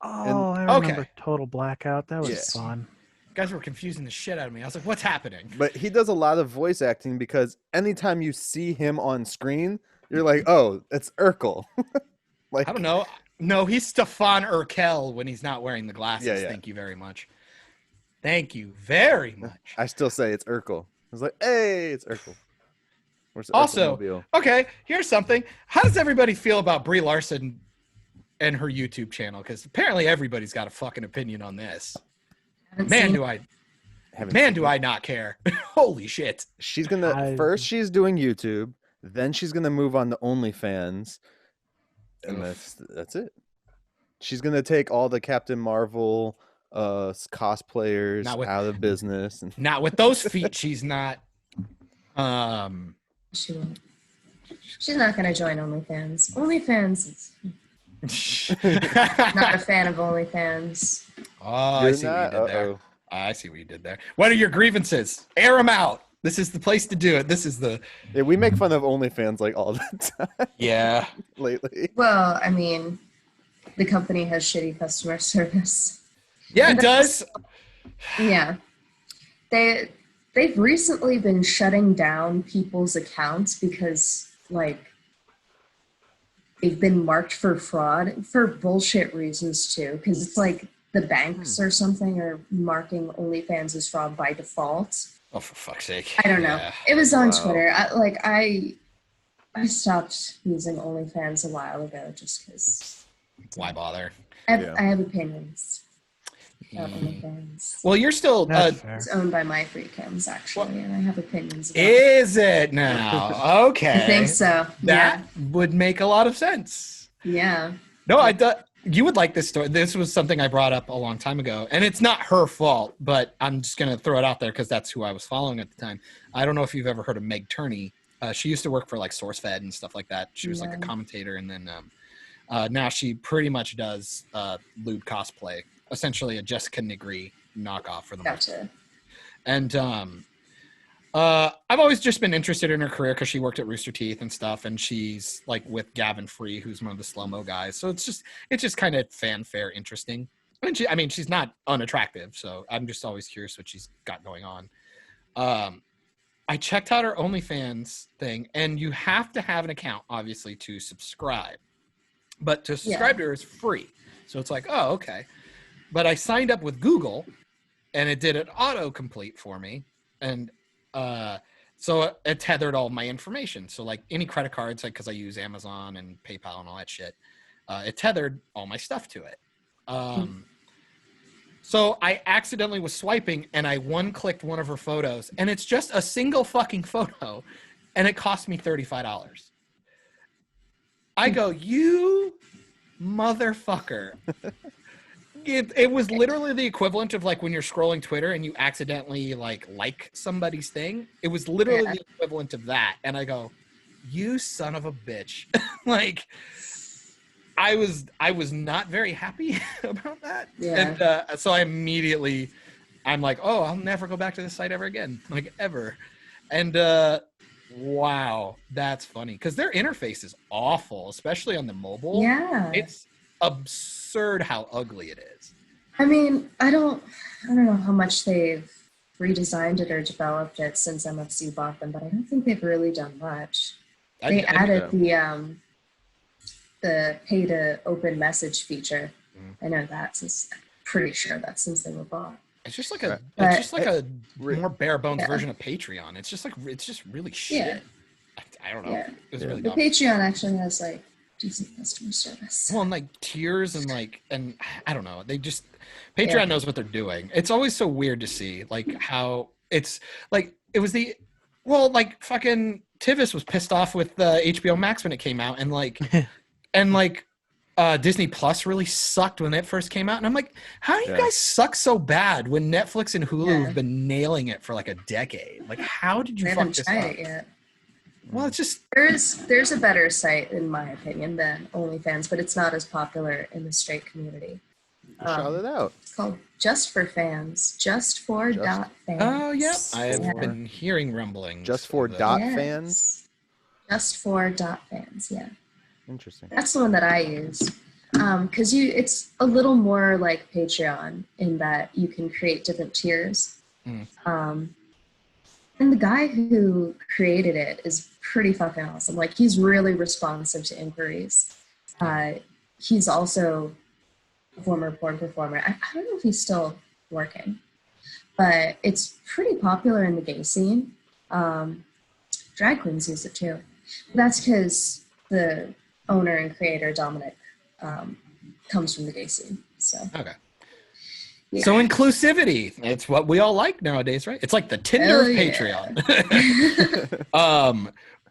[SPEAKER 5] Oh, I remember Total Blackout. That was fun.
[SPEAKER 2] You guys were confusing the shit out of me. I was like, what's happening?
[SPEAKER 3] But he does a lot of voice acting because anytime you see him on screen, you're like, oh, it's Urkel. Like,
[SPEAKER 2] I don't know. No, he's Stefan Urkel when he's not wearing the glasses.
[SPEAKER 3] Yeah.
[SPEAKER 2] Thank you very much. Thank you very much.
[SPEAKER 3] I still say it's Urkel. I was like, hey, it's Urkel.
[SPEAKER 2] Also, okay, here's something. How does everybody feel about Brie Larson and her YouTube channel, because apparently everybody's got a fucking opinion on this.
[SPEAKER 4] Haven't
[SPEAKER 2] Man,
[SPEAKER 4] seen
[SPEAKER 2] do I not care. Holy shit.
[SPEAKER 3] She's gonna first she's doing YouTube, then she's gonna move on to OnlyFans, and that's it. She's gonna take all the Captain Marvel cosplayers out of business, and
[SPEAKER 2] not with those feet. She's not.
[SPEAKER 4] She won't. She's not gonna join OnlyFans. OnlyFans is not a fan of OnlyFans.
[SPEAKER 2] Oh, I see what you did there. I see what you did there. What are your grievances? Air them out. This is the place to do it. This is the.
[SPEAKER 3] Yeah, we make fun of OnlyFans like all the time.
[SPEAKER 2] Yeah.
[SPEAKER 3] Lately.
[SPEAKER 4] Well, I mean, the company has shitty customer service.
[SPEAKER 2] Yeah, it does.
[SPEAKER 4] Yeah. They've recently been shutting down people's accounts because, like, they've been marked for fraud for bullshit reasons too. Because it's like the banks or something are marking OnlyFans as fraud by default.
[SPEAKER 2] Oh, for fuck's sake!
[SPEAKER 4] I don't know. Yeah. It was on Twitter. I stopped using OnlyFans a while ago just because.
[SPEAKER 2] Why bother?
[SPEAKER 4] I have opinions.
[SPEAKER 2] Well, you're still
[SPEAKER 4] it's owned by my free cams actually, and I have opinions about
[SPEAKER 2] is it now? Okay.
[SPEAKER 4] I think so.
[SPEAKER 2] That would make a lot of sense.
[SPEAKER 4] Yeah.
[SPEAKER 2] No, I thought you would like this story. This was something I brought up a long time ago, and it's not her fault, but I'm just gonna throw it out there because that's who I was following at the time. I don't know if you've ever heard of Meg Turney. She used to work for like SourceFed and stuff like that. She was like a commentator, and then now she pretty much does lewd cosplay. Essentially a Jessica Nigri knockoff for the most part. And I've always just been interested in her career because she worked at Rooster Teeth and stuff, and she's like with Gavin Free, who's one of the slow-mo guys. So it's just kind of fanfare interesting. And she's not unattractive, so I'm just always curious what she's got going on. I checked out her OnlyFans thing, and you have to have an account, obviously, to subscribe. But to subscribe to her is free. So it's like, oh, okay. But I signed up with Google, and it did an autocomplete for me, and so it tethered all my information. So like any credit cards, like because I use Amazon and PayPal and all that shit, it tethered all my stuff to it. So I accidentally was swiping, and I one-clicked one of her photos, and it's just a single fucking photo, and it cost me $35. I go, you motherfucker. It was literally the equivalent of like when you're scrolling Twitter and you accidentally like somebody's thing. It was literally the equivalent of that. And I go, you son of a bitch. Like I was not very happy about that. Yeah. And so I'm like, oh, I'll never go back to this site ever again. Like ever. And wow, that's funny. Because their interface is awful, especially on the mobile.
[SPEAKER 4] Yeah.
[SPEAKER 2] It's absurd how ugly it is.
[SPEAKER 4] I mean, I don't know how much they've redesigned it or developed it since MFC bought them, but I don't think they've really done much. They added the pay to open message feature. I know that since I'm pretty sure that's since they were bought.
[SPEAKER 2] It's just like a more bare bones version of Patreon. It's just really shit.
[SPEAKER 4] Yeah.
[SPEAKER 2] I don't know.
[SPEAKER 4] Yeah.
[SPEAKER 2] It was really
[SPEAKER 4] the
[SPEAKER 2] dumb.
[SPEAKER 4] Patreon actually has like decent customer service.
[SPEAKER 2] Well, and like tiers and I don't know. They just Patreon knows what they're doing. It's always so weird to see like how it's like it was fucking Tivis was pissed off with HBO Max when it came out, and Disney Plus really sucked when it first came out, and I'm like, how do you guys suck so bad when Netflix and Hulu have been nailing it for like a decade? Like, how did you fuck this up?
[SPEAKER 4] They haven't tried it yet.
[SPEAKER 2] Well, it's just
[SPEAKER 4] there's a better site in my opinion than OnlyFans, but it's not as popular in the straight community.
[SPEAKER 3] Shout it out.
[SPEAKER 4] It's called Just for Fans. Just for dot fans.
[SPEAKER 2] Oh yeah, I've been hearing rumbling.
[SPEAKER 3] Just for fans.
[SPEAKER 4] Just for dot fans. Yeah.
[SPEAKER 3] Interesting.
[SPEAKER 4] That's the one that I use. Because it's a little more like Patreon in that you can create different tiers. And the guy who created it is pretty fucking awesome. Like, he's really responsive to inquiries. He's also a former porn performer. I don't know if he's still working, but it's pretty popular in the gay scene. Drag queens use it too. That's because the owner and creator, Dominic, comes from the gay scene. So
[SPEAKER 2] okay.
[SPEAKER 4] yeah.
[SPEAKER 2] So inclusivity, it's what we all like nowadays, right? It's like the Tinder of Patreon.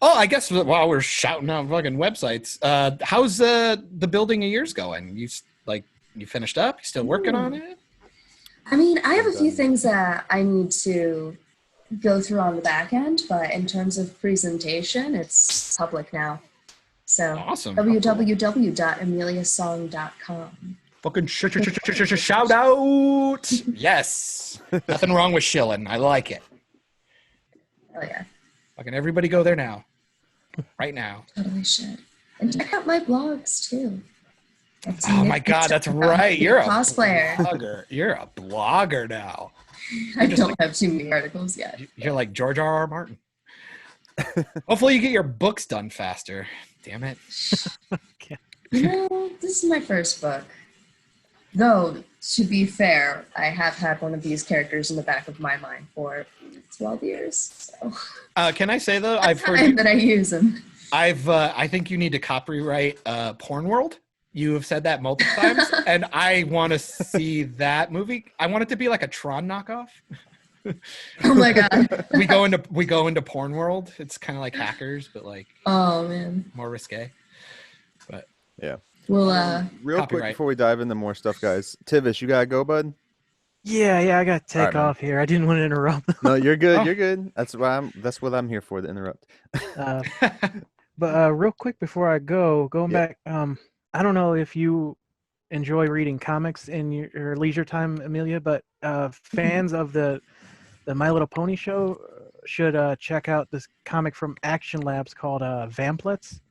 [SPEAKER 2] I guess while we're shouting out fucking websites, how's the building of yours going? You finished up? You still working on it?
[SPEAKER 4] I mean, I have a few things that I need to go through on the back end, but in terms of presentation, it's public now. So
[SPEAKER 2] awesome.
[SPEAKER 4] www.emiliasong.com.
[SPEAKER 2] Fucking shout out. Yes. Nothing wrong with shilling. I like it.
[SPEAKER 4] Oh yeah.
[SPEAKER 2] Fucking everybody go there now. Right now.
[SPEAKER 4] Totally should. And check out my blogs too.
[SPEAKER 2] Oh my God, that's right. You're a
[SPEAKER 4] cosplayer.
[SPEAKER 2] Blogger. You're a blogger now.
[SPEAKER 4] I don't have too many articles yet.
[SPEAKER 2] You're like George R.R. Martin. Hopefully you get your books done faster. Damn it.
[SPEAKER 5] Okay.
[SPEAKER 4] This is my first book. Though, to be fair, I have had one of these characters in the back of my mind for 12 years. So.
[SPEAKER 2] Can I say though, I've heard
[SPEAKER 4] that I use them.
[SPEAKER 2] I think you need to copyright Porn World. You have said that multiple times, and I want to see that movie. I want it to be like a Tron knockoff.
[SPEAKER 4] Oh my God.
[SPEAKER 2] we go into Porn World. It's kind of like Hackers, but like more risque. But
[SPEAKER 3] yeah.
[SPEAKER 4] Well,
[SPEAKER 3] real quick before we dive into more stuff, guys. Tivis, you gotta go, bud.
[SPEAKER 5] Yeah, I gotta take off here. I didn't want to interrupt.
[SPEAKER 3] No, you're good. You're good. That's what I'm here for, to interrupt.
[SPEAKER 5] But real quick before I going back, I don't know if you enjoy reading comics in your leisure time, Emilia, but fans of the My Little Pony show should check out this comic from Action Labs called Vamplets.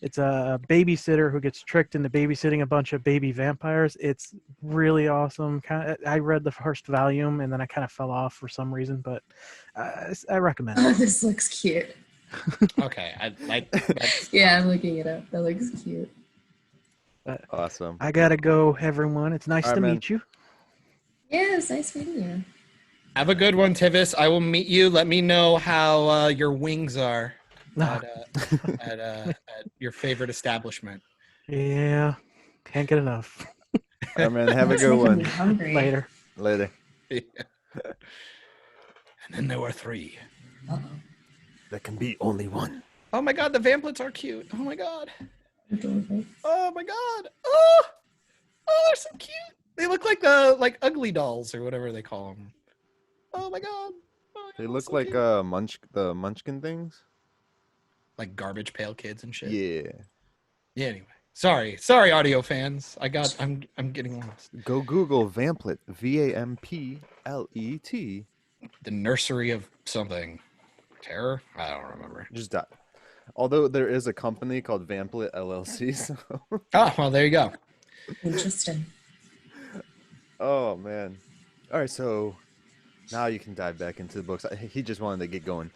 [SPEAKER 5] It's a babysitter who gets tricked into babysitting a bunch of baby vampires. It's really awesome. I read the first volume and then I kind of fell off for some reason, but I recommend it.
[SPEAKER 4] Oh, this looks cute.
[SPEAKER 2] Okay,
[SPEAKER 4] yeah, I'm looking it up. That looks cute.
[SPEAKER 5] But
[SPEAKER 3] awesome.
[SPEAKER 5] I gotta go, everyone. It's nice to meet you.
[SPEAKER 4] Yeah, it's nice meeting you.
[SPEAKER 2] Have a good one, Tivis. I will meet you. Let me know how your wings are at your favorite establishment.
[SPEAKER 5] Yeah, can't get enough.
[SPEAKER 3] All right, man. Have a good one.
[SPEAKER 5] Later.
[SPEAKER 2] Yeah. And then there were 3.
[SPEAKER 4] Uh-oh.
[SPEAKER 3] There can be only one.
[SPEAKER 2] Oh my God, the Vamplets are cute. Oh my God.
[SPEAKER 4] Adorable.
[SPEAKER 2] Oh my God. Oh, they're so cute. They look like the ugly dolls or whatever they call them. Oh my God.
[SPEAKER 3] They look
[SPEAKER 2] so
[SPEAKER 3] like
[SPEAKER 2] cute.
[SPEAKER 3] the Munchkin things.
[SPEAKER 2] Like Garbage Pail Kids and shit.
[SPEAKER 3] Yeah.
[SPEAKER 2] Yeah. Anyway, sorry, audio fans. I'm getting lost.
[SPEAKER 3] Go Google Vamplet. Vamplet.
[SPEAKER 2] The nursery of something. Terror? I don't remember.
[SPEAKER 3] Just die. Although there is a company called Vamplet LLC. So.
[SPEAKER 2] Oh, well, there you go.
[SPEAKER 4] Interesting.
[SPEAKER 3] Oh man. All right, so now you can dive back into the books. He just wanted to get going.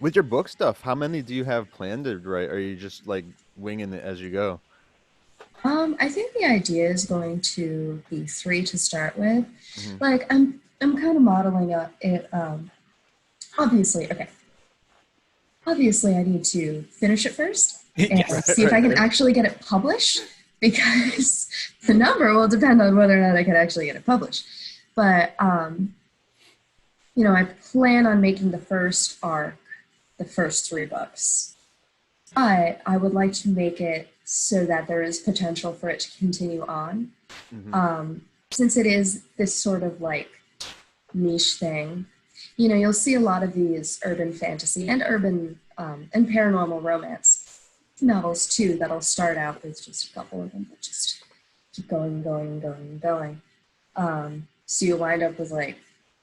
[SPEAKER 3] With your book stuff, how many do you have planned to write? Or are you just like winging it as you go?
[SPEAKER 4] I think the idea is going to be 3 to start with.
[SPEAKER 3] Mm-hmm.
[SPEAKER 4] Like I'm kind of modeling it. Obviously, I need to finish it first and see if I can actually get it published, because the number will depend on whether or not I can actually get it published. But I plan on making the first arc the first 3 books. But I would like to make it so that there is potential for it to continue on. Mm-hmm. Since it is this sort of like niche thing, you'll see a lot of these urban fantasy and urban and paranormal romance novels too that'll start out with just a couple of them that just keep going. So you'll wind up with like,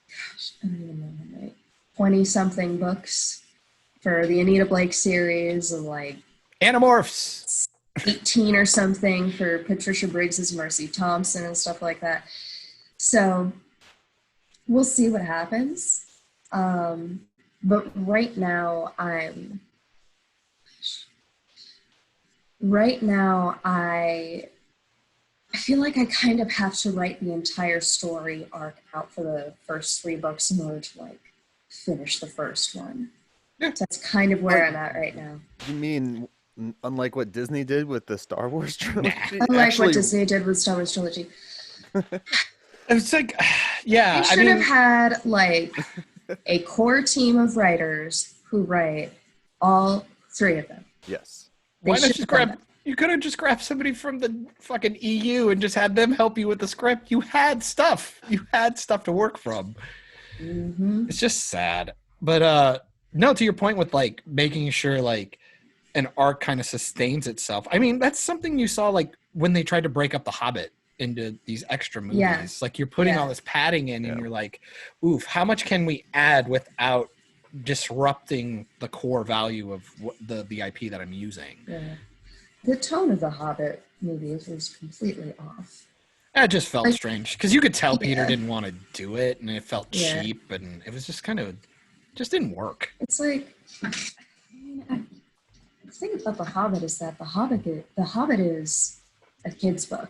[SPEAKER 4] gosh, I don't even know how many, 20-something books for the Anita Blake series, and like
[SPEAKER 2] Animorphs.
[SPEAKER 4] 18 or something for Patricia Briggs's Mercy Thompson and stuff like that. So we'll see what happens. But right now I feel like I kind of have to write the entire story arc out for the first 3 books in order to like finish the first one. Yeah. So that's kind of where I'm at right now.
[SPEAKER 3] You mean unlike what Disney did with the Star Wars trilogy.
[SPEAKER 4] Unlike what Disney did with Star Wars trilogy.
[SPEAKER 2] It's like, yeah.
[SPEAKER 4] They should have had like a core team of writers who write all 3 of them.
[SPEAKER 3] Yes.
[SPEAKER 2] Why not just grab? You could have just grabbed somebody from the fucking EU and just had them help you with the script. You had stuff. You had stuff to work from.
[SPEAKER 4] Mm-hmm.
[SPEAKER 2] It's just sad. But no, to your point with like making sure like an arc kind of sustains itself. I mean, that's something you saw like when they tried to break up The Hobbit into these extra movies.
[SPEAKER 4] Yeah.
[SPEAKER 2] Like you're putting all this padding in and you're like, oof, how much can we add without disrupting the core value of the IP that I'm using?
[SPEAKER 4] Yeah. The tone of the Hobbit movies was completely off.
[SPEAKER 2] It just felt strange because you could tell Peter didn't want to do it, and it felt cheap, and it was just kind of just didn't work.
[SPEAKER 4] It's like, I mean, the thing about the Hobbit is that the Hobbit is a kid's book.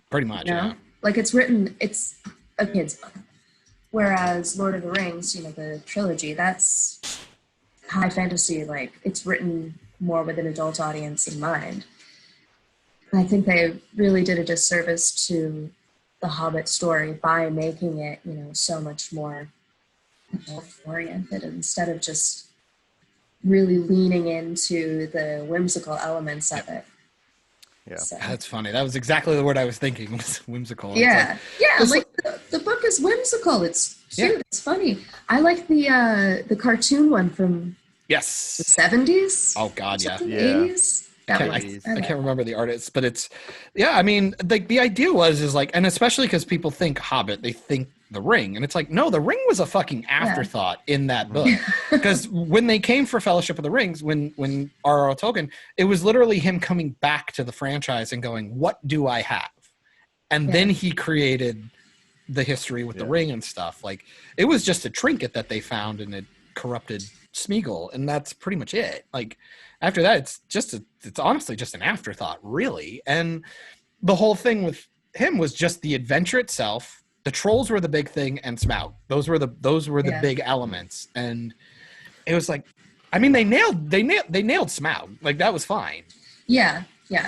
[SPEAKER 2] Pretty much, yeah.
[SPEAKER 4] Like it's a kid's book, whereas Lord of the Rings, the trilogy, that's high fantasy. Like it's written more with an adult audience in mind. I think they really did a disservice to the Hobbit story by making it, so much more adult-oriented instead of just really leaning into the whimsical elements of it.
[SPEAKER 3] Yeah,
[SPEAKER 4] so.
[SPEAKER 2] That's funny. That was exactly the word I was thinking. Was whimsical.
[SPEAKER 4] Yeah, the book is whimsical. It's cute. It's funny. I like the cartoon one from the 70s.
[SPEAKER 2] Oh God, yeah.
[SPEAKER 4] 80s.
[SPEAKER 2] I can't remember the artist, but it's, I mean, the idea is like, and especially because people think Hobbit, they think The Ring, and it's like, no, The Ring was a fucking afterthought in that book. Because when they came for Fellowship of the Rings, when R.R. Tolkien, it was literally him coming back to the franchise and going, what do I have? And then he created the history with the ring and stuff. Like, it was just a trinket that they found and it corrupted Smeagol, and that's pretty much it. Like, after that, it's honestly just an afterthought, really. And the whole thing with him was just the adventure itself. The trolls were the big thing, and Smaug. Those were the big elements. And it was like, I mean, they nailed Smaug. Like that was fine.
[SPEAKER 4] Yeah.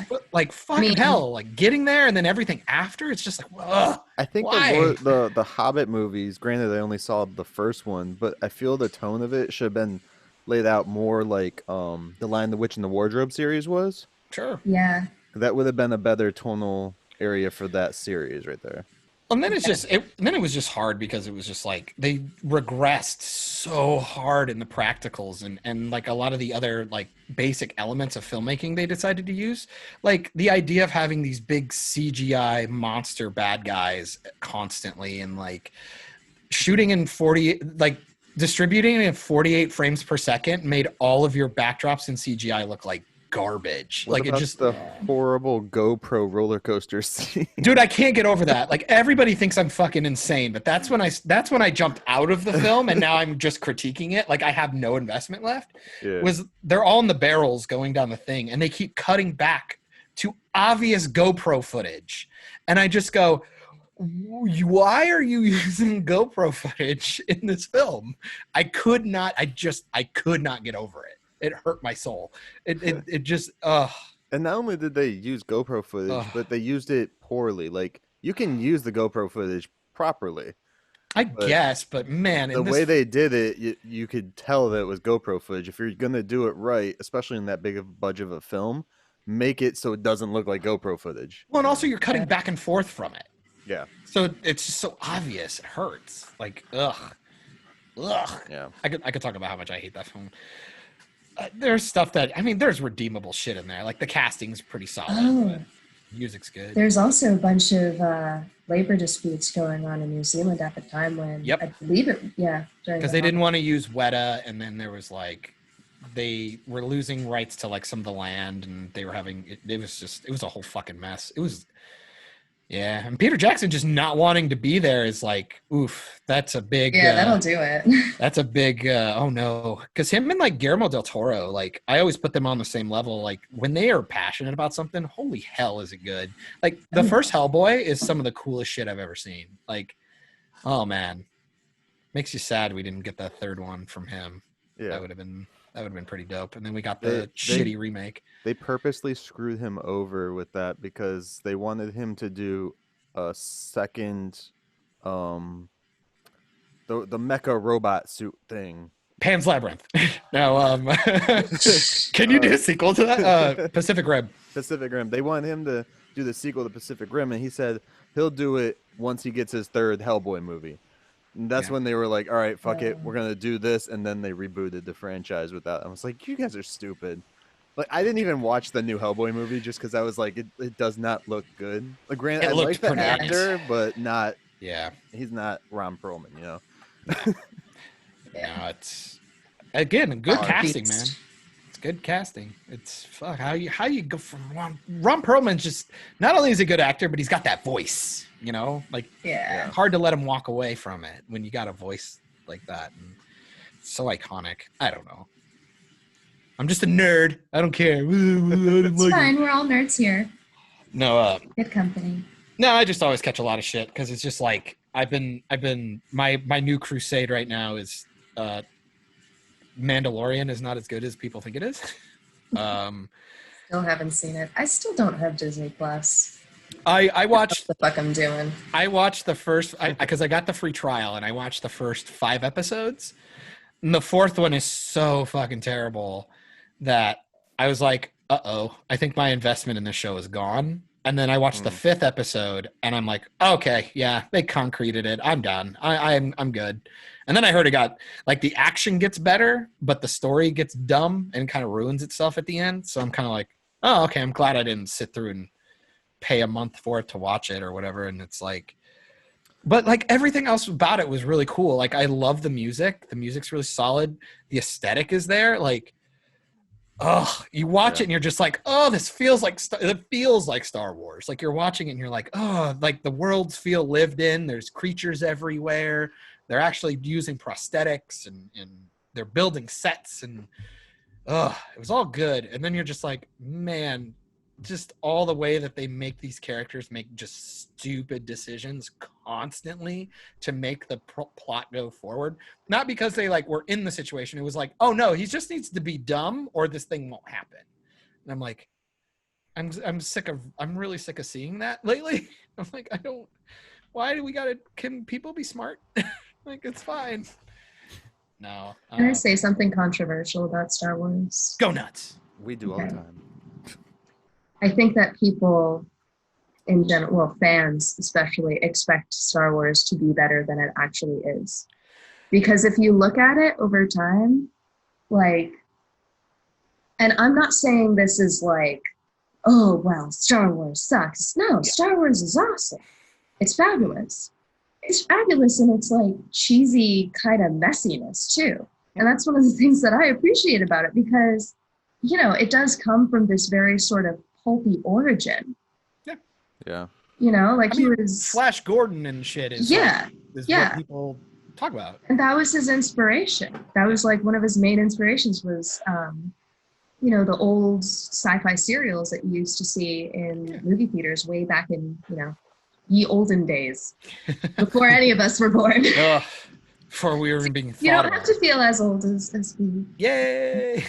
[SPEAKER 2] But like fucking hell, like getting there and then everything after, it's just like, ugh.
[SPEAKER 3] I think the Hobbit movies, granted I only saw the first one, but I feel the tone of it should have been laid out more like the Lion, the Witch, and the Wardrobe series was.
[SPEAKER 2] Sure.
[SPEAKER 4] Yeah.
[SPEAKER 3] That would have been a better tonal area for that series right there.
[SPEAKER 2] And then it was just hard because it was just like they regressed so hard in the practicals and like a lot of the other like basic elements of filmmaking they decided to use. Like the idea of having these big CGI monster bad guys constantly and like shooting in 40, like distributing in 48 frames per second made all of your backdrops in CGI look like garbage.
[SPEAKER 3] What
[SPEAKER 2] like
[SPEAKER 3] about
[SPEAKER 2] it just
[SPEAKER 3] the horrible GoPro roller coaster scene?
[SPEAKER 2] Dude, I can't get over that. Like everybody thinks I'm fucking insane, but that's when I jumped out of the film and now I'm just critiquing it. Like I have no investment left. They're all in the barrels going down the thing and they keep cutting back to obvious GoPro footage. And I just go, why are you using GoPro footage in this film? I could not get over it. It hurt my soul. It just
[SPEAKER 3] And not only did they use GoPro footage, but they used it poorly. Like you can use the GoPro footage properly,
[SPEAKER 2] I guess, but man,
[SPEAKER 3] the way they did it, you could tell that it was GoPro footage. If you're gonna do it right, especially in that big of a budget of a film, make it so it doesn't look like GoPro footage.
[SPEAKER 2] Well, and also you're cutting back and forth from it.
[SPEAKER 3] Yeah.
[SPEAKER 2] So it's just so obvious. It hurts. Like ugh.
[SPEAKER 3] Yeah.
[SPEAKER 2] I could talk about how much I hate that film. There's stuff there's redeemable shit in there. Like the casting's pretty solid. But music's good.
[SPEAKER 4] There's also a bunch of labor disputes going on in New Zealand at the time when I believe
[SPEAKER 2] because they didn't want to use Weta, and then there was like they were losing rights to like some of the land, and they were having it was a whole fucking mess. It was. Yeah, and Peter Jackson just not wanting to be there is like, oof, that's a big...
[SPEAKER 4] Yeah, that'll do it.
[SPEAKER 2] That's a big, oh no. Because him and like Guillermo del Toro, like I always put them on the same level. Like when they are passionate about something, holy hell is it good. Like the first Hellboy is some of the coolest shit I've ever seen. Like, oh man. Makes you sad we didn't get that third one from him. That would have been pretty dope. And then we got the shitty remake.
[SPEAKER 3] They purposely screwed him over with that because they wanted him to do a second, the mecha robot suit thing.
[SPEAKER 2] Pan's Labyrinth. Now, can you do a sequel to that? Pacific Rim.
[SPEAKER 3] Pacific Rim. They wanted him to do the sequel to Pacific Rim, and he said he'll do it once he gets his third Hellboy movie. And that's when they were like, all right, fuck it, we're going to do this. And then they rebooted the franchise with that. I was like, you guys are stupid. Like, I didn't even watch the new Hellboy movie just because I was like, it does not look good. Like, granted, I like the actor, but not.
[SPEAKER 2] Yeah.
[SPEAKER 3] He's not Ron Perlman, you know?
[SPEAKER 2] Yeah, it's, again, good casting, man. It's good casting. It's fuck how you go from Ron Perlman's just, not only is he a good actor, but he's got that voice, you know, like hard to let him walk away from it when you got a voice like that. And it's so iconic. I don't know. I'm just a nerd. I don't care.
[SPEAKER 4] It's fine. We're all nerds here.
[SPEAKER 2] No,
[SPEAKER 4] good company.
[SPEAKER 2] No, I just always catch a lot of shit because it's just like I've been my new crusade right now is Mandalorian is not as good as people think it is.
[SPEAKER 4] Still haven't seen it. I still don't have Disney Plus.
[SPEAKER 2] I watched
[SPEAKER 4] what the fuck I'm doing.
[SPEAKER 2] I watched the first because I got the free trial and I watched the first 5 episodes. And the 4th one is so fucking terrible that I was like, uh-oh, I think my investment in this show is gone. And then I watched the 5th episode and I'm like, okay, yeah, they concreted it. I'm done. I'm good. And then I heard it got like the action gets better, but the story gets dumb and kind of ruins itself at the end. So I'm kind of like, oh, okay, I'm glad I didn't sit through and pay a month for it to watch it or whatever. And it's like, but like everything else about it was really cool. Like I love the music. The music's really solid. The aesthetic is there. Like, oh, you watch it and you're just like, oh, this feels like it feels like Star Wars. Like you're watching it and you're like, oh, like the worlds feel lived in. There's creatures everywhere. They're actually using prosthetics and they're building sets and it was all good. And then you're just like, man, just all the way that they make these characters make just stupid decisions constantly to make the plot go forward. Not because they like were in the situation. It was like, oh no, he just needs to be dumb or this thing won't happen. And I'm like, I'm really sick of seeing that lately. I'm like, why do we can people be smart? Like, it's fine. No.
[SPEAKER 4] Can I say something controversial about Star Wars?
[SPEAKER 2] Go nuts.
[SPEAKER 3] We do all the time.
[SPEAKER 4] I think that people in general, well, fans especially, expect Star Wars to be better than it actually is. Because if you look at it over time, like, and I'm not saying this is like, oh, well, Star Wars sucks. No, Star Wars is awesome. It's fabulous. It's fabulous, and it's like cheesy kind of messiness too. And that's one of the things that I appreciate about it because, you know, it does come from this very sort of pulpy origin.
[SPEAKER 3] Yeah.
[SPEAKER 4] You know, like he was
[SPEAKER 2] Flash Gordon and shit is what people talk about.
[SPEAKER 4] And that was his inspiration. That was like one of his main inspirations was, you know, the old sci-fi serials that you used to see in movie theaters way back in, you know, ye olden days, before any of us were born.
[SPEAKER 2] Before we were being thought
[SPEAKER 4] You don't
[SPEAKER 2] about.
[SPEAKER 4] have to feel as old as we.
[SPEAKER 2] Yay!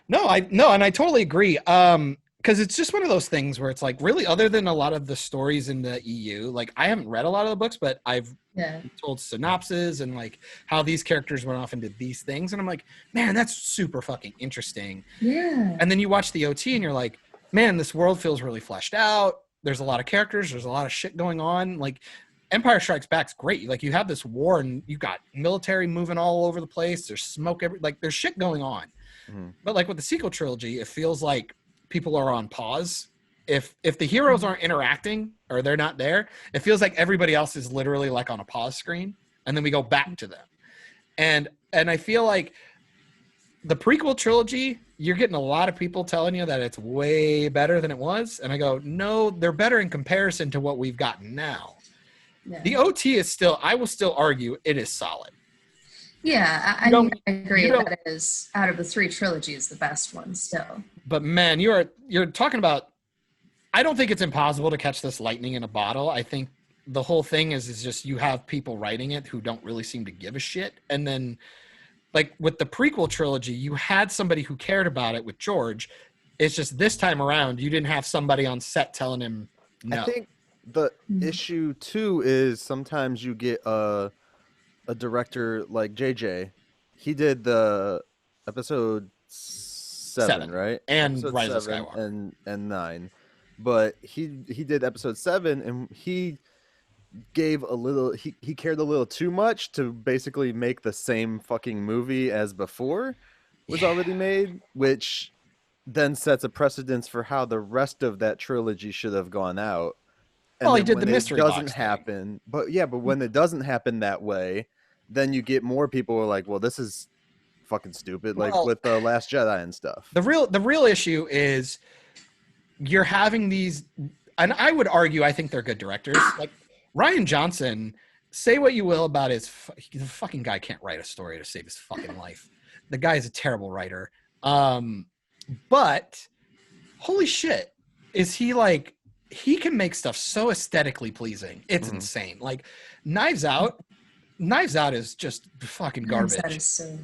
[SPEAKER 2] No, and I totally agree. Because it's just one of those things where it's like, really, other than a lot of the stories in the EU, like I haven't read a lot of the books, but I've told synopses and like how these characters went off and did these things, and I'm like, man, that's super fucking interesting.
[SPEAKER 4] Yeah.
[SPEAKER 2] And then you watch the OT and you're like, man, this world feels really fleshed out. There's a lot of characters. There's a lot of shit going on. Like Empire Strikes Back's great. Like you have this war and you got military moving all over the place. There's smoke like there's shit going on. Mm-hmm. But like with the sequel trilogy, it feels like people are on pause. If the heroes aren't interacting or they're not there, it feels like everybody else is literally like on a pause screen, and then we go back to them. And I feel like the prequel trilogy, you're getting a lot of people telling you that it's way better than it was, and I go, no, they're better in comparison to what we've gotten now. Yeah. The OT is still, I will still argue, it is solid.
[SPEAKER 4] Yeah, I mean, I agree that it is, out of the 3 trilogies, the best one still.
[SPEAKER 2] But man, you're talking about, I don't think it's impossible to catch this lightning in a bottle. I think the whole thing is just you have people writing it who don't really seem to give a shit. And then like with the prequel trilogy, you had somebody who cared about it with George. It's just this time around, you didn't have somebody on set telling him no.
[SPEAKER 3] I think the issue too is sometimes you get a director like JJ. He did the episode 7, right?
[SPEAKER 2] And
[SPEAKER 3] episode
[SPEAKER 2] Rise of
[SPEAKER 3] 7
[SPEAKER 2] Skywalker
[SPEAKER 3] and 9. But he did episode 7, and he gave a little. He cared a little too much to basically make the same fucking movie as before was already made, which then sets a precedence for how the rest of that trilogy should have gone out. And
[SPEAKER 2] well, he did the mystery box
[SPEAKER 3] doesn't happen, but when it doesn't happen that way, then you get more people who are like, well, this is fucking stupid, like with the Last Jedi and stuff.
[SPEAKER 2] The real issue is you're having these, and I would argue I think they're good directors. Like Rian Johnson, say what you will about the fucking guy can't write a story to save his fucking life. The guy is a terrible writer. But holy shit, is he like, he can make stuff so aesthetically pleasing. It's insane. Like Knives Out is just fucking garbage.
[SPEAKER 4] That is so...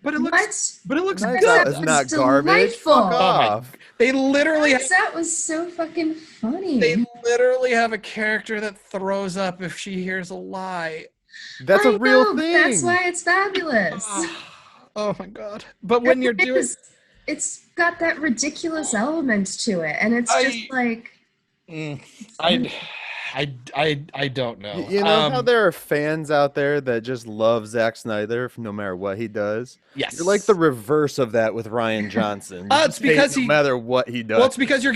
[SPEAKER 2] But it looks
[SPEAKER 3] Knives
[SPEAKER 2] good.
[SPEAKER 3] Out is not garbage. Fuck off.
[SPEAKER 2] They literally
[SPEAKER 4] that was so fucking funny.
[SPEAKER 2] They literally have a character that throws up if she hears a lie.
[SPEAKER 3] That's a real thing.
[SPEAKER 4] That's why it's fabulous.
[SPEAKER 2] Oh my god. But when you're doing
[SPEAKER 4] it's got that ridiculous element to it, and it's just like
[SPEAKER 2] I don't know.
[SPEAKER 3] You know how there are fans out there that just love Zack Snyder no matter what he does?
[SPEAKER 2] Yes.
[SPEAKER 3] You're like the reverse of that with Rian Johnson.
[SPEAKER 2] It's because
[SPEAKER 3] no matter what he does.
[SPEAKER 2] Well, it's because you're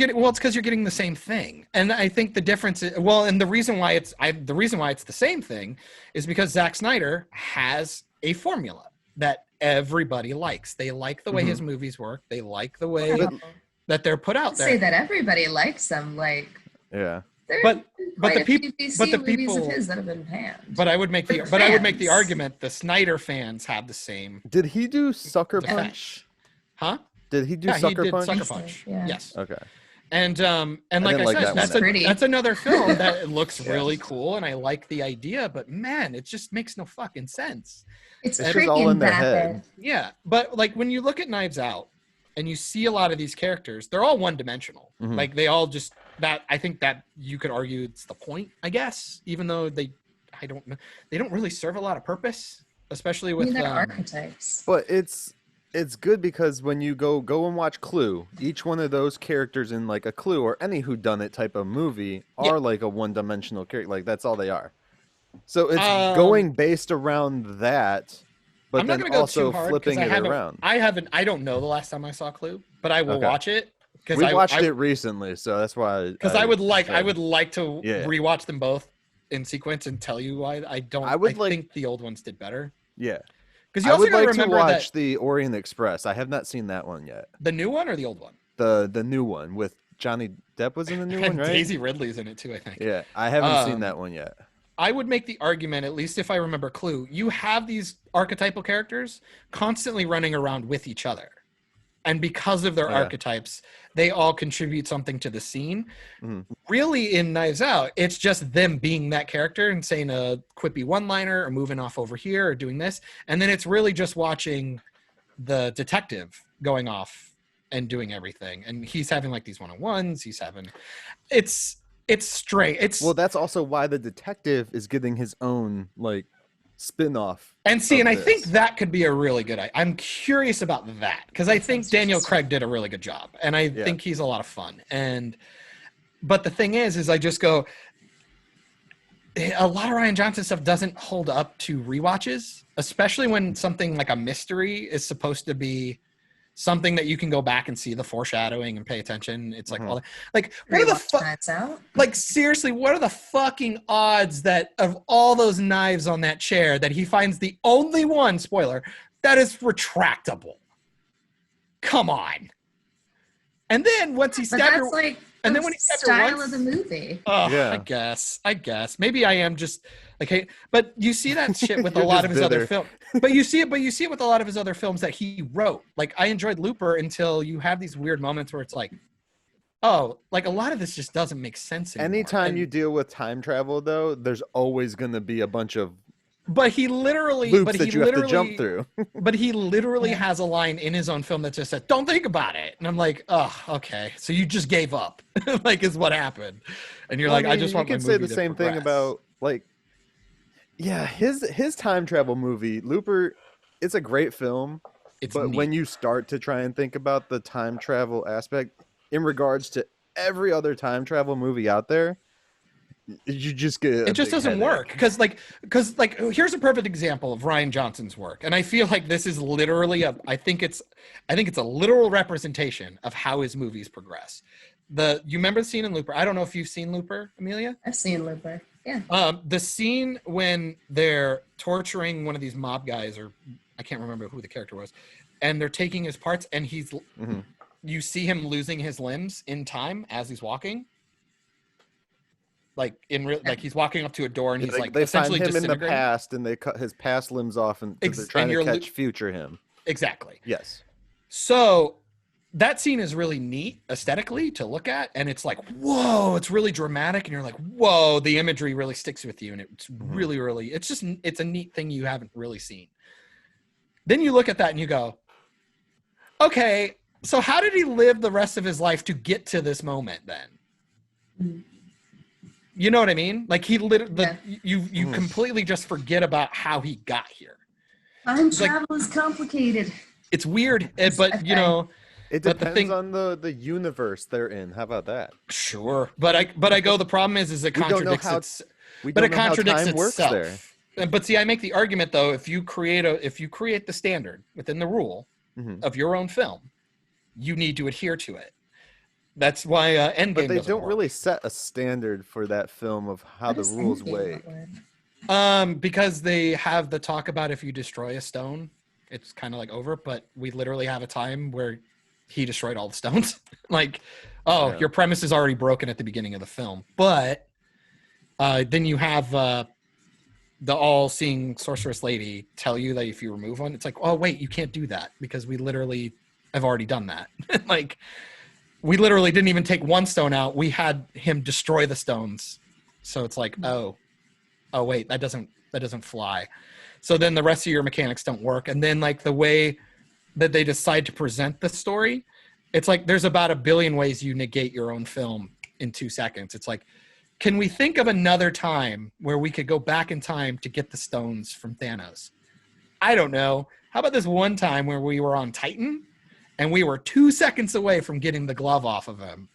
[SPEAKER 2] getting the same thing. And I think the difference is, and the reason why it's the same thing is because Zack Snyder has a formula that everybody likes. They like the way his movies work. They like the way that they're put out there.
[SPEAKER 4] Say that everybody likes them, like
[SPEAKER 3] yeah.
[SPEAKER 2] But the people
[SPEAKER 4] of his that have been panned.
[SPEAKER 2] But I would make the argument the Snyder fans have the same.
[SPEAKER 3] Did he do Sucker Punch?
[SPEAKER 2] Huh?
[SPEAKER 3] Did he do Sucker Punch?
[SPEAKER 2] Sucker Punch.
[SPEAKER 4] Yeah.
[SPEAKER 2] Yes.
[SPEAKER 3] Okay.
[SPEAKER 2] And like I said, that's another film that looks really cool, and I like the idea, but man, it just makes no fucking sense.
[SPEAKER 4] It's
[SPEAKER 3] just all in their head.
[SPEAKER 2] Yeah, but like when you look at Knives Out and you see a lot of these characters, they're all one-dimensional. Like they all just I think that you could argue it's the point, I guess, even though they don't really serve a lot of purpose, especially with
[SPEAKER 4] they're archetypes.
[SPEAKER 3] But it's good because when you go and watch Clue, each one of those characters in like a Clue or any whodunit type of movie are like a one-dimensional character. Like that's all they are. So it's going based around that, but
[SPEAKER 2] I'm not
[SPEAKER 3] then
[SPEAKER 2] go
[SPEAKER 3] also
[SPEAKER 2] too hard
[SPEAKER 3] flipping it around.
[SPEAKER 2] I don't know the last time I saw Clue, but I will watch it.
[SPEAKER 3] We watched it recently, so that's why.
[SPEAKER 2] Because I would like to rewatch them both in sequence and tell you why I don't. I think the old ones did better.
[SPEAKER 3] Yeah,
[SPEAKER 2] because you also gotta remember
[SPEAKER 3] to watch the Orient Express. I have not seen that one yet.
[SPEAKER 2] The new one or the old one?
[SPEAKER 3] The new one with Johnny Depp was in the new one, right?
[SPEAKER 2] Daisy Ridley's in it too, I think.
[SPEAKER 3] Yeah, I haven't seen that one yet.
[SPEAKER 2] I would make the argument, at least if I remember Clue, you have these archetypal characters constantly running around with each other. And because of their archetypes, they all contribute something to the scene. Really, in Knives Out, it's just them being that character and saying a quippy one-liner or moving off over here or doing this. And then it's really just watching the detective going off and doing everything. And he's having like these one-on-ones. It's straight.
[SPEAKER 3] That's also why the detective is getting his own like spin-off.
[SPEAKER 2] And I think that could be a really good idea. I'm curious about that because I think Daniel Craig did a really good job, and I think he's a lot of fun. But the thing is I just go, a lot of Rian Johnson stuff doesn't hold up to rewatches, especially when something like a mystery is supposed to be something that you can go back and see the foreshadowing and pay attention. It's like all that. Like what are the like seriously, what are the fucking odds that of all those knives on that chair that he finds the only one, spoiler, that is retractable? Come on. And then once he stabbed her,
[SPEAKER 4] like
[SPEAKER 2] and then when he stabbed
[SPEAKER 4] style
[SPEAKER 2] her
[SPEAKER 4] of the movie.
[SPEAKER 2] I guess maybe I am just like, hey, but you see that shit with a lot of his other films. But you see it with a lot of his other films that he wrote. Like I enjoyed Looper until you have these weird moments where it's like, oh, like a lot of this just doesn't make sense anymore.
[SPEAKER 3] Anytime you deal with time travel, though, there's always going to be a bunch of
[SPEAKER 2] But he literally,
[SPEAKER 3] loops
[SPEAKER 2] but
[SPEAKER 3] that
[SPEAKER 2] he
[SPEAKER 3] you
[SPEAKER 2] literally
[SPEAKER 3] have to jump through.
[SPEAKER 2] But he literally has a line in his own film that just said, "Don't think about it." And I'm like, "Oh, okay. So you just gave up." Like, is what happened. And you're like, "I just want
[SPEAKER 3] you
[SPEAKER 2] my
[SPEAKER 3] could
[SPEAKER 2] movie
[SPEAKER 3] say the
[SPEAKER 2] to
[SPEAKER 3] same thing
[SPEAKER 2] progress."
[SPEAKER 3] about like, yeah, his time travel movie Looper. It's a great film, but
[SPEAKER 2] neat.
[SPEAKER 3] when you start to try and think about the time travel aspect in regards to every other time travel movie out there, you just get
[SPEAKER 2] it just doesn't work because here's a perfect example of Rian Johnson's work, and I feel like this is literally I think it's a literal representation of how his movies progress. You remember the scene in Looper? I don't know if you've seen Looper, Emilia.
[SPEAKER 4] I've seen Looper. Yeah.
[SPEAKER 2] The scene when they're torturing one of these mob guys, or I can't remember who the character was, and they're taking his parts, and you see him losing his limbs in time as he's walking. Like he's walking up to a door and he's
[SPEAKER 3] they
[SPEAKER 2] essentially
[SPEAKER 3] find him in the
[SPEAKER 2] disintegrating.
[SPEAKER 3] past and they cut his past limbs off and they're trying to catch future him.
[SPEAKER 2] Exactly.
[SPEAKER 3] Yes.
[SPEAKER 2] So that scene is really neat aesthetically to look at, and it's like, whoa, it's really dramatic, and you're like, whoa, the imagery really sticks with you, and it's really, really, it's a neat thing you haven't really seen. Then you look at that and you go, okay, so how did he live the rest of his life to get to this moment then? You know what I mean? Like you completely just forget about how he got here.
[SPEAKER 4] Time travel is complicated.
[SPEAKER 2] It's weird, but you know,
[SPEAKER 3] it depends on the universe they're in. How about that?
[SPEAKER 2] Sure, but I go. The problem is it contradicts it contradicts itself. There. But see, I make the argument though, if you create the standard within the rule of your own film, you need to adhere to it. That's why Endgame.
[SPEAKER 3] But they don't really set a standard for that film of how the rules weigh.
[SPEAKER 2] Because they have the talk about if you destroy a stone, it's kind of like over. But we literally have a time where he destroyed all the stones. Your premise is already broken at the beginning of the film. But then you have the all-seeing sorceress lady tell you that if you remove one, it's like, oh wait, you can't do that because we literally have already done that. We literally didn't even take one stone out. We had him destroy the stones. So it's like, oh wait, that doesn't fly. So then the rest of your mechanics don't work. And then the way that they decide to present the story, it's like there's about a billion ways you negate your own film in 2 seconds. It's like, can we think of another time where we could go back in time to get the stones from Thanos? I don't know. How about this one time where we were on Titan and we were 2 seconds away from getting the glove off of him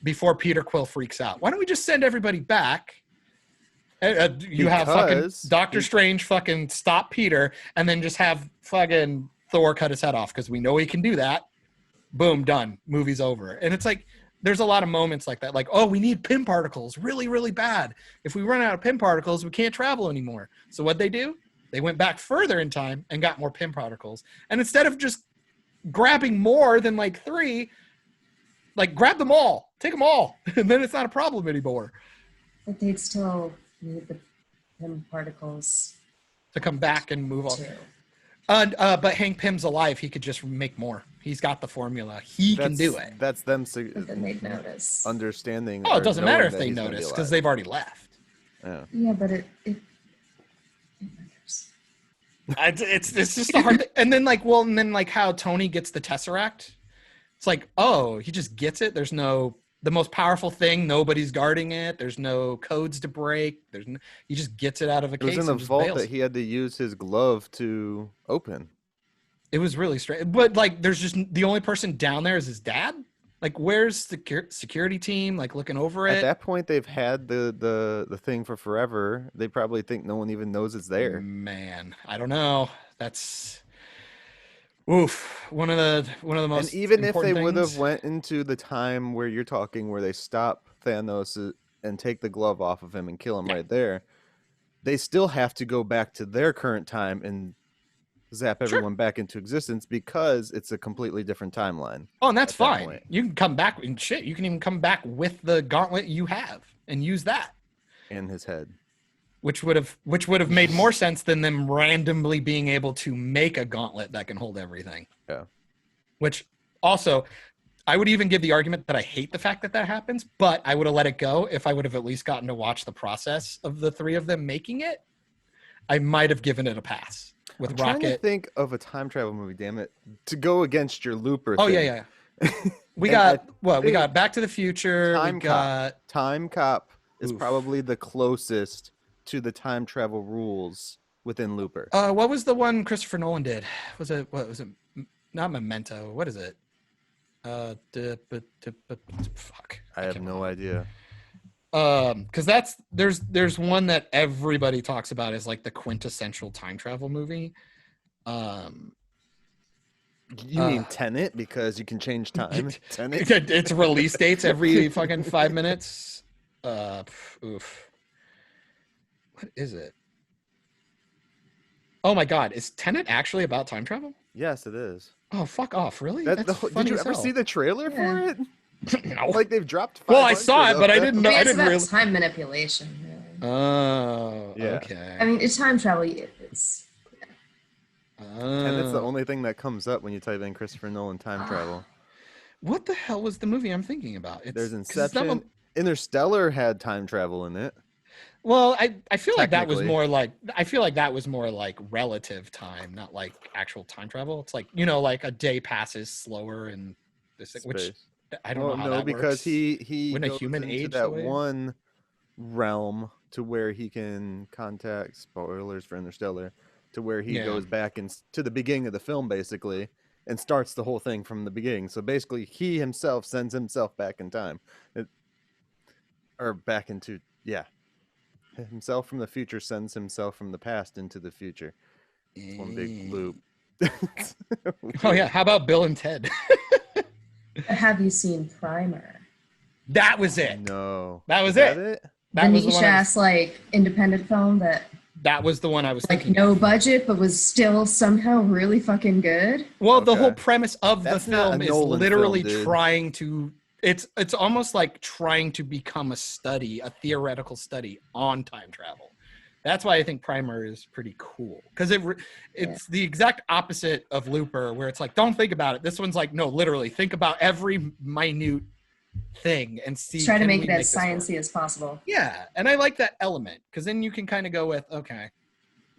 [SPEAKER 2] before Peter Quill freaks out? Why don't we just send everybody back? You have fucking Doctor Strange fucking stop Peter and then just have fucking Thor cut his head off because we know he can do that. Boom, done. Movie's over. And it's like, there's a lot of moments like that. Like, oh, we need Pym particles really, really bad. If we run out of Pym particles, we can't travel anymore. So what'd they do? They went back further in time and got more Pym particles. And instead of just grabbing more than 3, grab them all. Take them all. And then it's not a problem anymore.
[SPEAKER 4] But they'd still need the Pym particles
[SPEAKER 2] to come back and move on. But Hank Pym's alive. He could just make more. He's got the formula. He can do it.
[SPEAKER 3] That's them
[SPEAKER 4] then they'd notice.
[SPEAKER 3] Understanding.
[SPEAKER 2] Oh, it doesn't matter if they notice because they've already left.
[SPEAKER 4] Yeah, but it
[SPEAKER 2] it's just a hard thing. And then how Tony gets the Tesseract. It's like, oh, he just gets it. There's the most powerful thing. Nobody's guarding it. There's no codes to break. He just gets it out of a case.
[SPEAKER 3] It was in the vault that he had to use his glove to open. It
[SPEAKER 2] was really strange. But there's just the only person down there is his dad. Where's the security team? Looking over it.
[SPEAKER 3] At that point, they've had the thing for forever. They probably think no one even knows it's there.
[SPEAKER 2] Man, I don't know. That's one of the most.
[SPEAKER 3] And even if they would
[SPEAKER 2] things.
[SPEAKER 3] have went into the time where you're talking, where they stop Thanos and take the glove off of him and kill him right there, they still have to go back to their current time and zap everyone back into existence because it's a completely different timeline.
[SPEAKER 2] Oh, and that's fine. You can come back and shit. You can even come back with the gauntlet you have and use that.
[SPEAKER 3] In his head.
[SPEAKER 2] Which would have made more sense than them randomly being able to make a gauntlet that can hold everything.
[SPEAKER 3] Yeah.
[SPEAKER 2] Which also, I would even give the argument that I hate the fact that happens, but I would have let it go if I would have at least gotten to watch the process of the 3 of them making it. I might have given it a pass with
[SPEAKER 3] I'm
[SPEAKER 2] Rocket.
[SPEAKER 3] trying to think of a time travel movie. Damn it! To go against your Looper.
[SPEAKER 2] Oh
[SPEAKER 3] thing.
[SPEAKER 2] yeah. We
[SPEAKER 3] And
[SPEAKER 2] got what? We got Back to the Future.
[SPEAKER 3] Time
[SPEAKER 2] we got
[SPEAKER 3] Cop. Time Cop is
[SPEAKER 2] Oof.
[SPEAKER 3] probably the closest to the time travel rules within Looper.
[SPEAKER 2] What was the one Christopher Nolan did? Was it not Memento? What is it? Fuck.
[SPEAKER 3] I have no idea.
[SPEAKER 2] Because there's one that everybody talks about as like the quintessential time travel movie.
[SPEAKER 3] You mean Tenet, because you can change time? Tenet?
[SPEAKER 2] It's release dates every fucking 5 minutes. Oof. What is it? Oh my god, is Tenet actually about time travel?
[SPEAKER 3] Yes, it is.
[SPEAKER 2] Oh, fuck off! Really?
[SPEAKER 3] Did you ever see the trailer for it?
[SPEAKER 2] No.
[SPEAKER 3] Like they've dropped.
[SPEAKER 2] Well, I saw it, but I didn't know.
[SPEAKER 4] Maybe
[SPEAKER 2] I
[SPEAKER 4] it's
[SPEAKER 2] didn't
[SPEAKER 4] about
[SPEAKER 2] really.
[SPEAKER 4] time manipulation. Really.
[SPEAKER 2] Oh,
[SPEAKER 3] Yeah.
[SPEAKER 2] okay.
[SPEAKER 4] I mean, it's time travel. It's
[SPEAKER 3] And it's the only thing that comes up when you type in Christopher Nolan time travel.
[SPEAKER 2] What the hell was the movie I'm thinking about?
[SPEAKER 3] There's Inception. Interstellar had time travel in it.
[SPEAKER 2] Well, I feel like that was
[SPEAKER 3] Technically.
[SPEAKER 2] more like relative time, not like actual time travel. It's like, you know, like a day passes slower and this thing, which
[SPEAKER 3] Space.
[SPEAKER 2] I don't know how that
[SPEAKER 3] because
[SPEAKER 2] works.
[SPEAKER 3] he
[SPEAKER 2] Wouldn't a
[SPEAKER 3] goes
[SPEAKER 2] human
[SPEAKER 3] into
[SPEAKER 2] age
[SPEAKER 3] that
[SPEAKER 2] away?
[SPEAKER 3] one realm to where he can contact, spoilers for Interstellar, to where he goes back to the beginning of the film basically and starts the whole thing from the beginning. So basically he himself sends himself back in time. Himself from the future sends himself from the past into the future. It's one big loop.
[SPEAKER 2] Oh yeah, how about Bill and Ted?
[SPEAKER 4] Have you seen Primer?
[SPEAKER 2] That was it.
[SPEAKER 3] No.
[SPEAKER 2] That was
[SPEAKER 3] Is
[SPEAKER 2] it.
[SPEAKER 3] that it?
[SPEAKER 2] That
[SPEAKER 4] The
[SPEAKER 2] was the
[SPEAKER 4] niche
[SPEAKER 2] one.
[SPEAKER 4] ass like independent film that
[SPEAKER 2] was the one I was
[SPEAKER 4] like
[SPEAKER 2] thinking.
[SPEAKER 4] no budget but was still somehow really fucking good.
[SPEAKER 2] Well, the
[SPEAKER 3] Okay.
[SPEAKER 2] whole premise of
[SPEAKER 3] That's
[SPEAKER 2] the
[SPEAKER 3] not a
[SPEAKER 2] film is
[SPEAKER 3] Nolan
[SPEAKER 2] literally
[SPEAKER 3] film, dude.
[SPEAKER 2] trying to. It's almost like trying to become a theoretical study on time travel. That's why I think Primer is pretty cool, because it's the exact opposite of Looper, where it's like, don't think about it. This one's like, no, literally think about every minute thing and see.
[SPEAKER 4] Just try to
[SPEAKER 2] can
[SPEAKER 4] make
[SPEAKER 2] we
[SPEAKER 4] it as
[SPEAKER 2] this work?
[SPEAKER 4] sciencey as possible.
[SPEAKER 2] Yeah, and I like that element, because then you can kind of go with, okay,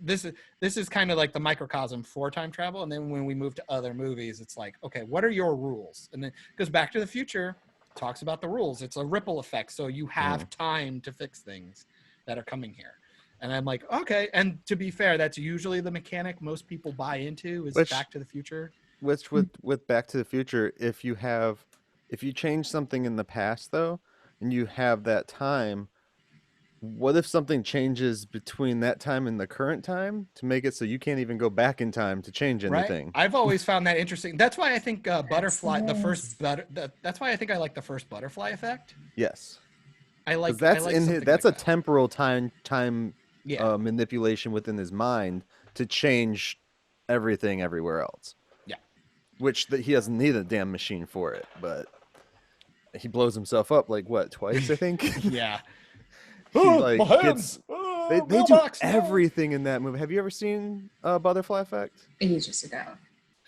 [SPEAKER 2] this is kind of like the microcosm for time travel, and then when we move to other movies, it's like, okay, what are your rules? And then because Back to the Future talks about the rules. It's a ripple effect, so you have time to fix things that are coming here. And I'm like, okay. And to be fair, that's usually the mechanic most people buy into is Back to the Future.
[SPEAKER 3] Which with Back to the Future, if you change something in the past though, and you have that time, what if something changes between that time and the current time to make it so you can't even go back in time to change anything?
[SPEAKER 2] Right? I've always found that interesting. That's why I think Butterfly,
[SPEAKER 4] nice.
[SPEAKER 2] that's why I think I like the first Butterfly effect.
[SPEAKER 3] Yes.
[SPEAKER 2] I like
[SPEAKER 3] that's
[SPEAKER 2] that's
[SPEAKER 3] a temporal time
[SPEAKER 2] Yeah.
[SPEAKER 3] manipulation within his mind to change everything everywhere else.
[SPEAKER 2] Yeah.
[SPEAKER 3] Which he doesn't need a damn machine for it, but he blows himself up like what, twice I think.
[SPEAKER 2] Yeah.
[SPEAKER 3] He like
[SPEAKER 2] my
[SPEAKER 3] gets
[SPEAKER 2] hands!
[SPEAKER 3] they do
[SPEAKER 2] Mailbox, no!
[SPEAKER 3] everything in that movie. Have you ever seen Butterfly Effect?
[SPEAKER 4] Ages ago.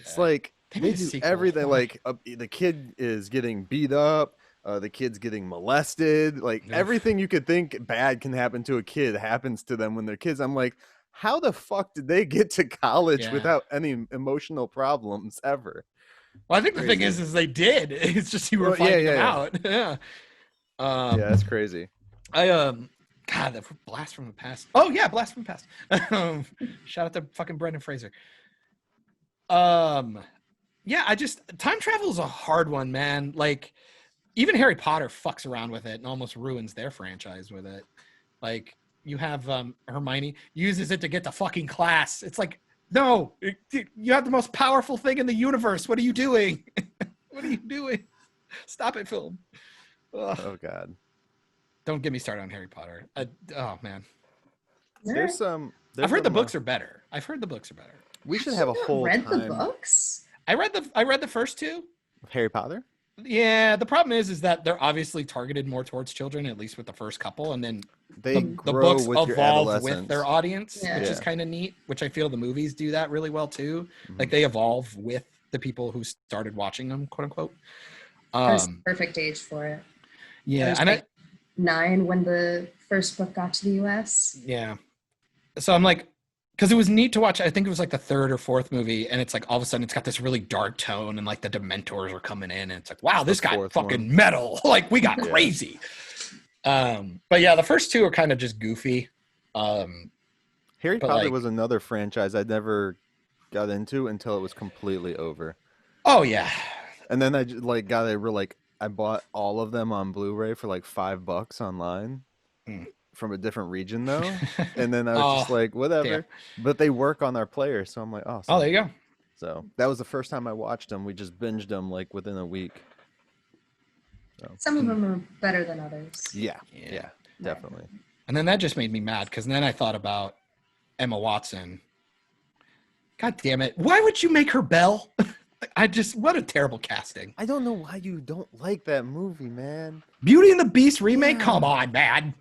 [SPEAKER 3] It's like
[SPEAKER 2] They
[SPEAKER 3] they
[SPEAKER 2] need a
[SPEAKER 3] do
[SPEAKER 2] sequel.
[SPEAKER 3] everything. Like the kid is getting beat up. The kid's getting molested. Like
[SPEAKER 2] Oof.
[SPEAKER 3] everything you could think bad can happen to a kid happens to them when they're kids. I'm like, how the fuck did they get to college
[SPEAKER 2] Yeah.
[SPEAKER 3] without any emotional problems ever?
[SPEAKER 2] Well, I think the thing is they did. It's just you were finding them out. Yeah.
[SPEAKER 3] Yeah, that's crazy.
[SPEAKER 2] God, the Blast from the Past. Oh yeah, Blast from the Past. Shout out to fucking Brendan Fraser. Yeah, time travel is a hard one, man. Like, even Harry Potter fucks around with it and almost ruins their franchise with it. Like, you have Hermione uses it to get to fucking class. It's like, no, you have the most powerful thing in the universe. What are you doing? What are you doing? Stop it, film. Ugh.
[SPEAKER 3] Oh god.
[SPEAKER 2] Don't get me started on Harry Potter. Oh man,
[SPEAKER 3] There's
[SPEAKER 2] I've heard the books are better.
[SPEAKER 3] We should have a whole
[SPEAKER 4] read
[SPEAKER 3] time.
[SPEAKER 4] the books.
[SPEAKER 2] I read the first two.
[SPEAKER 3] Harry Potter?
[SPEAKER 2] Yeah, the problem is that they're obviously targeted more towards children, at least with the first couple, and then
[SPEAKER 3] They
[SPEAKER 2] the
[SPEAKER 3] grow
[SPEAKER 2] books
[SPEAKER 3] with your
[SPEAKER 2] evolve with
[SPEAKER 3] adolescence.
[SPEAKER 2] their audience,
[SPEAKER 4] Yeah.
[SPEAKER 2] which is kind of neat. Which I feel the movies do that really well too. Like they evolve with the people who started watching them, quote unquote.
[SPEAKER 4] There's the perfect age for it. I
[SPEAKER 2] Yeah,
[SPEAKER 4] was
[SPEAKER 2] and
[SPEAKER 4] like 9 when the first book got to the US.
[SPEAKER 2] yeah. So I'm like, because it was neat to watch. I think it was like the third or fourth movie, and it's like all of a sudden it's got this really dark tone, and like the Dementors are coming in, and it's like, wow, this guy fucking metal. Like we got crazy. But yeah, the first two are kind of just goofy.
[SPEAKER 3] Harry Potter was another franchise I never got into until it was completely over.
[SPEAKER 2] Oh yeah.
[SPEAKER 3] And then I I bought all of them on Blu-ray for like $5 online from a different region though. And then I was just like, whatever. Damn. But they work on our player, so I'm like, oh.
[SPEAKER 2] Oh, there you go.
[SPEAKER 3] So that was the first time I watched them. We just binged them like within a week. So.
[SPEAKER 4] Some of them are better than others.
[SPEAKER 3] Yeah, definitely.
[SPEAKER 2] And then that just made me mad because then I thought about Emma Watson. God damn it. Why would you make her Belle? What a terrible casting.
[SPEAKER 3] I don't know why you don't like that movie, man.
[SPEAKER 2] Beauty and the Beast remake? Yeah. Come on, man.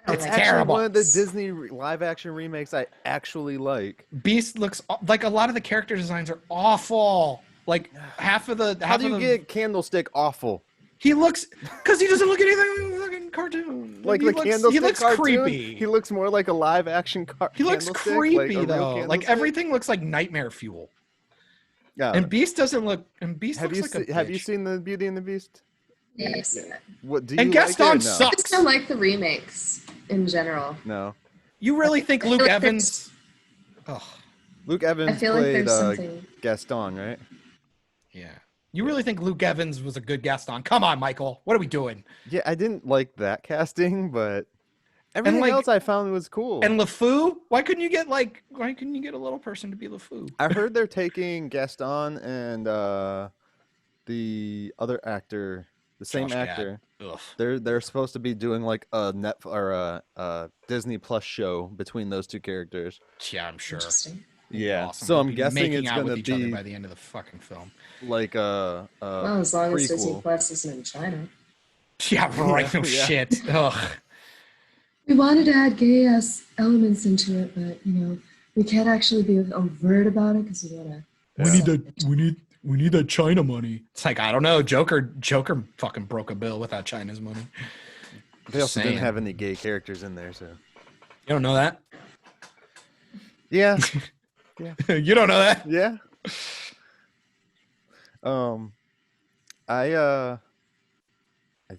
[SPEAKER 2] It's terrible.
[SPEAKER 3] One of the Disney live action remakes I actually like.
[SPEAKER 2] Beast looks like a lot of the character designs are awful. Like half of the.
[SPEAKER 3] How do you get Candlestick awful?
[SPEAKER 2] He looks, because he doesn't look anything like a fucking cartoon.
[SPEAKER 3] Like
[SPEAKER 2] he
[SPEAKER 3] the Candlestick
[SPEAKER 2] he looks
[SPEAKER 3] cartoon?
[SPEAKER 2] Creepy.
[SPEAKER 3] He looks more like a live action
[SPEAKER 2] He looks creepy though. Like everything looks like nightmare fuel. Yeah. And Beast doesn't look. And Beast looks like a bitch.
[SPEAKER 3] Have you seen the Beauty and the Beast?
[SPEAKER 4] Yeah, I've seen it.
[SPEAKER 3] What do you?
[SPEAKER 2] And Gaston sucks.
[SPEAKER 4] I just don't like the remakes in general.
[SPEAKER 3] No.
[SPEAKER 2] You really think Luke Evans?
[SPEAKER 3] Luke Evans played Gaston, right?
[SPEAKER 2] Yeah. You really think Luke Evans was a good Gaston? Come on, Michael. What are we doing?
[SPEAKER 3] Yeah, I didn't like that casting, but everything else I found was cool.
[SPEAKER 2] And LeFou? Why couldn't you get a little person to be LeFou?
[SPEAKER 3] I heard they're taking Gaston and the other actor, the same actor. They're supposed to be doing like a a Disney Plus show between those two characters.
[SPEAKER 2] Yeah, I'm sure.
[SPEAKER 3] Yeah,
[SPEAKER 2] awesome.
[SPEAKER 3] So I'm guessing it's
[SPEAKER 2] going to
[SPEAKER 3] be
[SPEAKER 2] by the end of the fucking film.
[SPEAKER 3] Like
[SPEAKER 4] well, as long as Disney Plus isn't in China.
[SPEAKER 2] Yeah, right. No shit. Ugh.
[SPEAKER 4] We wanted to add gay elements into it, but we can't actually be overt about it because we gotta.
[SPEAKER 2] We need that China money. It's like I don't know. Joker fucking broke a bill without China's money.
[SPEAKER 3] They also didn't have any gay characters in there, so. You
[SPEAKER 2] don't know that?
[SPEAKER 3] Yeah.
[SPEAKER 2] Yeah. You don't know that?
[SPEAKER 3] Yeah. I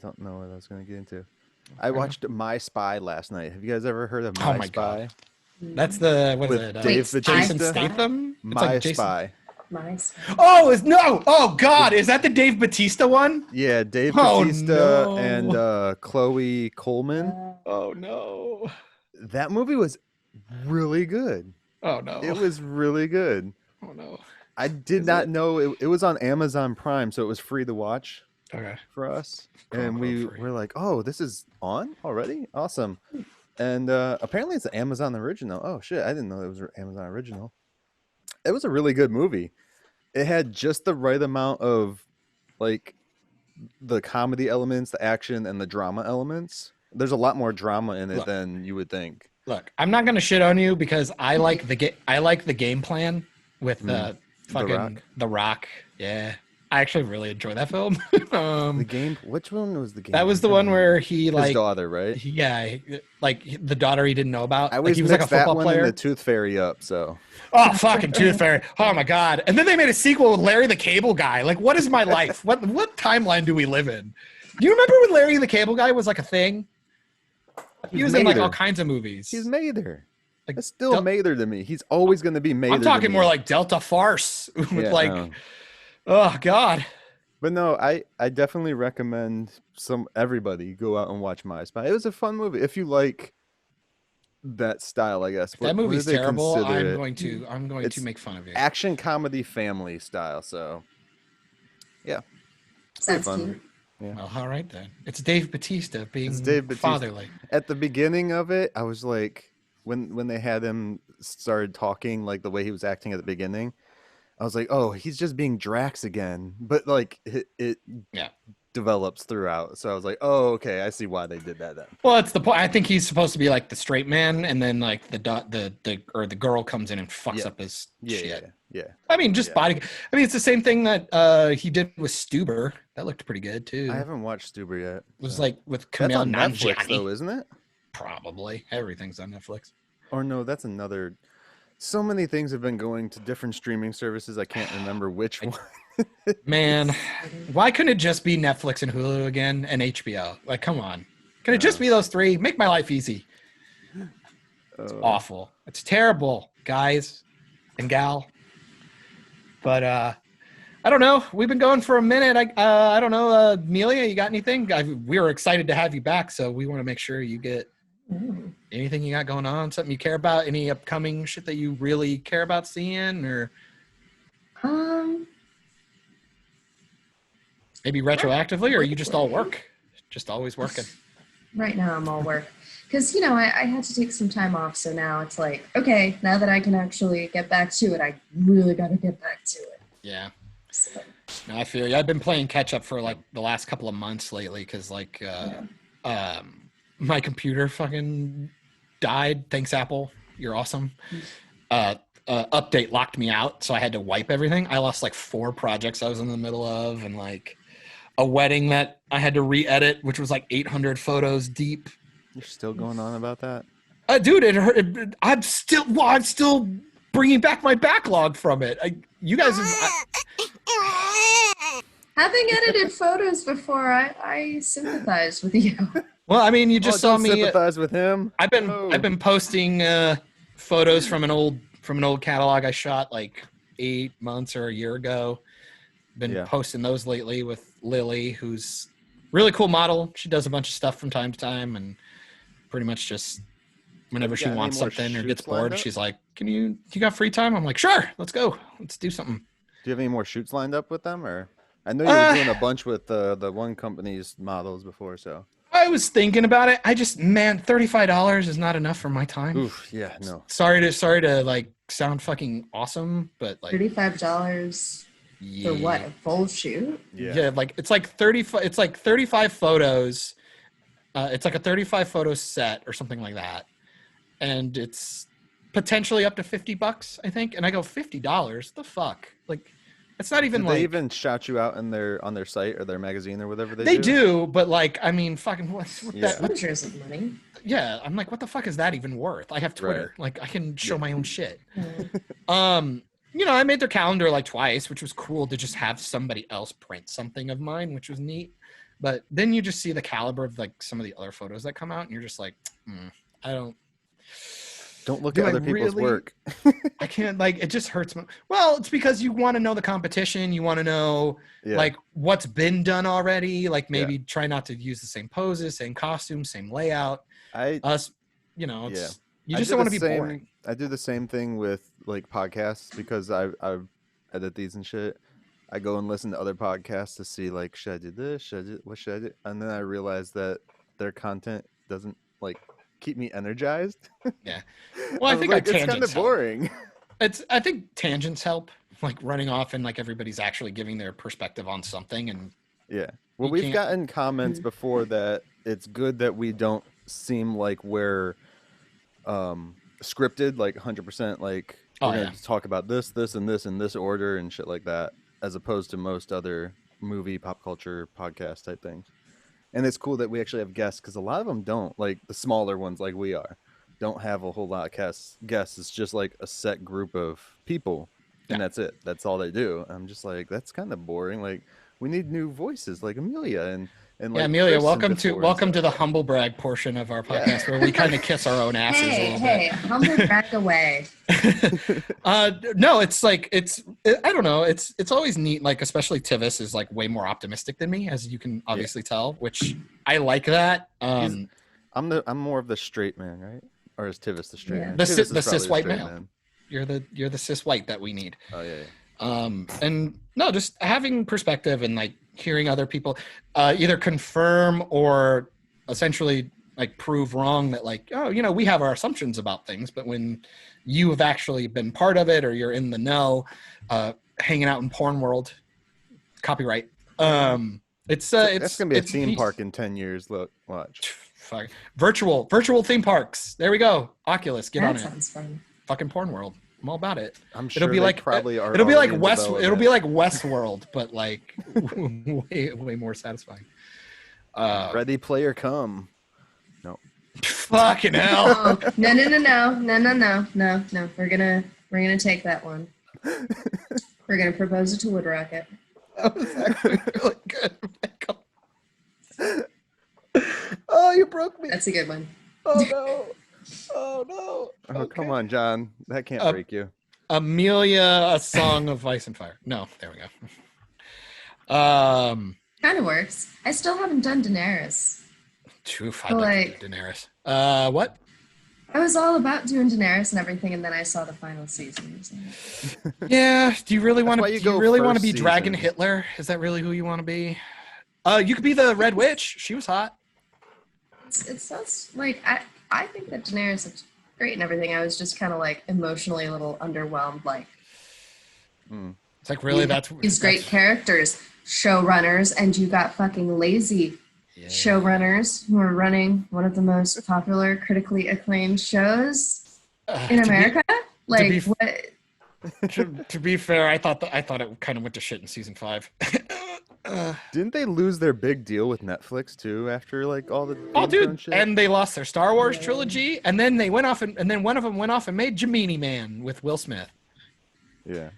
[SPEAKER 3] don't know what I was going to get into. I watched My Spy last night. Have you guys ever heard of My Spy?
[SPEAKER 2] God. That's the what is it? Jason Statham?
[SPEAKER 3] My Spy.
[SPEAKER 4] My Spy.
[SPEAKER 2] Oh, no! Oh God, is that the Dave Bautista one?
[SPEAKER 3] Yeah, Dave Bautista and Chloe Coleman.
[SPEAKER 2] Oh no!
[SPEAKER 3] That movie was really good.
[SPEAKER 2] Oh no!
[SPEAKER 3] It was really good.
[SPEAKER 2] Oh no!
[SPEAKER 3] I did not know it was on Amazon Prime, so it was free to watch.
[SPEAKER 2] Okay.
[SPEAKER 3] For us, and we were like, "Oh, this is on already? Awesome!" And apparently, it's an Amazon original. Oh shit! I didn't know it was an Amazon original. It was a really good movie. It had just the right amount of like the comedy elements, the action, and the drama elements. There's a lot more drama in it than you would think.
[SPEAKER 2] Look, I'm not gonna shit on you because I like the game plan with the fucking The Rock. Yeah. I actually really enjoy that film.
[SPEAKER 3] The game. Which one was the game?
[SPEAKER 2] That was the one where he
[SPEAKER 3] his daughter, right?
[SPEAKER 2] Yeah, like the daughter he didn't know about.
[SPEAKER 3] I always
[SPEAKER 2] he was
[SPEAKER 3] mixed
[SPEAKER 2] like a football
[SPEAKER 3] that one
[SPEAKER 2] player.
[SPEAKER 3] and the Tooth Fairy up. So.
[SPEAKER 2] Oh fucking Tooth Fairy! Oh my god! And then they made a sequel with Larry the Cable Guy. Like, what is my life? What timeline do we live in? Do you remember when Larry the Cable Guy was like a thing? He was in like all kinds of movies.
[SPEAKER 3] He's Mather. Like, it's still Mather to me. He's always going to be Mather.
[SPEAKER 2] I'm talking more like Delta Farce with oh god.
[SPEAKER 3] But no, I definitely recommend everybody go out and watch My Spy. It was a fun movie if you like that style, I guess.
[SPEAKER 2] That movie's terrible. I'm going to make fun of it.
[SPEAKER 3] Action comedy family style. So yeah,
[SPEAKER 4] sounds cute.
[SPEAKER 3] Yeah.
[SPEAKER 2] Well, all right then. It's Dave Bautista being fatherly.
[SPEAKER 3] At the beginning of it, I was like, when they had him started talking like the way he was acting at the beginning, I was like, oh, he's just being Drax again. But like it develops throughout. So I was like, oh, okay, I see why they did that then.
[SPEAKER 2] Well, it's the point. I think he's supposed to be like the straight man, and then like the girl comes in and fucks up his shit.
[SPEAKER 3] Yeah.
[SPEAKER 2] I mean, just body. I mean, it's the same thing that he did with Stuber. That looked pretty good too.
[SPEAKER 3] I haven't watched Stuber yet.
[SPEAKER 2] It was like with Camille
[SPEAKER 3] Netflix though, isn't it?
[SPEAKER 2] Probably everything's on Netflix.
[SPEAKER 3] Or no, that's another. So many things have been going to different streaming services. I can't remember which one.
[SPEAKER 2] Man, why couldn't it just be Netflix and Hulu again and HBO? Like, come on. Can it just be those three? Make my life easy. It's awful. It's terrible, guys and gal. But I don't know. We've been going for a minute. I don't know, Emilia, you got anything? We were excited to have you back, so we want to make sure you get anything you got going on, something you care about, any upcoming shit that you really care about seeing, or maybe retroactively, or are you just all work? Just always working?
[SPEAKER 4] Right now I'm all work. Because, I had to take some time off, so now it's like, okay, now that I can actually get back to it, I really got to get back to it.
[SPEAKER 2] Yeah.
[SPEAKER 4] So.
[SPEAKER 2] No, I feel you. I've been playing catch up for like the last couple of months lately because my computer fucking died. Thanks, Apple. You're awesome. Update locked me out, so I had to wipe everything. I lost like 4 projects I was in the middle of, and like a wedding that I had to re-edit, which was like 800 photos deep.
[SPEAKER 3] You're still going on about that?
[SPEAKER 2] Dude, it hurt. I'm still bringing back my backlog from it. You guys have...
[SPEAKER 4] Having edited photos before, I sympathize with you.
[SPEAKER 2] Well, I mean, you just saw me
[SPEAKER 3] sympathize with him.
[SPEAKER 2] I've been posting photos from an old catalog I shot like 8 months or a year ago. Been posting those lately with Lily, who's a really cool model. She does a bunch of stuff from time to time, and pretty much just whenever she wants something or gets bored, she's like, you got free time? I'm like, sure, let's go. Let's do something.
[SPEAKER 3] Do you have any more shoots lined up with them? Or I know you were doing a bunch with the one company's models before, so.
[SPEAKER 2] I was thinking about it. $35 is not enough for my time.
[SPEAKER 3] Oof, yeah, no.
[SPEAKER 2] Sorry to like sound fucking awesome, but like
[SPEAKER 4] $35 for what? A full shoot?
[SPEAKER 2] Yeah, like it's like 35 photos. It's like a 35 photo set or something like that. And it's potentially up to $50, I think. And I go, $50? The fuck? Like, it's not even. Did
[SPEAKER 3] they even shout you out on their site or their magazine or whatever
[SPEAKER 2] they do? But like, I mean, fucking what's that?
[SPEAKER 4] Pictures of money.
[SPEAKER 2] Yeah, I'm like, what the fuck is that even worth? I have Twitter. Right. Like, I can show my own shit. I made their calendar like twice, which was cool to just have somebody else print something of mine, which was neat. But then you just see the caliber of like some of the other photos that come out, and you're just like, I don't
[SPEAKER 3] look at other people's work.
[SPEAKER 2] I can't, like, it just hurts. Well, it's because you want to know the competition. You want to know like what's been done already. Like maybe try not to use the same poses, same costumes, same layout. You just don't want to be boring.
[SPEAKER 3] I do the same thing with like podcasts because I edit these and shit. I go and listen to other podcasts to see like, should I do this? What should I do? And then I realize that their content doesn't like keep me energized.
[SPEAKER 2] Yeah. Well, I think like,
[SPEAKER 3] it's kind of boring.
[SPEAKER 2] I think tangents help, like running off and like everybody's actually giving their perspective on something. And
[SPEAKER 3] well, we've gotten comments before that it's good that we don't seem like we're scripted, like 100%, like we're gonna talk about this and this in this order and shit like that, as opposed to most other movie pop culture podcast type things. And it's cool that we actually have guests, because a lot of them don't, like the smaller ones like we are, don't have a whole lot of guests. It's just like a set group of people, and that's it. That's all they do. I'm just like, that's kind of boring. Like, we need new voices like Emilia and like
[SPEAKER 2] Emilia, welcome to the humble brag portion of our podcast where we kind of kiss our own asses a little bit.
[SPEAKER 4] Hey, humble brag away.
[SPEAKER 2] No, it's like I don't know. It's always neat. Like especially Tivis is like way more optimistic than me, as you can obviously tell, which I like that. I'm
[SPEAKER 3] more of the straight man, right? Or is Tivis the straight man?
[SPEAKER 2] The cis white male. Man. You're the cis white that we need.
[SPEAKER 3] Oh yeah.
[SPEAKER 2] And no, just having perspective and like hearing other people either confirm or essentially like prove wrong that like, we have our assumptions about things, but when you have actually been part of it or you're in the know, hanging out in porn world, copyright. It's
[SPEAKER 3] gonna be a theme park in 10 years. Look, watch.
[SPEAKER 2] Fuck. Virtual theme parks. There we go. Oculus, get on it.
[SPEAKER 4] That sounds fun.
[SPEAKER 2] Fucking porn world. I'm all about it.
[SPEAKER 3] I'm sure
[SPEAKER 2] it'll be like
[SPEAKER 3] Westworld,
[SPEAKER 2] but like way more satisfying.
[SPEAKER 3] Ready Player Come. No.
[SPEAKER 2] Fucking hell.
[SPEAKER 4] Oh, no. We're gonna take that one. We're gonna propose it to Wood Rocket.
[SPEAKER 2] That was actually really good, Michael.
[SPEAKER 3] Oh, you broke me.
[SPEAKER 4] That's a good one.
[SPEAKER 2] Oh no. Oh no.
[SPEAKER 3] Oh, come on, John. That can't break you.
[SPEAKER 2] Emilia, A Song of Ice and Fire. No, there we go.
[SPEAKER 4] Kind of works. I still haven't done Daenerys.
[SPEAKER 2] I'd like to do Daenerys. What?
[SPEAKER 4] I was all about doing Daenerys and everything, and then I saw the final season. So.
[SPEAKER 2] Yeah. Do you really want to? Do you really want to be
[SPEAKER 3] season.
[SPEAKER 2] Dragon Hitler? Is that really who you want to be? You could be the Red Witch. She was hot.
[SPEAKER 4] It sounds like I think that Daenerys is great and everything. I was just kind of like emotionally a little underwhelmed. Like,
[SPEAKER 2] it's like really
[SPEAKER 4] these great characters, showrunners, and you got fucking lazy showrunners who are running one of the most popular, critically acclaimed shows in America.
[SPEAKER 2] To be fair, I thought it kind of went to shit in season 5.
[SPEAKER 3] Didn't they lose their big deal with Netflix too after like all the
[SPEAKER 2] dude, and they lost their Star Wars trilogy, and then they went off and then one of them went off and made Gemini Man with Will Smith.
[SPEAKER 3] Yeah.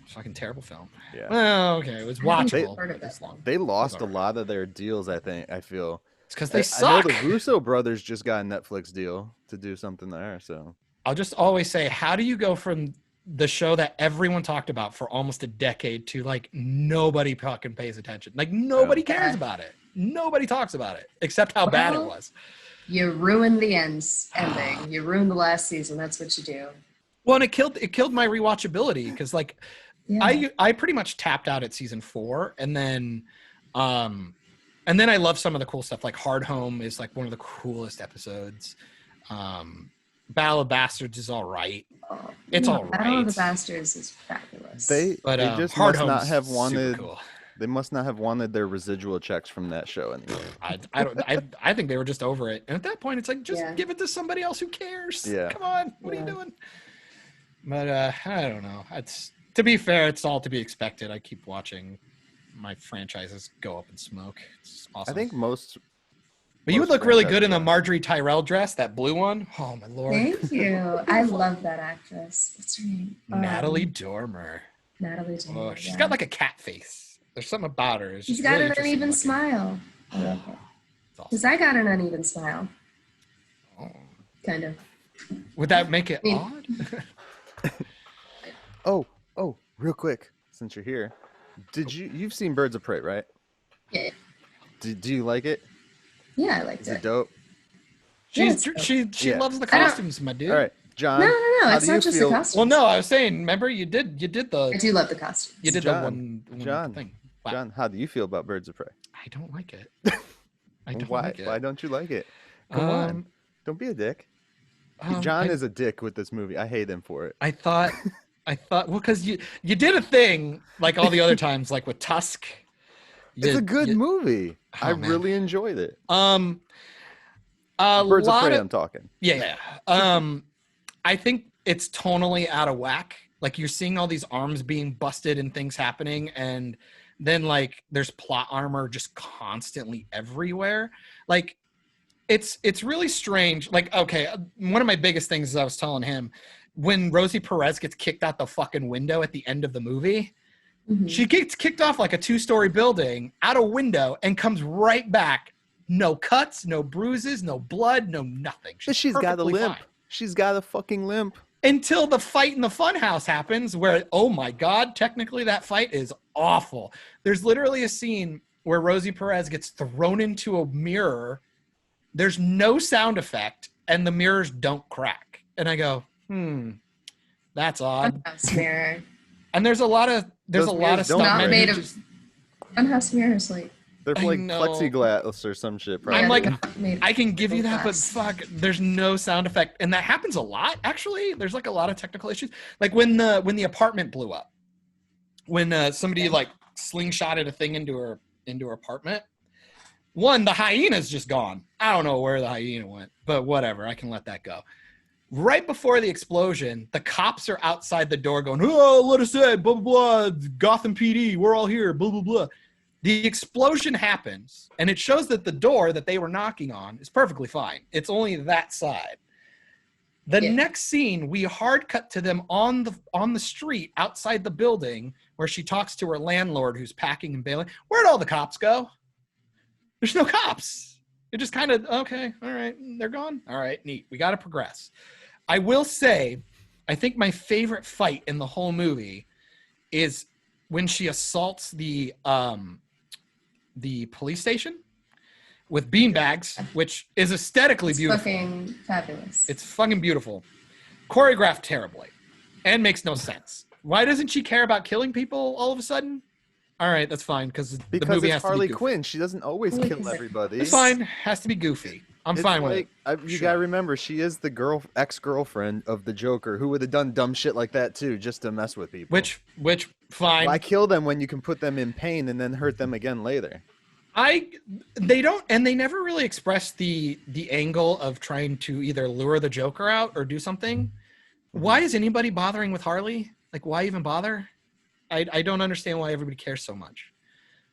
[SPEAKER 2] Fucking terrible film.
[SPEAKER 3] Yeah.
[SPEAKER 2] Well, okay, it was watchable.
[SPEAKER 3] They lost a lot of their deals, I feel.
[SPEAKER 2] It's because they suck.
[SPEAKER 3] I know the Russo brothers just got a Netflix deal to do something there, so.
[SPEAKER 2] I'll just always say, how do you go from the show that everyone talked about for almost a decade to like nobody fucking pays attention? Like nobody cares about it. Nobody talks about it except how bad it was.
[SPEAKER 4] You ruined the ending. You ruined the last season. That's what you do.
[SPEAKER 2] Well, and it killed my rewatchability because like I pretty much tapped out at season 4, and then I love some of the cool stuff. Like Hard Home is like one of the coolest episodes. Battle of Bastards is all right. It's all right.
[SPEAKER 4] Battle of the Bastards is fabulous.
[SPEAKER 3] They just
[SPEAKER 2] Hard
[SPEAKER 3] must not have
[SPEAKER 2] super
[SPEAKER 3] wanted.
[SPEAKER 2] Cool.
[SPEAKER 3] They must not have wanted their residual checks from that show anymore.
[SPEAKER 2] I think they were just over it. And at that point, it's like just give it to somebody else who cares.
[SPEAKER 3] Yeah.
[SPEAKER 2] Come on, what are you doing? But I don't know. To be fair, it's all to be expected. I keep watching my franchises go up in smoke. It's awesome.
[SPEAKER 3] I think most.
[SPEAKER 2] But you would look really good in the Marjorie Tyrell dress, that blue one. Oh my lord!
[SPEAKER 4] Thank you. I love that actress. What's her name?
[SPEAKER 2] Natalie Dormer.
[SPEAKER 4] Natalie Dormer.
[SPEAKER 2] Oh, she's got like a cat face. There's something about her.
[SPEAKER 4] She's got an uneven smile. I love it. Because I got an uneven smile.
[SPEAKER 2] Oh.
[SPEAKER 4] Kind of.
[SPEAKER 2] Would that make it odd?
[SPEAKER 3] Oh, real quick, since you're here, you've seen Birds of Prey, right?
[SPEAKER 4] Yeah.
[SPEAKER 3] Do you like it?
[SPEAKER 4] Yeah, I liked
[SPEAKER 3] Is it dope?
[SPEAKER 2] She loves the costumes, my dude.
[SPEAKER 3] All right, John.
[SPEAKER 4] No. It's not just the costumes.
[SPEAKER 2] Well, no, I was saying. Remember, you did the.
[SPEAKER 4] I do love the costumes.
[SPEAKER 2] You did the one thing. Wow.
[SPEAKER 3] John, how do you feel about Birds of Prey?
[SPEAKER 2] I don't like it. I don't
[SPEAKER 3] Why?
[SPEAKER 2] like it.
[SPEAKER 3] Why don't you like it? Come on, don't be a dick. John is a dick with this movie. I hate him for it.
[SPEAKER 2] I thought, well, because you did a thing like all the other times, like with Tusk.
[SPEAKER 3] It's a good movie. I really enjoyed it.
[SPEAKER 2] Birds
[SPEAKER 3] of Prey, I'm talking.
[SPEAKER 2] Yeah. I think it's tonally out of whack. Like you're seeing all these arms being busted and things happening, and then like there's plot armor just constantly everywhere. Like it's really strange. Like, okay, one of my biggest things is I was telling him when Rosie Perez gets kicked out the fucking window at the end of the movie. Mm-hmm. She gets kicked off like a 2-story building out a window and comes right back. No cuts, no bruises, no blood, no nothing.
[SPEAKER 3] She's got a limp.
[SPEAKER 2] Fine.
[SPEAKER 3] She's got a fucking limp.
[SPEAKER 2] Until the fight in the funhouse happens where, oh my God, technically that fight is awful. There's literally a scene where Rosie Perez gets thrown into a mirror. There's no sound effect and the mirrors don't crack. And I go, that's odd.
[SPEAKER 4] Funhouse mirror.
[SPEAKER 2] And there's a lot of stuff
[SPEAKER 4] not made of funhouse mirrors, like
[SPEAKER 3] they're like plexiglass or some shit. Probably.
[SPEAKER 2] I'm like, I can give you that, but fuck, there's no sound effect, and that happens a lot. Actually, there's like a lot of technical issues. Like when the apartment blew up, when somebody like slingshotted a thing into her apartment. One, the hyena's just gone. I don't know where the hyena went, but whatever. I can let that go. Right before the explosion, the cops are outside the door going, oh, let us in, blah, blah, blah, Gotham PD, we're all here, blah, blah, blah. The explosion happens, and it shows that the door that they were knocking on is perfectly fine. It's only that side. The next scene, we hard cut to them on the street outside the building where she talks to her landlord who's packing and bailing. Where'd all the cops go? There's no cops. It just kind of, okay, all right, they're gone. All right, neat. We got to progress. I will say, I think my favorite fight in the whole movie is when she assaults the police station with beanbags, which is aesthetically beautiful.
[SPEAKER 4] Fucking fabulous.
[SPEAKER 2] It's fucking beautiful. Choreographed terribly and makes no sense. Why doesn't she care about killing people all of a sudden? All right, that's fine because the movie has
[SPEAKER 3] Harley
[SPEAKER 2] to be
[SPEAKER 3] Quinn. She doesn't always kill everybody.
[SPEAKER 2] It's fine. Has to be goofy. I'm fine with it.
[SPEAKER 3] You gotta remember, she is the ex-girlfriend of the Joker, who would have done dumb shit like that too, just to mess with people.
[SPEAKER 2] Which fine.
[SPEAKER 3] Why kill them when you can put them in pain and then hurt them again later?
[SPEAKER 2] They don't, and they never really express the angle of trying to either lure the Joker out or do something. Why is anybody bothering with Harley? Like, why even bother? I don't understand why everybody cares so much.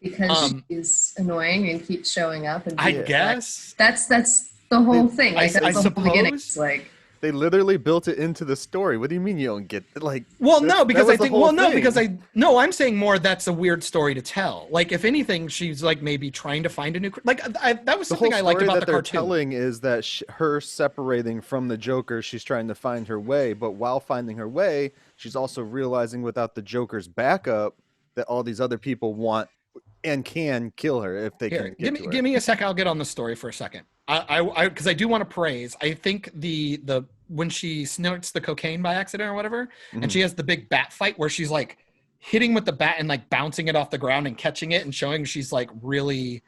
[SPEAKER 4] Because she's annoying and keeps showing up. And
[SPEAKER 2] I guess
[SPEAKER 4] that's the whole thing. Like,
[SPEAKER 2] I suppose.
[SPEAKER 4] It's like,
[SPEAKER 3] they literally built it into the story. What do you mean you don't get like?
[SPEAKER 2] Well, no, because I think. Well, no, because I'm saying more. That's a weird story to tell. Like, if anything, she's like maybe trying to find a new. Like, that was something I liked about the cartoon.
[SPEAKER 3] Telling is that her separating from the Joker, she's trying to find her way. But while finding her way, she's also realizing without the Joker's backup that all these other people want and can kill her if they can.
[SPEAKER 2] Give me a sec. I'll get on the story for a second. Because I do want to praise. I think the when she snorts the cocaine by accident or whatever, and she has the big bat fight where she's like hitting with the bat and like bouncing it off the ground and catching it and showing she's like really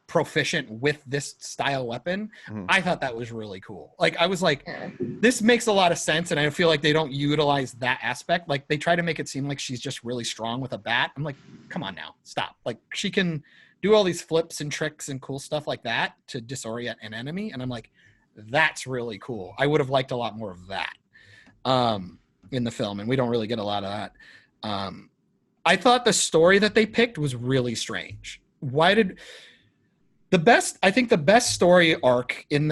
[SPEAKER 2] proficient with this style weapon. I thought that was really cool. Like, I was like, this makes a lot of sense, and I feel like they don't utilize that aspect. Like, they try to make it seem like she's just really strong with a bat. I'm like, come on now, stop. Like, she can do all these flips and tricks and cool stuff like that to disorient an enemy, and I'm like, that's really cool. I would have liked a lot more of that in the film, and we don't really get a lot of that. I thought the story that they picked was really strange. I think the best story arc in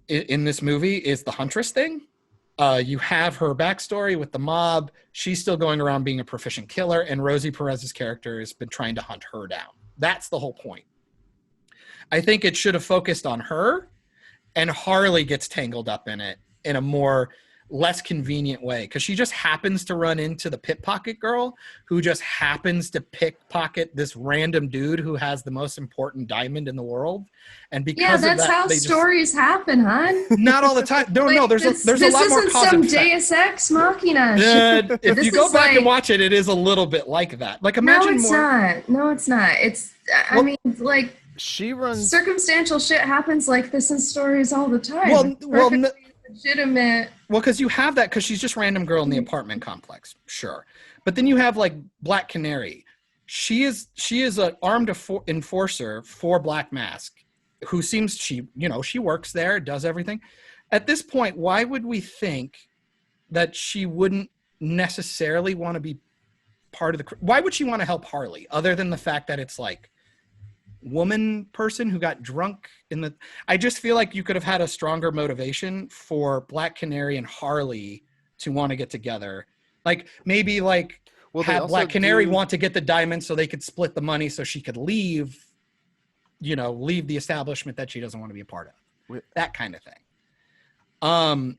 [SPEAKER 2] this movie is the Huntress thing. You have her backstory with the mob. She's still going around being a proficient killer, and Rosie Perez's character has been trying to hunt her down. That's the whole point. I think it should have focused on her, and Harley gets tangled up in it in a less convenient way, because she just happens to run into the pickpocket girl who just happens to pickpocket this random dude who has the most important diamond in the world. And because
[SPEAKER 4] that's how stories happen, hon.
[SPEAKER 2] Not all the time. No, there's a lot more cause and effect.
[SPEAKER 4] This isn't some Deus Ex Machina shit.
[SPEAKER 2] If you go back and watch it, it is a little bit like that. Like, imagine
[SPEAKER 4] No, it's not. I mean, like,
[SPEAKER 3] she runs
[SPEAKER 4] circumstantial shit happens like this in stories all the time. Legitimate.
[SPEAKER 2] Well, because you have that, because she's just random girl in the apartment complex, sure. But then you have like Black Canary. She is an armed enforcer for Black Mask, who seems she works there, does everything. At this point, why would we think that she wouldn't necessarily want to be part of the? Why would she want to help Harley, other than the fact that it's like woman person who got drunk I just feel like you could have had a stronger motivation for Black Canary and Harley to want to get together. Like, maybe have Black Canary want to get the diamond so they could split the money so she could leave the establishment that she doesn't want to be a part of. That kind of thing. I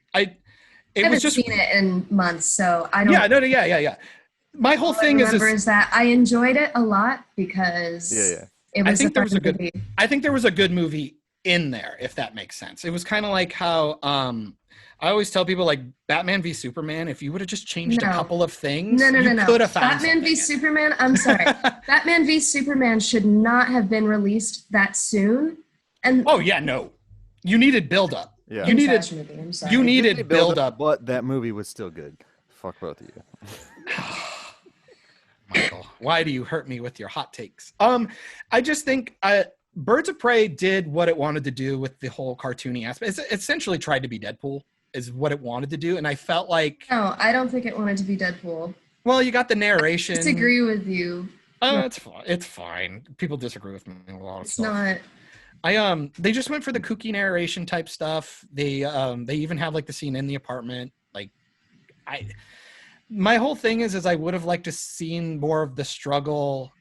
[SPEAKER 2] haven't seen
[SPEAKER 4] it in months, so I don't.
[SPEAKER 2] Yeah. My whole thing
[SPEAKER 4] is that I enjoyed it a lot because
[SPEAKER 2] I think there was a good movie in there, if that makes sense. It was kind of like how I always tell people, like, Batman v Superman, if you would have just changed a couple of things, you could have found
[SPEAKER 4] Batman v Superman, I'm sorry. Batman v Superman should not have been released that soon. And
[SPEAKER 2] you needed build up.
[SPEAKER 3] Yeah.
[SPEAKER 2] You needed build up,
[SPEAKER 3] but that movie was still good. Fuck both of you.
[SPEAKER 2] Michael, why do you hurt me with your hot takes? I just think Birds of Prey did what it wanted to do with the whole cartoony aspect. It essentially tried to be Deadpool, is what it wanted to do, and I felt like...
[SPEAKER 4] No, I don't think it wanted to be Deadpool.
[SPEAKER 2] Well, you got the narration.
[SPEAKER 4] I disagree with you.
[SPEAKER 2] It's fine. It's fine. People disagree with me on a lot of
[SPEAKER 4] It's
[SPEAKER 2] stuff.
[SPEAKER 4] not.
[SPEAKER 2] They just went for the kooky narration type stuff. They even have like the scene in the apartment. Like, my whole thing is I would have liked to seen more of the struggle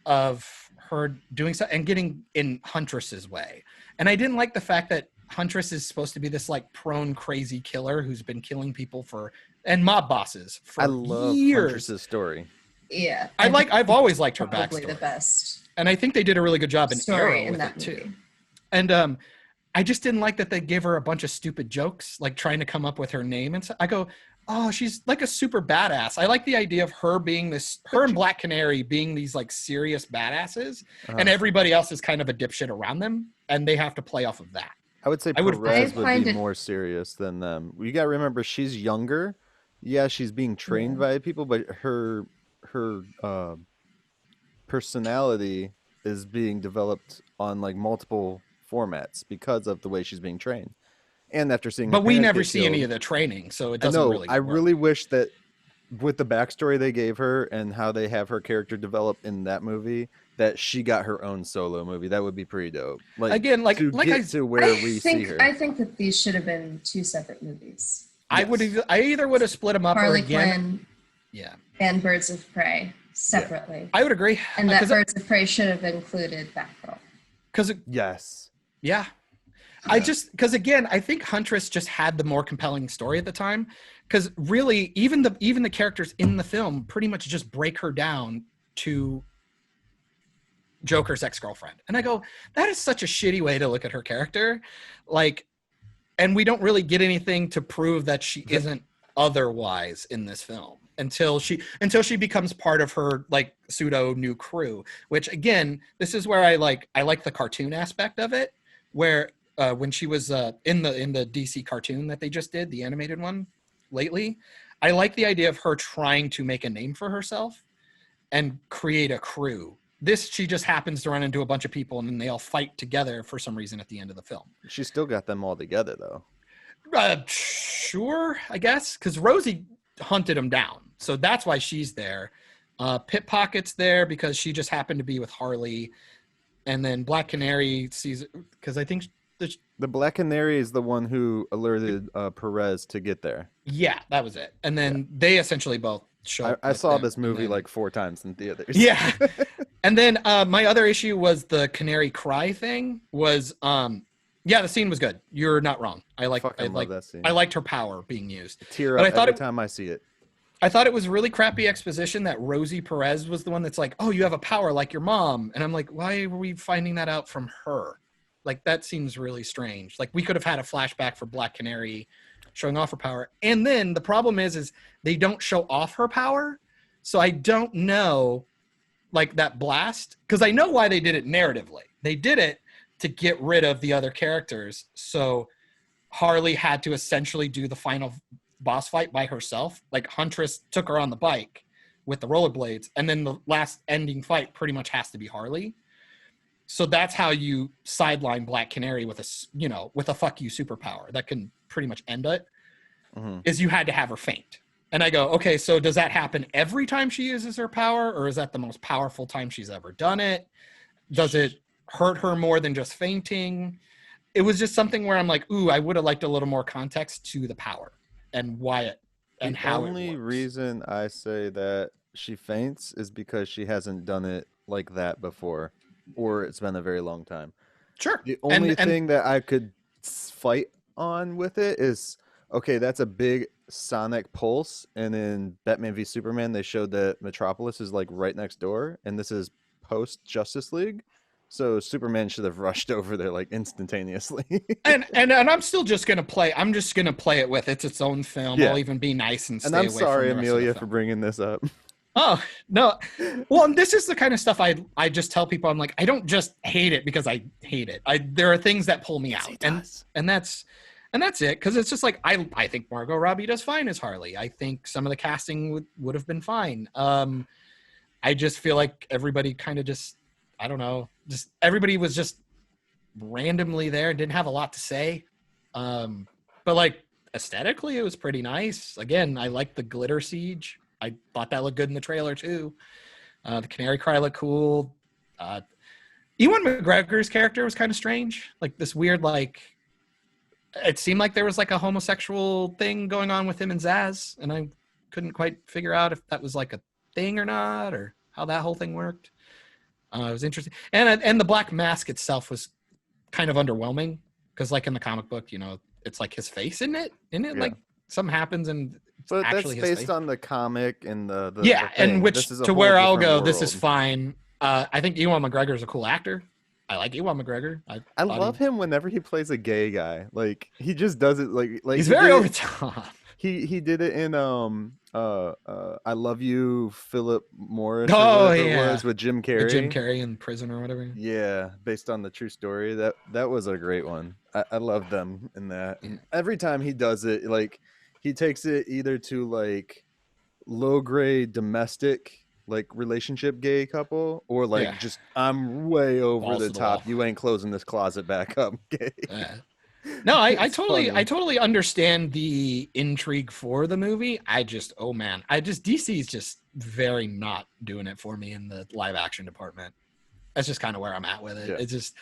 [SPEAKER 2] of her doing so and getting in Huntress's way. And I didn't like the fact that Huntress is supposed to be this like prone crazy killer who's been killing people and mob bosses for
[SPEAKER 3] I love
[SPEAKER 2] years.
[SPEAKER 3] Huntress's story.
[SPEAKER 4] Yeah.
[SPEAKER 2] I've always liked her
[SPEAKER 4] probably
[SPEAKER 2] backstory.
[SPEAKER 4] the best
[SPEAKER 2] And I think they did a really good job in
[SPEAKER 4] story
[SPEAKER 2] Arrow
[SPEAKER 4] in
[SPEAKER 2] with
[SPEAKER 4] that
[SPEAKER 2] it too.
[SPEAKER 4] movie.
[SPEAKER 2] And I just didn't like that they gave her a bunch of stupid jokes, like trying to come up with her name. And so I go, oh, she's like a super badass. I like the idea of her being her and Black Canary being these like serious badasses, and everybody else is kind of a dipshit around them, and they have to play off of that.
[SPEAKER 3] I would say Perez would be more serious than them. You got to remember, she's younger. Yeah, she's being trained by people, but her personality is being developed on like multiple formats because of the way she's being trained. And after seeing,
[SPEAKER 2] but we never see any of the training, so it doesn't really.
[SPEAKER 3] I really wish that with the backstory they gave her and how they have her character develop in that movie, that she got her own solo movie. That would be pretty dope. Like
[SPEAKER 2] again, like
[SPEAKER 3] to where we see her.
[SPEAKER 4] I think that these should have been 2 separate movies.
[SPEAKER 2] Yes. I either would have split them up
[SPEAKER 4] Harley
[SPEAKER 2] or again,
[SPEAKER 4] Quinn,
[SPEAKER 2] yeah,
[SPEAKER 4] and Birds of Prey separately.
[SPEAKER 2] I would agree.
[SPEAKER 4] And that Birds of Prey should have included Batgirl.
[SPEAKER 2] Because
[SPEAKER 3] yes,
[SPEAKER 2] yeah. Because again, I think Huntress just had the more compelling story at the time. Because really, even the characters in the film pretty much just break her down to Joker's ex-girlfriend, and I go, that is such a shitty way to look at her character, like, and we don't really get anything to prove that she isn't otherwise in this film until she becomes part of her like pseudo new crew. Which again, this is where I like the cartoon aspect of it, where. When she was in the DC cartoon that they just did, the animated one lately, I like the idea of her trying to make a name for herself and create a crew. She just happens to run into a bunch of people and then they all fight together for some reason at the end of the film.
[SPEAKER 3] She still got them all together though.
[SPEAKER 2] Sure, I guess, because Rosie hunted them down, so that's why she's there. Pickpocket's there because she just happened to be with Harley, and then Black Canary sees because I think.
[SPEAKER 3] The Black Canary is the one who alerted Perez to get there.
[SPEAKER 2] Yeah, that was it. And then they essentially both show up.
[SPEAKER 3] I saw this movie like 4 times in theaters.
[SPEAKER 2] Yeah. And then my other issue was the Canary Cry thing was, the scene was good. You're not wrong. I love that scene. I liked her power being used.
[SPEAKER 3] Tear up every time I see it.
[SPEAKER 2] I thought it was really crappy exposition that Rosie Perez was the one that's like, oh, you have a power like your mom. And I'm like, why are we finding that out from her? Like, that seems really strange. Like, we could have had a flashback for Black Canary showing off her power. And then the problem is they don't show off her power. So I don't know, like, that blast. Because I know why they did it narratively. They did it to get rid of the other characters. So Harley had to essentially do the final boss fight by herself. Like, Huntress took her on the bike with the rollerblades. And then the last ending fight pretty much has to be Harley. So that's how you sideline Black Canary with a fuck you superpower that can pretty much end it. Is you had to have her faint. And I go, okay, so does that happen every time she uses her power, or is that the most powerful time she's ever done it? Does it hurt her more than just fainting? It was just something where I'm like, ooh, I would have liked a little more context to the power and why it and how it works.
[SPEAKER 3] The only reason I say that she faints is because she hasn't done it like that before. Or it's been a very long time.
[SPEAKER 2] Sure.
[SPEAKER 3] The only thing that I could fight on with it is, okay, that's a big sonic pulse. And in Batman v Superman, they showed that Metropolis is like right next door. And this is post Justice League. So Superman should have rushed over there like instantaneously.
[SPEAKER 2] and I'm still just gonna play. I'm just gonna play it with its own film. Yeah. I'll even be nice and stay away from the rest of the film.
[SPEAKER 3] And I'm sorry, Emilia, for bringing this up.
[SPEAKER 2] Oh, no. Well, this is the kind of stuff I just tell people. I'm like, I don't just hate it because I hate it. There are things that pull me out. And that's it. Because it's just like, I think Margot Robbie does fine as Harley. I think some of the casting would have been fine. I just feel like everybody kind of just, I don't know, just everybody was just randomly there and didn't have a lot to say. But like aesthetically, it was pretty nice. Again, I like the glitter siege. I thought that looked good in the trailer too. The Canary Cry looked cool. Ewan McGregor's character was kind of strange. Like this weird, like it seemed like there was like a homosexual thing going on with him and Zaz, and I couldn't quite figure out if that was like a thing or not, or how that whole thing worked. It was interesting, and the Black Mask itself was kind of underwhelming because, like in the comic book, you know, it's like his face in it.
[SPEAKER 3] Yeah.
[SPEAKER 2] Like something happens and it's
[SPEAKER 3] But
[SPEAKER 2] actually
[SPEAKER 3] that's
[SPEAKER 2] his
[SPEAKER 3] based
[SPEAKER 2] face.
[SPEAKER 3] on the comic and the
[SPEAKER 2] Yeah,
[SPEAKER 3] the thing.
[SPEAKER 2] and which
[SPEAKER 3] This is a
[SPEAKER 2] to
[SPEAKER 3] whole
[SPEAKER 2] where I'll
[SPEAKER 3] different
[SPEAKER 2] go, this is
[SPEAKER 3] world.
[SPEAKER 2] fine. I think Ewan McGregor is a cool actor. I like Ewan McGregor. I
[SPEAKER 3] love him whenever he plays a gay guy. Like he just does it like
[SPEAKER 2] he's
[SPEAKER 3] he
[SPEAKER 2] very
[SPEAKER 3] did
[SPEAKER 2] over
[SPEAKER 3] it-
[SPEAKER 2] the top.
[SPEAKER 3] He did it in I Love You, Philip Morris.
[SPEAKER 2] Oh,
[SPEAKER 3] or whatever
[SPEAKER 2] yeah.
[SPEAKER 3] it was with Jim Carrey.
[SPEAKER 2] With Jim Carrey in prison or whatever.
[SPEAKER 3] Yeah, based on the true story. That was a great one. I love them in that.
[SPEAKER 2] Yeah.
[SPEAKER 3] Every time he does it, like he takes it either to like low grade domestic like relationship gay couple, or like
[SPEAKER 2] Yeah.
[SPEAKER 3] just I'm way over
[SPEAKER 2] Balls
[SPEAKER 3] the
[SPEAKER 2] to the
[SPEAKER 3] top.
[SPEAKER 2] wall.
[SPEAKER 3] You ain't closing this closet back up, gay.
[SPEAKER 2] No, I
[SPEAKER 3] It's funny.
[SPEAKER 2] totally understand the intrigue for the movie. DC's just very not doing it for me in the live action department. That's just kind of where I'm at with it.
[SPEAKER 3] Yeah.
[SPEAKER 2] It's just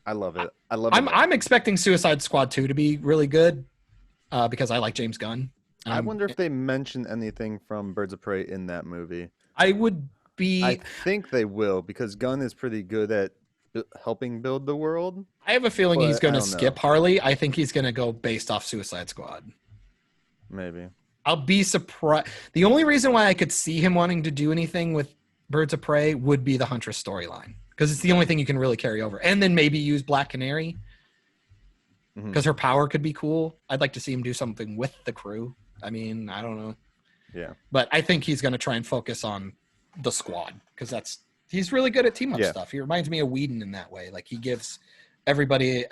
[SPEAKER 3] I love it. I love it.
[SPEAKER 2] I'm expecting Suicide Squad 2 to be really good because I like James Gunn.
[SPEAKER 3] I wonder if they mention anything from Birds of Prey in that movie.
[SPEAKER 2] I would be.
[SPEAKER 3] I think they will, because Gunn is pretty good at helping build the world.
[SPEAKER 2] I have a feeling
[SPEAKER 3] but
[SPEAKER 2] he's going
[SPEAKER 3] I
[SPEAKER 2] to
[SPEAKER 3] don't know.
[SPEAKER 2] skip Harley. I think he's going to go based off Suicide Squad.
[SPEAKER 3] Maybe.
[SPEAKER 2] I'll be surprised. The only reason why I could see him wanting to do anything with Birds of Prey would be the Huntress storyline, because it's the only thing you can really carry over. And then maybe use Black Canary, because her power could be cool. I'd like to see him do something with the crew. I mean, I don't know.
[SPEAKER 3] Yeah.
[SPEAKER 2] But I think he's going to try and focus on the squad, because he's really good at team-up stuff. He reminds me of Whedon in that way. Like he gives everybody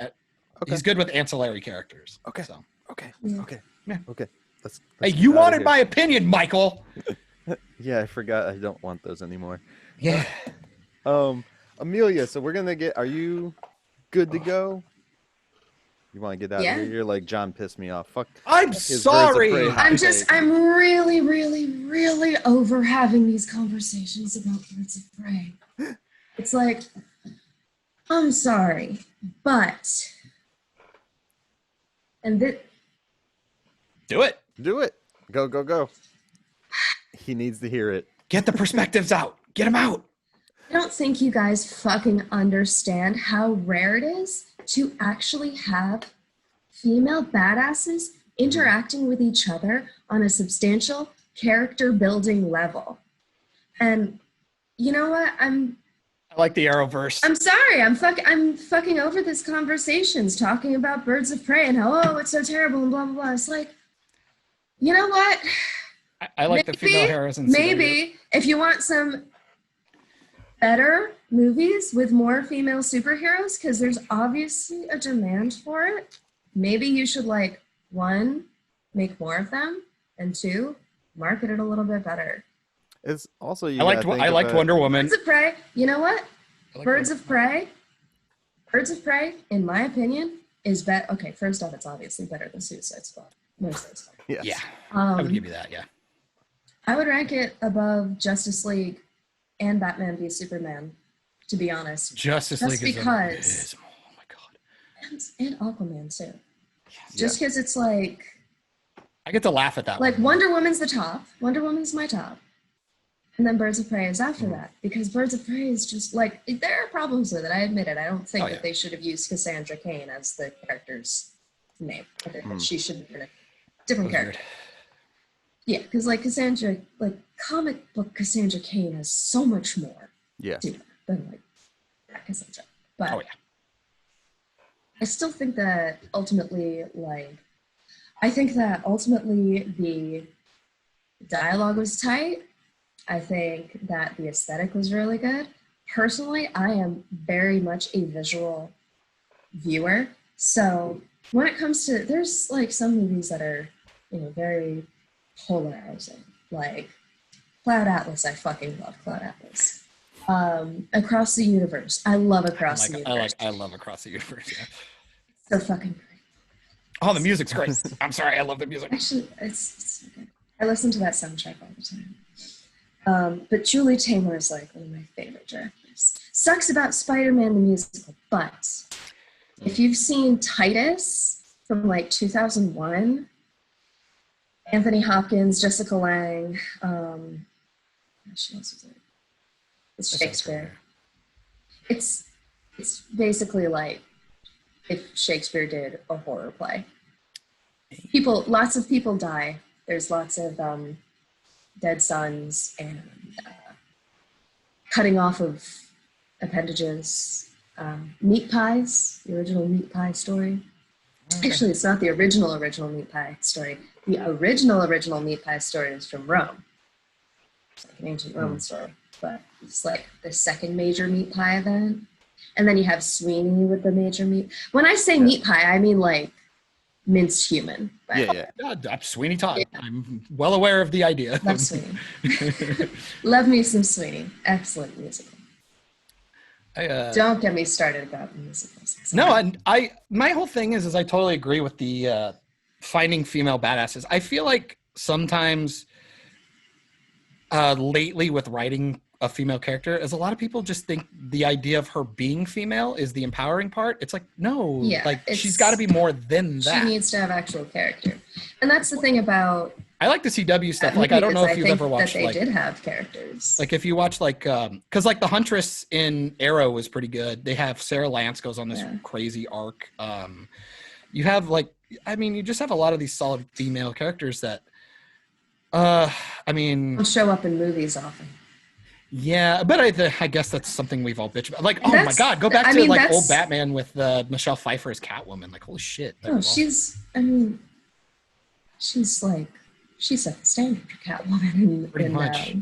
[SPEAKER 2] he's good with ancillary characters.
[SPEAKER 3] Okay.
[SPEAKER 2] So.
[SPEAKER 3] Okay.
[SPEAKER 4] Yeah.
[SPEAKER 3] Okay.
[SPEAKER 2] Yeah.
[SPEAKER 3] Okay. Let's
[SPEAKER 2] Hey,
[SPEAKER 3] get
[SPEAKER 2] you
[SPEAKER 3] outta
[SPEAKER 2] wanted
[SPEAKER 3] here.
[SPEAKER 2] my opinion, Michael.
[SPEAKER 3] Yeah, I forgot. I don't want those anymore.
[SPEAKER 2] Yeah.
[SPEAKER 3] Emilia, so we're gonna get. Are you good to go? You want to get out
[SPEAKER 4] Yeah.
[SPEAKER 3] of here? You're like, John pissed me off. Fuck.
[SPEAKER 2] I'm
[SPEAKER 3] his Birds of
[SPEAKER 2] sorry.
[SPEAKER 3] Prey hot
[SPEAKER 4] I'm
[SPEAKER 3] take.
[SPEAKER 4] really, really, really over having these conversations about Birds of Prey. It's like, I'm sorry, but, and
[SPEAKER 2] Do it.
[SPEAKER 3] Do it. Go, go, go. He needs to hear it.
[SPEAKER 2] Get the perspectives out. Get them out.
[SPEAKER 4] I don't think you guys fucking understand how rare it is to actually have female badasses interacting with each other on a substantial character building level. And you know what?
[SPEAKER 2] I like the Arrowverse.
[SPEAKER 4] I'm sorry. I'm fucking over this conversations talking about Birds of Prey and how, it's so terrible and blah, blah, blah. It's like, you know what?
[SPEAKER 2] I like the female heroes in CW.
[SPEAKER 4] Maybe if you want some better movies with more female superheroes, because there's obviously a demand for it, maybe you should, like, 1, make more of them, and 2, market it a little bit better.
[SPEAKER 3] It's also
[SPEAKER 2] I liked Wonder Woman.
[SPEAKER 4] Birds of Prey, you know what?
[SPEAKER 2] I like
[SPEAKER 4] Birds of Prey, in my opinion, is better. Okay, first off, it's obviously better than Suicide Squad.
[SPEAKER 3] Yes.
[SPEAKER 2] Yeah. I would give you that, yeah.
[SPEAKER 4] I would rank it above Justice League and Batman v Superman, to be honest.
[SPEAKER 2] Justice
[SPEAKER 4] Just
[SPEAKER 2] League is
[SPEAKER 4] because.
[SPEAKER 2] abysmal. Oh my god.
[SPEAKER 4] And Aquaman too.
[SPEAKER 2] Yes.
[SPEAKER 4] Just because it's like
[SPEAKER 2] I get to laugh at that one.
[SPEAKER 4] Wonder Woman's the top. Wonder Woman's my top. And then Birds of Prey is after that, because Birds of Prey is just like, there are problems with it. I admit it. I don't think that they should have used Cassandra Cain as the character's name. I think that she should have been a different character. Yeah, because like Cassandra, like comic book Cassandra Cain has so much more
[SPEAKER 3] Yeah.
[SPEAKER 4] to it than like that Cassandra. But
[SPEAKER 2] Oh yeah.
[SPEAKER 4] I still think that ultimately, the dialogue was tight. I think that the aesthetic was really good. Personally, I am very much a visual viewer. So when it comes to, there's like some movies that are, very polarizing. Like Cloud Atlas, I fucking love Cloud Atlas. Across the Universe, I love Across the Universe.
[SPEAKER 2] I love Across the Universe. Yeah.
[SPEAKER 4] So fucking great.
[SPEAKER 2] Oh, the music's great. I'm sorry, I love the music.
[SPEAKER 4] Actually, it's so good. I listen to that soundtrack all the time. But Julie Taymor is like one of my favorite directors. Sucks about Spider-Man the musical, but if you've seen Titus from like 2001, Anthony Hopkins, Jessica Lange, gosh, who else was it? It's Shakespeare. It's basically like if Shakespeare did a horror play. Lots of people die. There's lots of dead sons and cutting off of appendages. Meat pies, the original meat pie story. Okay. Actually, it's not the original meat pie story. The original meat pie story is from Rome. It's like an ancient Roman story, but it's like the second major meat pie event. And then you have Sweeney with the major meat. When I say meat pie, I mean like minced human. Right?
[SPEAKER 2] Yeah. Sweeney Todd. Yeah. I'm well aware of the idea.
[SPEAKER 4] Love Sweeney. Love me some Sweeney. Excellent musical. Don't get me started about musicals.
[SPEAKER 2] No, I my whole thing is I totally agree with the finding female badasses. I feel like sometimes lately with writing a female character is a lot of people just think the idea of her being female is the empowering part. It's like, no, she's got to be more than that.
[SPEAKER 4] She needs to have actual character. And that's the thing about
[SPEAKER 2] I like the CW stuff. Like, I don't know if you've ever watched.
[SPEAKER 4] That they did have characters.
[SPEAKER 2] Like, if you watch, like, because like the Huntress in Arrow was pretty good. They have Sarah Lance goes on this crazy arc. You have like, I mean, you just have a lot of these solid female characters that, I mean,
[SPEAKER 4] don't show up in movies often.
[SPEAKER 2] Yeah, but I guess that's something we've all bitched about. Like, oh my God, go back to like old Batman with Michelle Pfeiffer as Catwoman. Like, holy shit.
[SPEAKER 4] No, she's like. She set the standard for Catwoman in
[SPEAKER 2] much,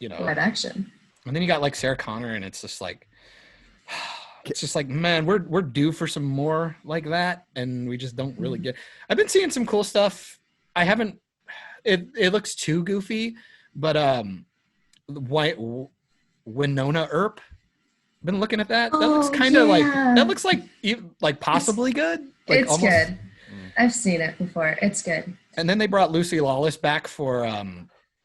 [SPEAKER 4] live action.
[SPEAKER 2] And then you got like Sarah Connor, and it's just like, man, we're due for some more like that, and we just don't really get. I've been seeing some cool stuff. I haven't. It looks too goofy, but Winona Earp. Been looking at that. That looks kind of like that looks like possibly good. Like
[SPEAKER 4] it's almost, good. I've seen it before. It's good.
[SPEAKER 2] And then they brought Lucy Lawless back for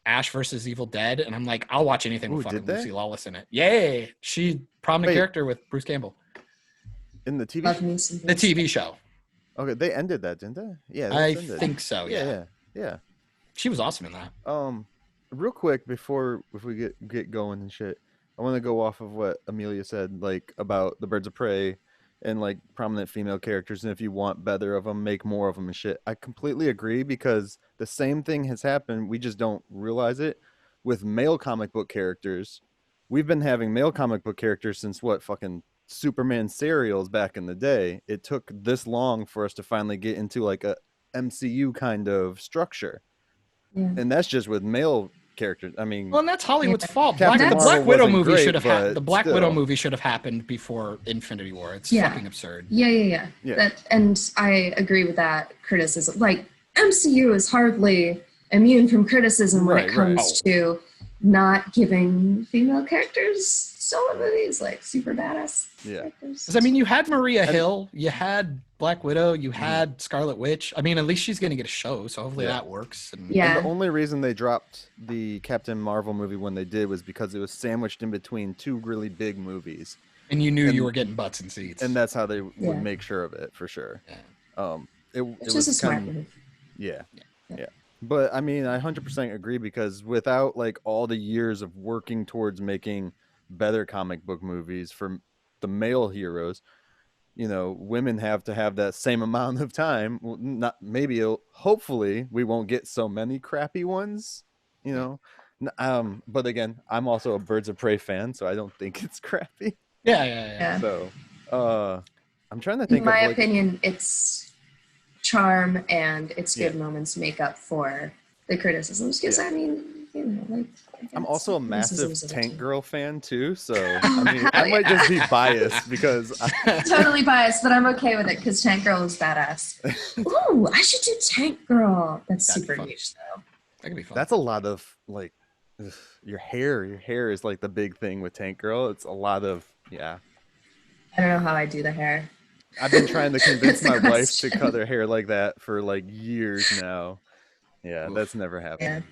[SPEAKER 2] Ash versus Evil Dead, and I'm like, I'll watch anything with fucking Lucy Lawless in it. Yay! She prominent character with Bruce Campbell
[SPEAKER 3] in the TV.
[SPEAKER 2] The TV show.
[SPEAKER 3] Okay, they ended that, didn't they? Yeah,
[SPEAKER 2] I think so. Yeah. She was awesome in that.
[SPEAKER 3] Real quick before we get going and shit, I want to go off of what Emilia said, like about the Birds of Prey. And like prominent female characters, and if you want better of them, make more of them and shit. I completely agree, because the same thing has happened. We just don't realize it with male comic book characters. We've been having male comic book characters since fucking Superman serials back in the day. It took this long for us to finally get into like a MCU kind of structure, and that's just with male characters. I mean,
[SPEAKER 2] well, and that's Hollywood's fault. The Black Widow movie should have happened. The Black Widow movie should have happened before Infinity War. It's fucking absurd.
[SPEAKER 4] Yeah. And I agree with that criticism. Like, MCU is hardly immune from criticism when it comes to not giving female characters solo movies like super badass characters.
[SPEAKER 2] Because I mean, you had Maria Hill, you had Black Widow, you had Scarlet Witch. I mean, at least she's going to get a show, so hopefully that works. And
[SPEAKER 3] the only reason they dropped the Captain Marvel movie when they did was because it was sandwiched in between two really big movies.
[SPEAKER 2] And you knew you were getting butts and seats.
[SPEAKER 3] And that's how they would make sure of it, for sure.
[SPEAKER 2] Yeah.
[SPEAKER 3] It was a smart move. Yeah. But I mean, I 100% agree, because without like all the years of working towards making better comic book movies for the male heroes, women have to have that same amount of time. Well, hopefully we won't get so many crappy ones, but again, I'm also a Birds of Prey fan, so I don't think it's crappy.
[SPEAKER 2] Yeah.
[SPEAKER 3] So, I'm trying to think.
[SPEAKER 4] In my opinion, it's charm and its good moments make up for the criticisms. Because I mean,
[SPEAKER 3] I'm also a massive Tank Girl fan too, so I mean, I might just be biased because
[SPEAKER 4] totally biased, but I'm okay with it because Tank Girl is badass. Ooh, I should do Tank Girl. That's super niche though.
[SPEAKER 2] That could be fun.
[SPEAKER 3] That's a lot of like your hair is like the big thing with Tank Girl. It's a lot of
[SPEAKER 4] I don't know how I do the hair.
[SPEAKER 3] I've been trying to convince my wife to cut her hair like that for like years now. Yeah, that's never happened.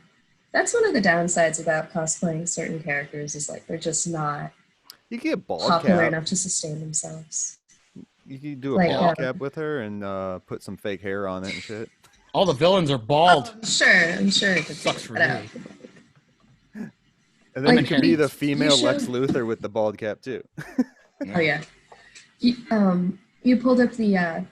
[SPEAKER 4] That's one of the downsides about cosplaying certain characters is like they're just not
[SPEAKER 3] You can get bald
[SPEAKER 4] popular
[SPEAKER 3] cap.
[SPEAKER 4] enough to sustain themselves.
[SPEAKER 3] You can do a
[SPEAKER 4] Like,
[SPEAKER 3] bald cap with her and put some fake hair on it and shit.
[SPEAKER 2] All the villains are bald.
[SPEAKER 4] I'm sure it could
[SPEAKER 2] Sucks for
[SPEAKER 4] be,
[SPEAKER 2] me.
[SPEAKER 3] And then
[SPEAKER 4] Like,
[SPEAKER 3] you can be the
[SPEAKER 4] you
[SPEAKER 3] female Lex
[SPEAKER 4] should-
[SPEAKER 3] Luthor with the bald cap too.
[SPEAKER 4] Oh yeah. You pulled up the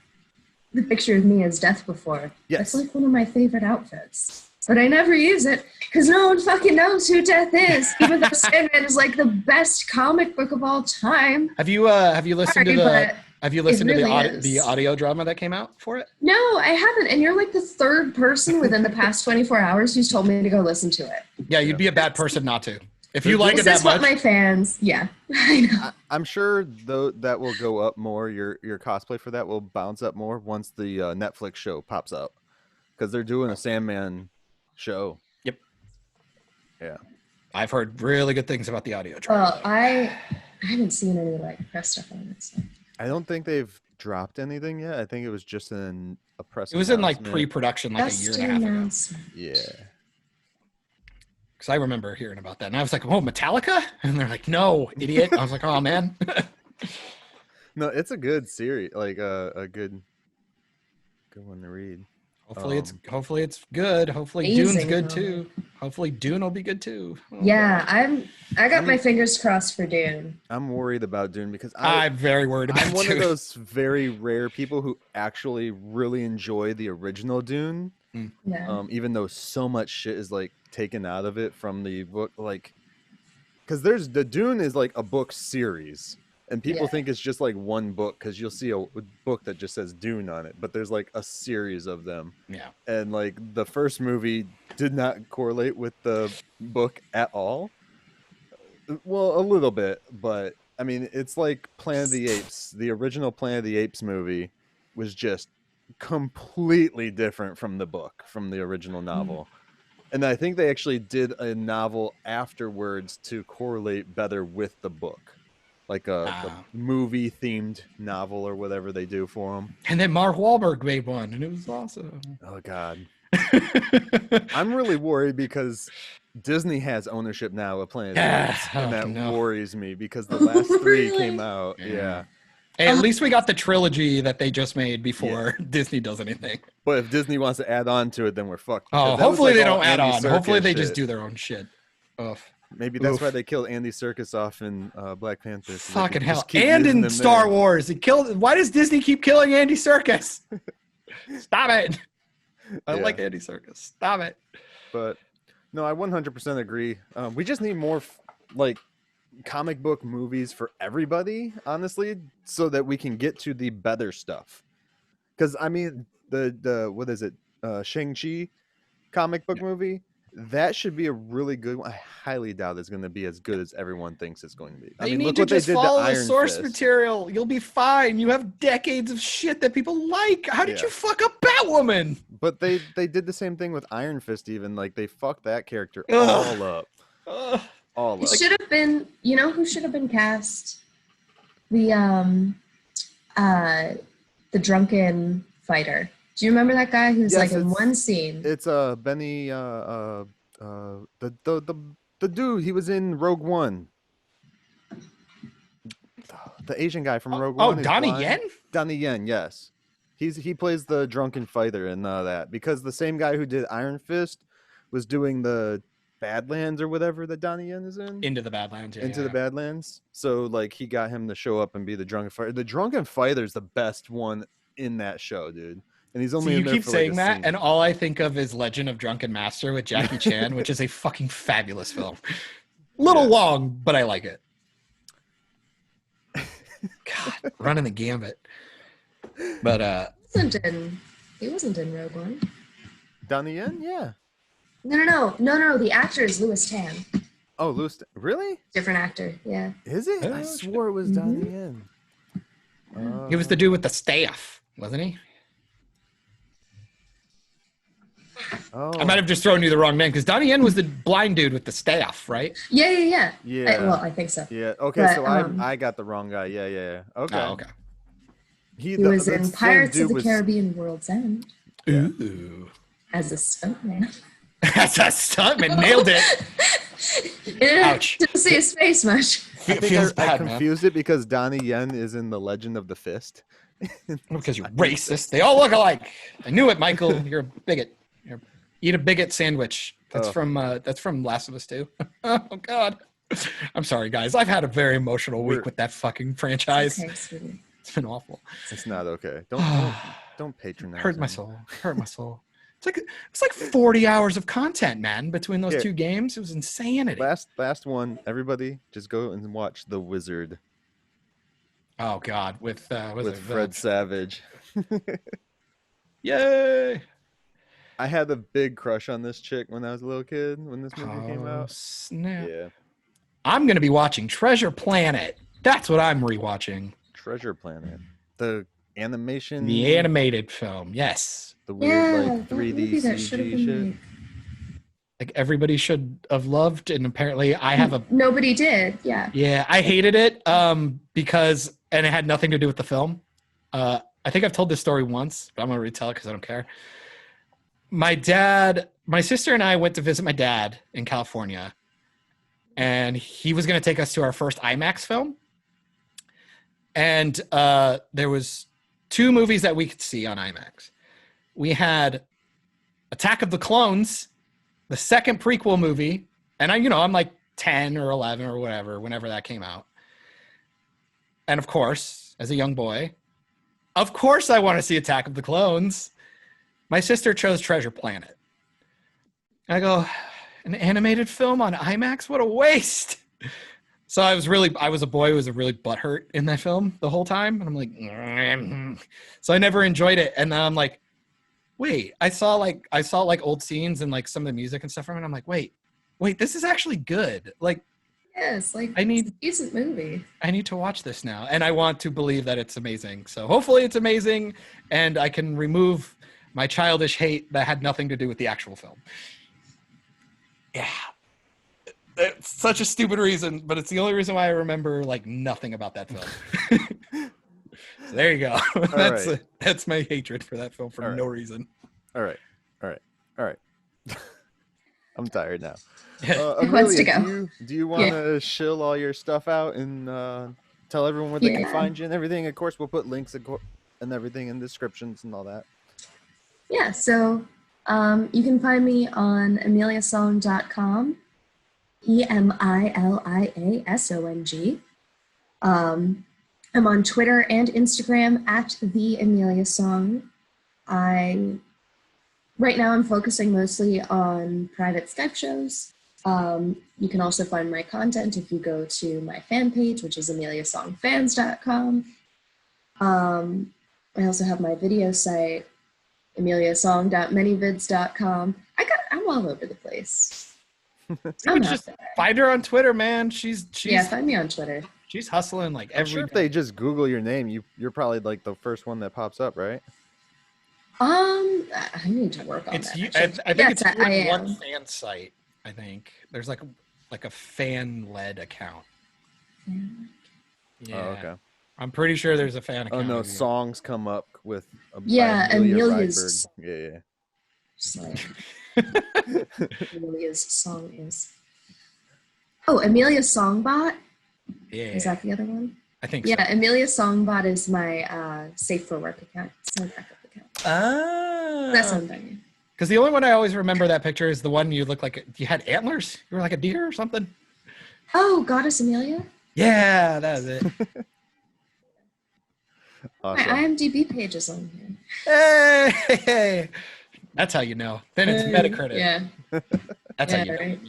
[SPEAKER 4] picture of me as Death before.
[SPEAKER 3] Yes.
[SPEAKER 4] That's like one of my favorite outfits. But I never use it because no one fucking knows who Death is. Even though Sandman is like the best comic book of all time.
[SPEAKER 2] Have you listened
[SPEAKER 4] Sorry,
[SPEAKER 2] to the
[SPEAKER 4] but
[SPEAKER 2] Have you listened to
[SPEAKER 4] really
[SPEAKER 2] the
[SPEAKER 4] is.
[SPEAKER 2] audio drama that came out for it?
[SPEAKER 4] No, I haven't. And you're like the third person within the past 24 hours who's told me to go listen to it.
[SPEAKER 2] Yeah, you'd be a bad person not to. If you like
[SPEAKER 4] This
[SPEAKER 2] it that
[SPEAKER 4] is what
[SPEAKER 2] much.
[SPEAKER 4] my fans, yeah, I know.
[SPEAKER 3] I'm sure though that will go up more. Your cosplay for that will bounce up more once the Netflix show pops out, because they're doing a Sandman show.
[SPEAKER 2] Yep.
[SPEAKER 3] Yeah.
[SPEAKER 2] I've heard really good things about the audio drama.
[SPEAKER 4] Well, I haven't seen any like press stuff on it. So.
[SPEAKER 3] I don't think they've dropped anything yet. I think it was just a press.
[SPEAKER 2] It was in like
[SPEAKER 3] announcement.
[SPEAKER 2] pre-production like a year and a half ago.
[SPEAKER 4] Announcement.
[SPEAKER 3] Yeah.
[SPEAKER 2] Because I remember hearing about that. And I was like, oh, Metallica? And they're like, no, idiot. I was like, oh, man.
[SPEAKER 3] No, it's a good series. Like a good one to read.
[SPEAKER 2] Hopefully it's good. Hopefully
[SPEAKER 4] Amazing,
[SPEAKER 2] Dune's good
[SPEAKER 4] huh?
[SPEAKER 2] too. Hopefully Dune will be good too. Oh,
[SPEAKER 4] Yeah, I got my fingers crossed for Dune.
[SPEAKER 3] I'm worried about Dune because
[SPEAKER 2] I'm very worried about
[SPEAKER 3] I'm one of
[SPEAKER 2] Dune.
[SPEAKER 3] those very rare people who actually really enjoy the original Dune.
[SPEAKER 4] Yeah.
[SPEAKER 3] Even though so much shit is like taken out of it from the book, like because there's the Dune is like a book series, and people
[SPEAKER 4] Yeah.
[SPEAKER 3] think it's just like one book because you'll see a book that just says Dune on it, but there's like a series of them.
[SPEAKER 2] Yeah.
[SPEAKER 3] And like the first movie did not correlate with the book at all. Well, a little bit, but I mean, it's like Planet of the Apes. The original Planet of the Apes movie was just completely different from the book, from the original novel. And I think they actually did a novel afterwards to correlate better with the book, like a movie themed novel or whatever they do for them.
[SPEAKER 2] And then Mark Wahlberg made one, and it was awesome.
[SPEAKER 3] Oh God. I'm really worried because Disney has ownership now of Planet of the Apes, and that worries me because the last three came out. Yeah.
[SPEAKER 2] Hey, at least we got the trilogy that they just made before Disney does anything.
[SPEAKER 3] But if Disney wants to add on to it, then we're fucked.
[SPEAKER 2] Oh,
[SPEAKER 3] Because that was
[SPEAKER 2] hopefully
[SPEAKER 3] like
[SPEAKER 2] they
[SPEAKER 3] all
[SPEAKER 2] don't add
[SPEAKER 3] Andy
[SPEAKER 2] on. Hopefully
[SPEAKER 3] Serkis
[SPEAKER 2] they just
[SPEAKER 3] shit.
[SPEAKER 2] do their own shit. Ugh.
[SPEAKER 3] Maybe that's
[SPEAKER 2] Oof.
[SPEAKER 3] why they killed Andy Serkis off in Black Panther. so they
[SPEAKER 2] Fucking
[SPEAKER 3] could
[SPEAKER 2] hell.
[SPEAKER 3] just keep
[SPEAKER 2] And
[SPEAKER 3] using
[SPEAKER 2] in
[SPEAKER 3] him
[SPEAKER 2] Star
[SPEAKER 3] there.
[SPEAKER 2] Wars, it killed. Why does Disney keep killing Andy Serkis? Stop it. I
[SPEAKER 3] Yeah.
[SPEAKER 2] like Andy Serkis. Stop it.
[SPEAKER 3] But no, I 100% agree. We just need more like comic book movies for everybody, honestly, so that we can get to the better stuff. Because I mean, the what is it, Shang-Chi comic book movie? That should be a really good one. I highly doubt it's going to be as good as everyone thinks it's going to be. I
[SPEAKER 2] You
[SPEAKER 3] mean,
[SPEAKER 2] need
[SPEAKER 3] look
[SPEAKER 2] to
[SPEAKER 3] what they
[SPEAKER 2] just
[SPEAKER 3] did to
[SPEAKER 2] follow the
[SPEAKER 3] Iron
[SPEAKER 2] source
[SPEAKER 3] Fist.
[SPEAKER 2] material. You'll be fine. You have decades of shit that people like. How did
[SPEAKER 3] Yeah.
[SPEAKER 2] you fuck up Batwoman?
[SPEAKER 3] But they did the same thing with Iron Fist. Even like they fucked that character
[SPEAKER 2] Ugh.
[SPEAKER 3] all up.
[SPEAKER 2] Ugh.
[SPEAKER 3] All
[SPEAKER 4] It
[SPEAKER 3] up.
[SPEAKER 4] should have been, you know who should have been cast? The drunken fighter. Do you remember that guy who's
[SPEAKER 3] Yes,
[SPEAKER 4] like in
[SPEAKER 3] it's-
[SPEAKER 4] one scene?
[SPEAKER 3] It's Benny the dude, he was in Rogue One. The Asian guy from Rogue
[SPEAKER 2] Oh,
[SPEAKER 3] One. who's
[SPEAKER 2] Donnie
[SPEAKER 3] blind.
[SPEAKER 2] Yen?
[SPEAKER 3] Donnie Yen, yes. He plays the drunken fighter in that because the same guy who did Iron Fist was doing the Badlands or whatever that Donnie Yen is in.
[SPEAKER 2] Into the Badlands. Yeah,
[SPEAKER 3] Into
[SPEAKER 2] yeah,
[SPEAKER 3] the Badlands. So like he got him to show up and be the drunken fighter. The drunken fighter is the best one in that show, dude. And he's
[SPEAKER 2] So
[SPEAKER 3] only
[SPEAKER 2] you
[SPEAKER 3] in there
[SPEAKER 2] keep
[SPEAKER 3] for
[SPEAKER 2] saying
[SPEAKER 3] like a
[SPEAKER 2] that,
[SPEAKER 3] scene.
[SPEAKER 2] and all I think of is Legend of Drunken Master with Jackie Chan, which is a fucking fabulous film. Little
[SPEAKER 3] Yeah.
[SPEAKER 2] long, but I like it. God, running the gambit. But
[SPEAKER 4] He wasn't in Rogue One.
[SPEAKER 3] Donnie Yen, yeah.
[SPEAKER 4] No. The actor is Louis Tan.
[SPEAKER 3] Oh, Louis, really?
[SPEAKER 4] Different actor. Yeah.
[SPEAKER 3] Is it? I
[SPEAKER 2] Oh,
[SPEAKER 3] swore it was Donnie Yen.
[SPEAKER 2] he was the dude with the staff, wasn't he?
[SPEAKER 3] Oh,
[SPEAKER 2] I might have just thrown you the wrong name because Donnie Yen was the blind dude with the staff, right?
[SPEAKER 4] Yeah.
[SPEAKER 3] Yeah.
[SPEAKER 4] I think so.
[SPEAKER 3] Yeah. Okay.
[SPEAKER 4] But,
[SPEAKER 3] So I got the wrong guy. Yeah. Okay.
[SPEAKER 2] Oh, okay.
[SPEAKER 4] He was in Pirates of the Caribbean World's End
[SPEAKER 2] Ooh.
[SPEAKER 4] as a stuntman.
[SPEAKER 2] That's a stuntman. Nailed it. Ouch.
[SPEAKER 4] Didn't see his face much.
[SPEAKER 3] I think I confused it because Donnie Yen is in The Legend of the Fist.
[SPEAKER 2] Because you're racist. They all look alike. I knew it, Michael. You're a bigot. Eat a bigot sandwich. That's from Last of Us 2. Oh God. I'm sorry, guys. I've had a very emotional week with that fucking franchise.
[SPEAKER 4] Okay, sweetie.
[SPEAKER 2] It's been awful.
[SPEAKER 3] It's not okay. Don't patronize.
[SPEAKER 2] Hurt my soul. Hurt my soul. It's like 40 hours of content, man, between those two games. It was insanity.
[SPEAKER 3] Last one. Everybody, just go and watch The Wizard.
[SPEAKER 2] Oh God, with
[SPEAKER 3] Fred Savage.
[SPEAKER 2] Yay!
[SPEAKER 3] I had a big crush on this chick when I was a little kid when this movie came out.
[SPEAKER 2] Snap.
[SPEAKER 3] Yeah.
[SPEAKER 2] I'm gonna be watching Treasure Planet. That's what I'm rewatching.
[SPEAKER 3] Treasure Planet. The animation.
[SPEAKER 2] The animated film. Yes.
[SPEAKER 3] The weird 3D CG shit.
[SPEAKER 4] Made.
[SPEAKER 2] Like everybody should have loved, and apparently I have a.
[SPEAKER 4] Nobody did. Yeah.
[SPEAKER 2] Yeah, I hated it because, and it had nothing to do with the film. I think I've told this story once, but I'm gonna retell it because I don't care. My sister and I went to visit my dad in California, and he was going to take us to our first IMAX film. And there was 2 movies that we could see on IMAX. We had Attack of the Clones, the second prequel movie, and I'm like 10 or 11 or whatever, whenever that came out. And of course, as a young boy, of course I want to see Attack of the Clones. My sister chose Treasure Planet. I go, an animated film on IMAX? What a waste. So I was a boy who was really butthurt in that film the whole time. And I'm like, so I never enjoyed it. And then I'm like, wait, I saw old scenes and like some of the music and stuff from it. I'm like, wait, this is actually good. Like,
[SPEAKER 4] yes, like
[SPEAKER 2] it's
[SPEAKER 4] a decent movie.
[SPEAKER 2] I need to watch this now. And I want to believe that it's amazing. So hopefully it's amazing and I can remove my childish hate that had nothing to do with the actual film. Yeah. It's such a stupid reason, but it's the only reason why I remember like nothing about that film. So there you go. That's my hatred for that film for no reason.
[SPEAKER 3] All right. I'm tired now.
[SPEAKER 4] Who wants to go?
[SPEAKER 3] Do you want to shill all your stuff out and tell everyone where they can find you and everything? Of course, we'll put links and everything in descriptions and all that.
[SPEAKER 4] Yeah, so you can find me on emiliasong.com, EMILIASONG. I'm on Twitter and Instagram at the Emilia Song. Right now I'm focusing mostly on private Skype shows. You can also find my content if you go to my fan page, which is emiliasongfans.com. I also have my video site, emiliasong.manyvids.com. I'm all over the place.
[SPEAKER 2] I'm just find her on Twitter, man. She's
[SPEAKER 4] find me on Twitter.
[SPEAKER 2] She's hustling like every.
[SPEAKER 3] I'm sure if they just Google your name, you're probably like the first one that pops up, right?
[SPEAKER 4] I need to work on that.
[SPEAKER 2] I think it's one fan site. I think there's like a fan-led account. Yeah.
[SPEAKER 3] Oh, okay.
[SPEAKER 2] I'm pretty sure there's a fan account.
[SPEAKER 3] Oh no, songs come up with
[SPEAKER 4] Emilia's.
[SPEAKER 3] Yeah.
[SPEAKER 4] Emilia's song is. Oh, Emilia Songbot.
[SPEAKER 2] Yeah.
[SPEAKER 4] Is that the other one?
[SPEAKER 2] I think so.
[SPEAKER 4] Yeah, Emilia Songbot is my Safe for Work account. It's my backup account.
[SPEAKER 2] Ah.
[SPEAKER 4] That's what I'm thinking.
[SPEAKER 2] Because the only one I always remember that picture is the one you look like you had antlers. You were like a deer or something.
[SPEAKER 4] Oh, Goddess Emilia?
[SPEAKER 2] Yeah, that was it.
[SPEAKER 3] Awesome.
[SPEAKER 4] My IMDb page is on here.
[SPEAKER 2] Hey! That's how you know. Then it's Metacritic.
[SPEAKER 4] Yeah.
[SPEAKER 2] That's how you know. Right.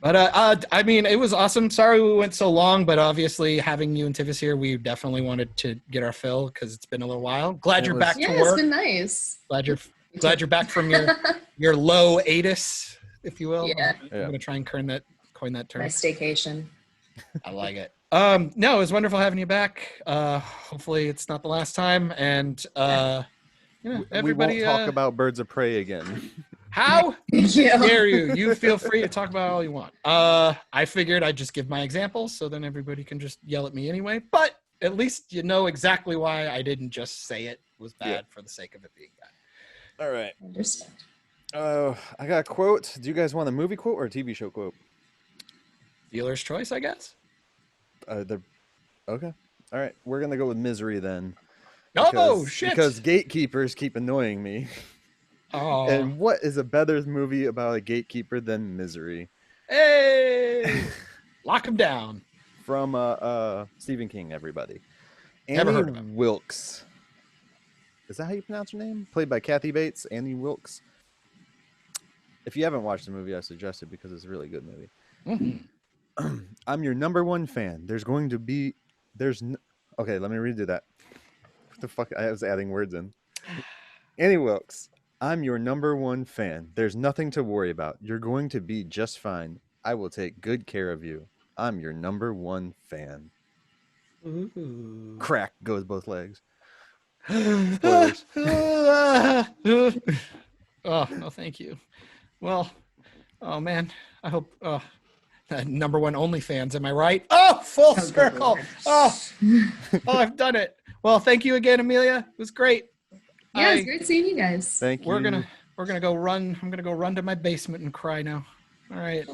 [SPEAKER 2] But I mean, it was awesome. Sorry we went so long, but obviously having you and Tivis here, we definitely wanted to get our fill because it's been a little while. Glad you're back to work.
[SPEAKER 4] It's been nice.
[SPEAKER 2] Glad you're back from your low ATIS, if you will.
[SPEAKER 4] Yeah.
[SPEAKER 2] I'm gonna try and coin that term.
[SPEAKER 4] My staycation.
[SPEAKER 2] I like it. No, it was wonderful having you back. Hopefully it's not the last time. And everybody
[SPEAKER 3] we won't talk about Birds of Prey again.
[SPEAKER 2] How dare you? You feel free to talk about all you want. I figured I'd just give my examples so then everybody can just yell at me anyway. But at least you know exactly why I didn't just say it was bad for the sake of it being bad.
[SPEAKER 3] All right.
[SPEAKER 4] Understand.
[SPEAKER 3] I got a quote. Do you guys want a movie quote or a TV show quote?
[SPEAKER 2] Dealer's choice, I guess.
[SPEAKER 3] Okay. All right. We're gonna go with Misery then.
[SPEAKER 2] Oh shit!
[SPEAKER 3] Because gatekeepers keep annoying me.
[SPEAKER 2] Oh.
[SPEAKER 3] And what is a better movie about a gatekeeper than Misery?
[SPEAKER 2] Hey, lock him down.
[SPEAKER 3] From Stephen King. Everybody.
[SPEAKER 2] Never heard of
[SPEAKER 3] Annie
[SPEAKER 2] him.
[SPEAKER 3] Wilkes. Is that how you pronounce her name? Played by Kathy Bates. Annie Wilkes. If you haven't watched the movie, I suggest it because it's a really good movie.
[SPEAKER 2] Mm-hmm.
[SPEAKER 3] I'm your number one fan. Okay, let me redo that. What the fuck? I was adding words in. Annie Wilkes. I'm your number one fan. There's nothing to worry about. You're going to be just fine. I will take good care of you. I'm your number one fan.
[SPEAKER 2] Ooh.
[SPEAKER 3] Crack goes both legs. Spoilers.
[SPEAKER 2] Oh, no, thank you. Well, oh man, I hope number one OnlyFans, am I right? Oh, full circle. Oh, I've done it. Well, thank you again, Emilia. It was great.
[SPEAKER 4] Yeah, it's great seeing you guys.
[SPEAKER 3] Thank you.
[SPEAKER 2] We're gonna go run. I'm gonna go run to my basement and cry now. All right.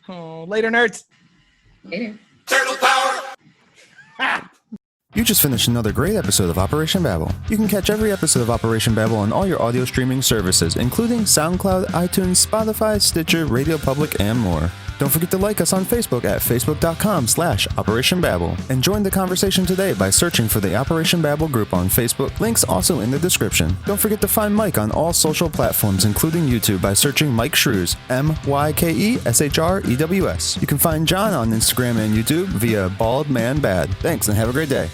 [SPEAKER 2] Oh, later, nerds.
[SPEAKER 4] Later.
[SPEAKER 2] Turtle power.
[SPEAKER 3] You just finished another great episode of Operation Babble. You can catch every episode of Operation Babble on all your audio streaming services, including SoundCloud, iTunes, Spotify, Stitcher, Radio Public, and more. Don't forget to like us on Facebook at facebook.com/Operation Babble, and join the conversation today by searching for the Operation Babble group on Facebook. Links also in the description. Don't forget to find Myke on all social platforms, including YouTube, by searching Myke Shrews, MYKESHREWS. You can find John on Instagram and YouTube via Bald Man Bad. Thanks and have a great day.